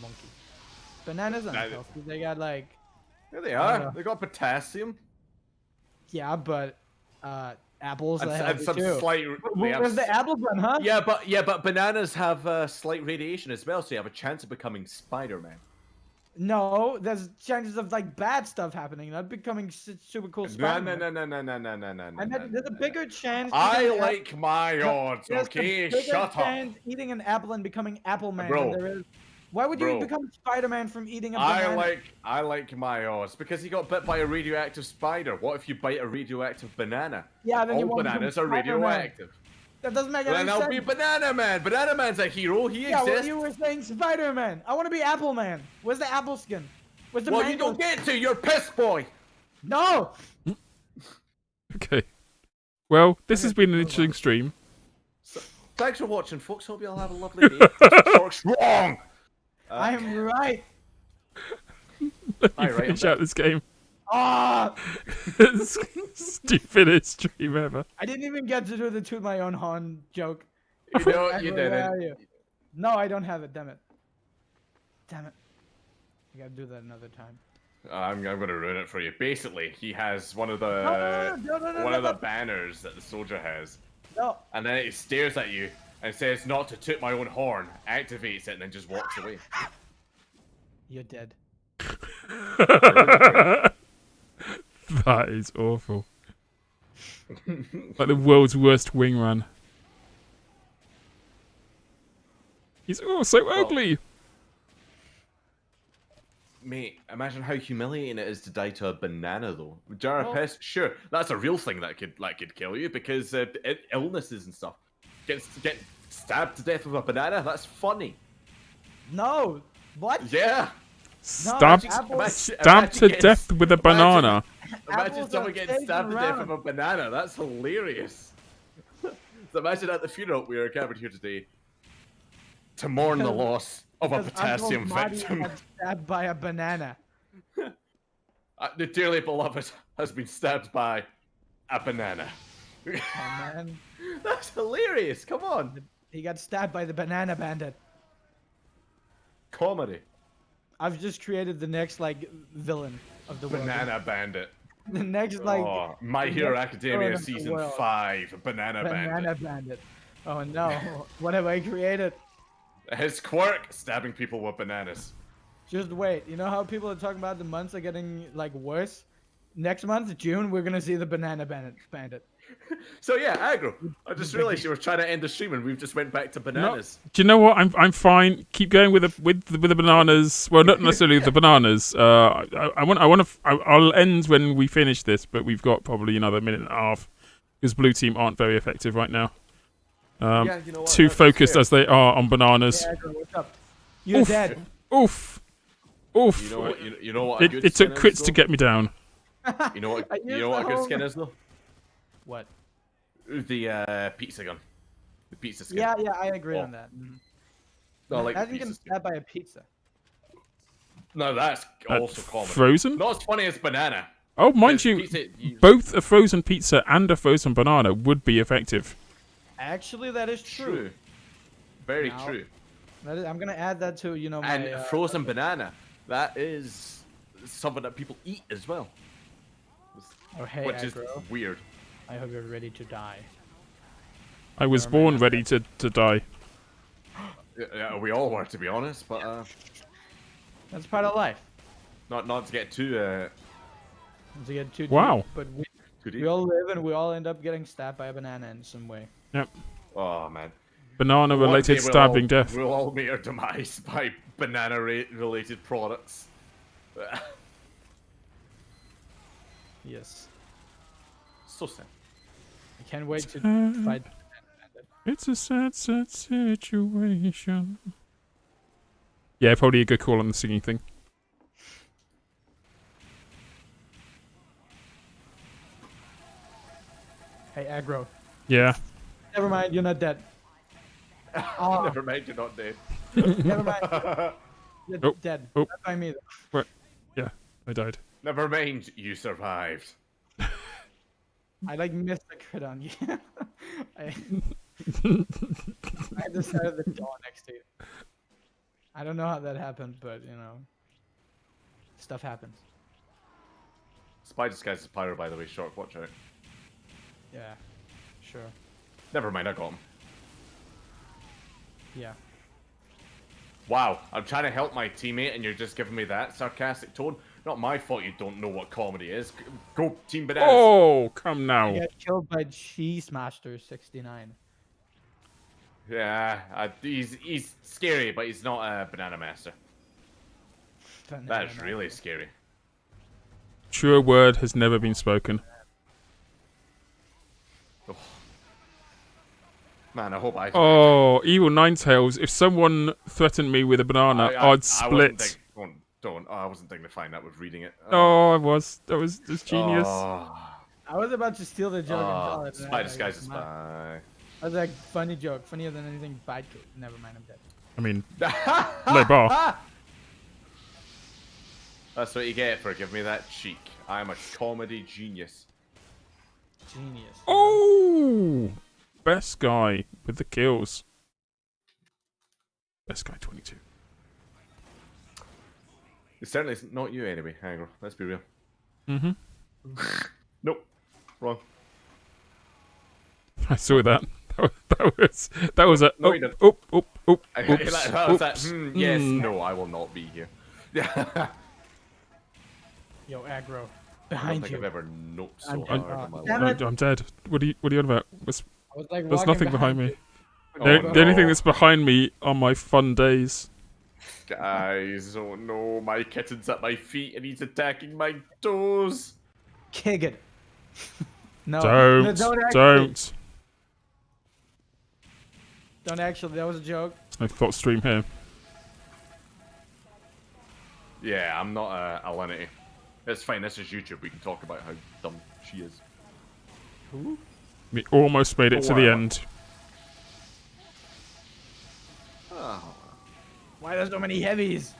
Monkey. Bananas aren't Nah, healthy. They got like, There they I don't are. know. They got potassium yeah, but apples are and healthy some too. slight. They have Where's the apple gun, huh? Yeah, but bananas have slight radiation as well, so you have a chance of becoming Spider-Man. No, there's chances of like bad stuff happening, not becoming super cool No, Spider-Man. no. I meant there's a bigger chance. I eating an like my odds. there's a Okay, bigger shut up, chance eating an apple and becoming Apple Man Bro. than there is. Why would you Bro. become Spider-Man from eating a banana? I like my odds because he got bit by a radioactive spider. What if you bite a radioactive banana? Yeah, then you All won't become bananas are Spider-Man. radioactive. That doesn't make Then any I'll sense. be Banana Man. Banana Man's a hero. He Yeah, well, exists. you were saying Spider-Man. I want to be Apple Man. Where's the apple skin? Where's the Well, you mango? don't get to. You're piss boy. No. Okay. Well, this Okay, has been an move interesting on. stream. So, thanks for watching, folks. Hope you all have a lovely day. Shork's wrong. I am right. Let Aye, me right, finish I'm out this game. Ah! Stupidest stream ever. I didn't even get to do the toot my own horn joke. You know you Edward, where are didn't. you? No, I don't have it. Damn it. Damn it. I gotta do that another time. I'm gonna ruin it for you. Basically, he has one of the No, one of the banners that the soldier has, No. and then it stares at you and says, "Not to toot my own horn." Activates it and then just walks away. You're dead. That is awful. Like the world's worst wing run. He's so ugly. Mate, imagine how humiliating it is to die to a banana, though. Jar of Well- piss, sure, that's a real thing that could kill you because illnesses and stuff. Get stabbed to death with a banana, that's funny. No. What? Yeah. Stabbed, apples- stabbed to getting- death with a banana. Imagine Apples someone are getting taken stabbed to death around. with a banana. That's hilarious. So imagine at the funeral we are gathered here today to mourn the Because- loss of a Because potassium Uncle Marty victim. got stabbed by a banana. The dearly beloved has been stabbed by a banana. Oh man. That's hilarious. Come on. He got stabbed by the banana bandit. Comedy. I've just created the next like villain of the world. Banana Bandit. The next like Oh, My the Hero next villain Academia of the Season world. 5. Banana banana Bandit. bandit. Oh no. What have I created? His quirk, stabbing people with bananas. Just wait. You know how people are talking about the months are getting like worse? Next month, June, we're gonna see the banana bandit. So yeah, Aggro. I just realized you were trying to end the stream and we've just went back to bananas. Do you know what? I'm fine. Keep going with the bananas. Well, not necessarily the bananas. I'll end when we finish this, but we've got probably another minute and a half because blue team aren't very effective right now. Yeah, you know what? Too That's focused fair. as they are on bananas. Yeah, Edgar, what's up? You're Oof. dead. Oof. Oof. You know what? You know what? A good It took skin is, crits to though? get me down. You know what? I You used know what a the good whole- skin is though? What? The pizza gun. The pizza skin. Yeah, I agree Oh. on that. No, like the Imagine pizza getting skin. stabbed by a pizza. No, that's also common. Frozen? Not as funny as banana. Oh, mind Because you, pizza- both a frozen pizza and a frozen banana would be effective. Actually, that is true. True. Very Now- true. I'm gonna add that to my. And frozen banana. That is something that people eat as well. Oh hey, Which is Aggro. weird. I hope you're ready to die. I was born ready to die. Yeah, we all were, to be honest, but That's part of life. not to get too To get too Wow. deep, but too deep. we all live and we all end up getting stabbed by a banana in some way. Yep. Oh man. Banana One related day stabbing death. We'll all meet our demise by banana related products. Yes. So sad. I can't wait to Sad. fight. It's a sad, sad situation. Yeah, probably a good call on the singing thing. Hey, aggro. Yeah. Never mind, you're not dead. Oh, Never mind, you're not dead. never mind. You're Oh, dead. oh. Not by me, though. What? Yeah, I died. Never mind, you survived. I like missed the crit on you. I decided the door next to you. I don't know how that happened, but you know, stuff happens. Spy disguise is pyro, by the way, Shork, watch out. Yeah, sure. Never mind, I got him. Yeah. Wow, I'm trying to help my teammate and you're just giving me that sarcastic tone. Not my fault you don't know what comedy is. Go, Team Bananas. Oh, come now. I got killed by Cheese Master 69. Yeah, he's scary, but he's not a banana master. That is really scary. Truer word has never been spoken. Oh. Man, I hope I. Oh, Evil Ninetales. If someone threatened me with a banana, I'd split. Don't. Oh, I wasn't dignifying that with reading it. Oh, I was. That was genius. Oh. I was about to steal the joke and tell it. Spy disguise is spy. I was like, funny joke. Funnier than anything bad could. Never mind, I'm dead. I mean, no bar. That's what you get for giving me that cheek. I am a comedy genius. Genius. Oh! Best guy with the kills. Best guy 22. It's certainly not you anyway, Aggro. Let's be real. Mm-hmm. Nope. Wrong. I saw that. That was a. No, you didn't. Oops. That was that. Yes, Mm. no, I will not be here. Yo, aggro. I don't Behind think you. I've ever noped so I'm hard in my Damn life. No, I'm dead. What are you on about? I was like, There's walking nothing behind me. Oh, The only thing no. that's behind me are my fun days. Guys, oh no, my kitten's at my feet and he's attacking my toes. Kick it. No, Don't. Don't actually. That was a joke. There's no thought stream here. Yeah, I'm not a Alinity. It's fine, this is YouTube. We can talk about how dumb she is. Who? We almost made it to the end. Oh. Why there's so many heavies?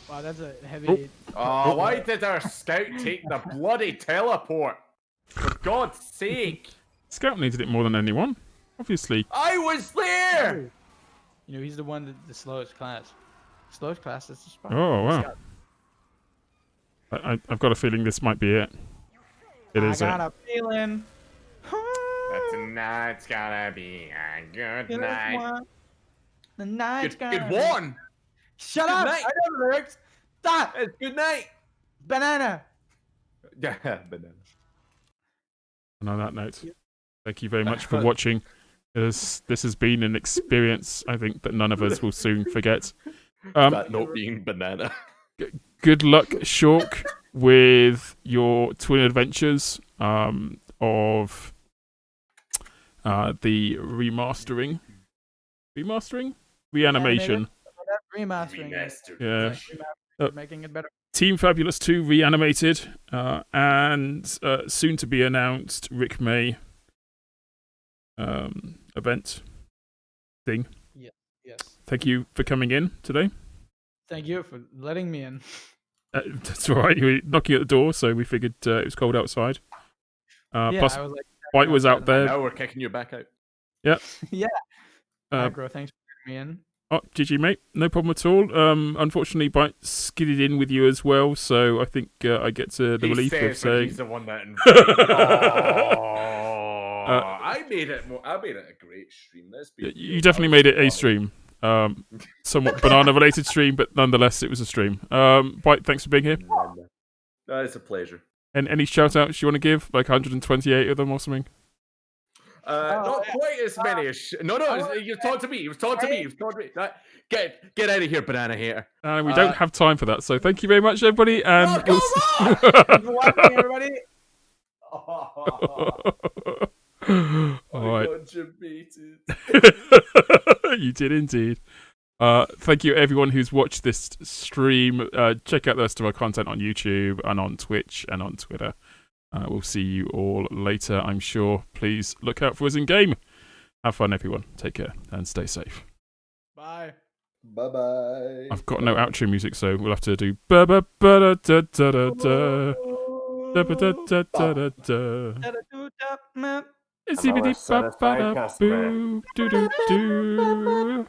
Wow, that's a heavy. Oh, why did our scout take the bloody teleport? For God's sake! Scout needed it more than anyone. Obviously. I was there! You know, he's the one that the slowest class. Slowest class is the spot. Oh, wow. I've got a feeling this might be it. It is I got it. a feeling. Tonight's gonna be a good night. The night's gonna Good be- one! Shut Good up! night. I know the lyrics. Stop! It's good night! Banana. Yeah, banana. And on that note, thank you very much for watching. This has been an experience, I think, that none of us will soon forget. That not being banana. Good luck, Shork, with your twin adventures of the remastering? Reanimation. Remastering. Yeah. Making it better. Team Fabulous 2 Reanimated, and soon to be announced Rick May event thing. Yes. Thank you for coming in today. Thank you for letting me in. That's all right. You were knocking at the door, so we figured it was cold outside. Yeah, Plus, I was like, White was out there. Now we're kicking you back out. Yeah. Yeah. Uh, Aggro, thanks for letting me in. Oh, GG, mate. No problem at all. Unfortunately, Bite skidded in with you as well, so I think I get to the relief of saying... He's the one that I made it a great stream. You definitely made it a stream. Somewhat banana-related stream, but nonetheless, it was a stream. Bite, thanks for being here. It's a pleasure. And any shout-outs you want to give? Like 128 of them or something? Not quite as many as... No, you talk to me. You talk to me. Get out of here, banana hater. And we don't have time for that, so thank you very much, everybody. And come on! Thanks for watching, everybody. All right. got debated. You did indeed. Thank you everyone who's watched this stream. Check out the rest of our content on YouTube and on Twitch and on Twitter. We'll see you all later, I'm sure. Please look out for us in game. Have fun, everyone. Take care and stay safe. Bye. Bye bye. I've got no outro music, so we'll have to do ba ba ba da da da da da da ba da da da da da. Another Zippity ba ba satisfied da customer. boo, do do do.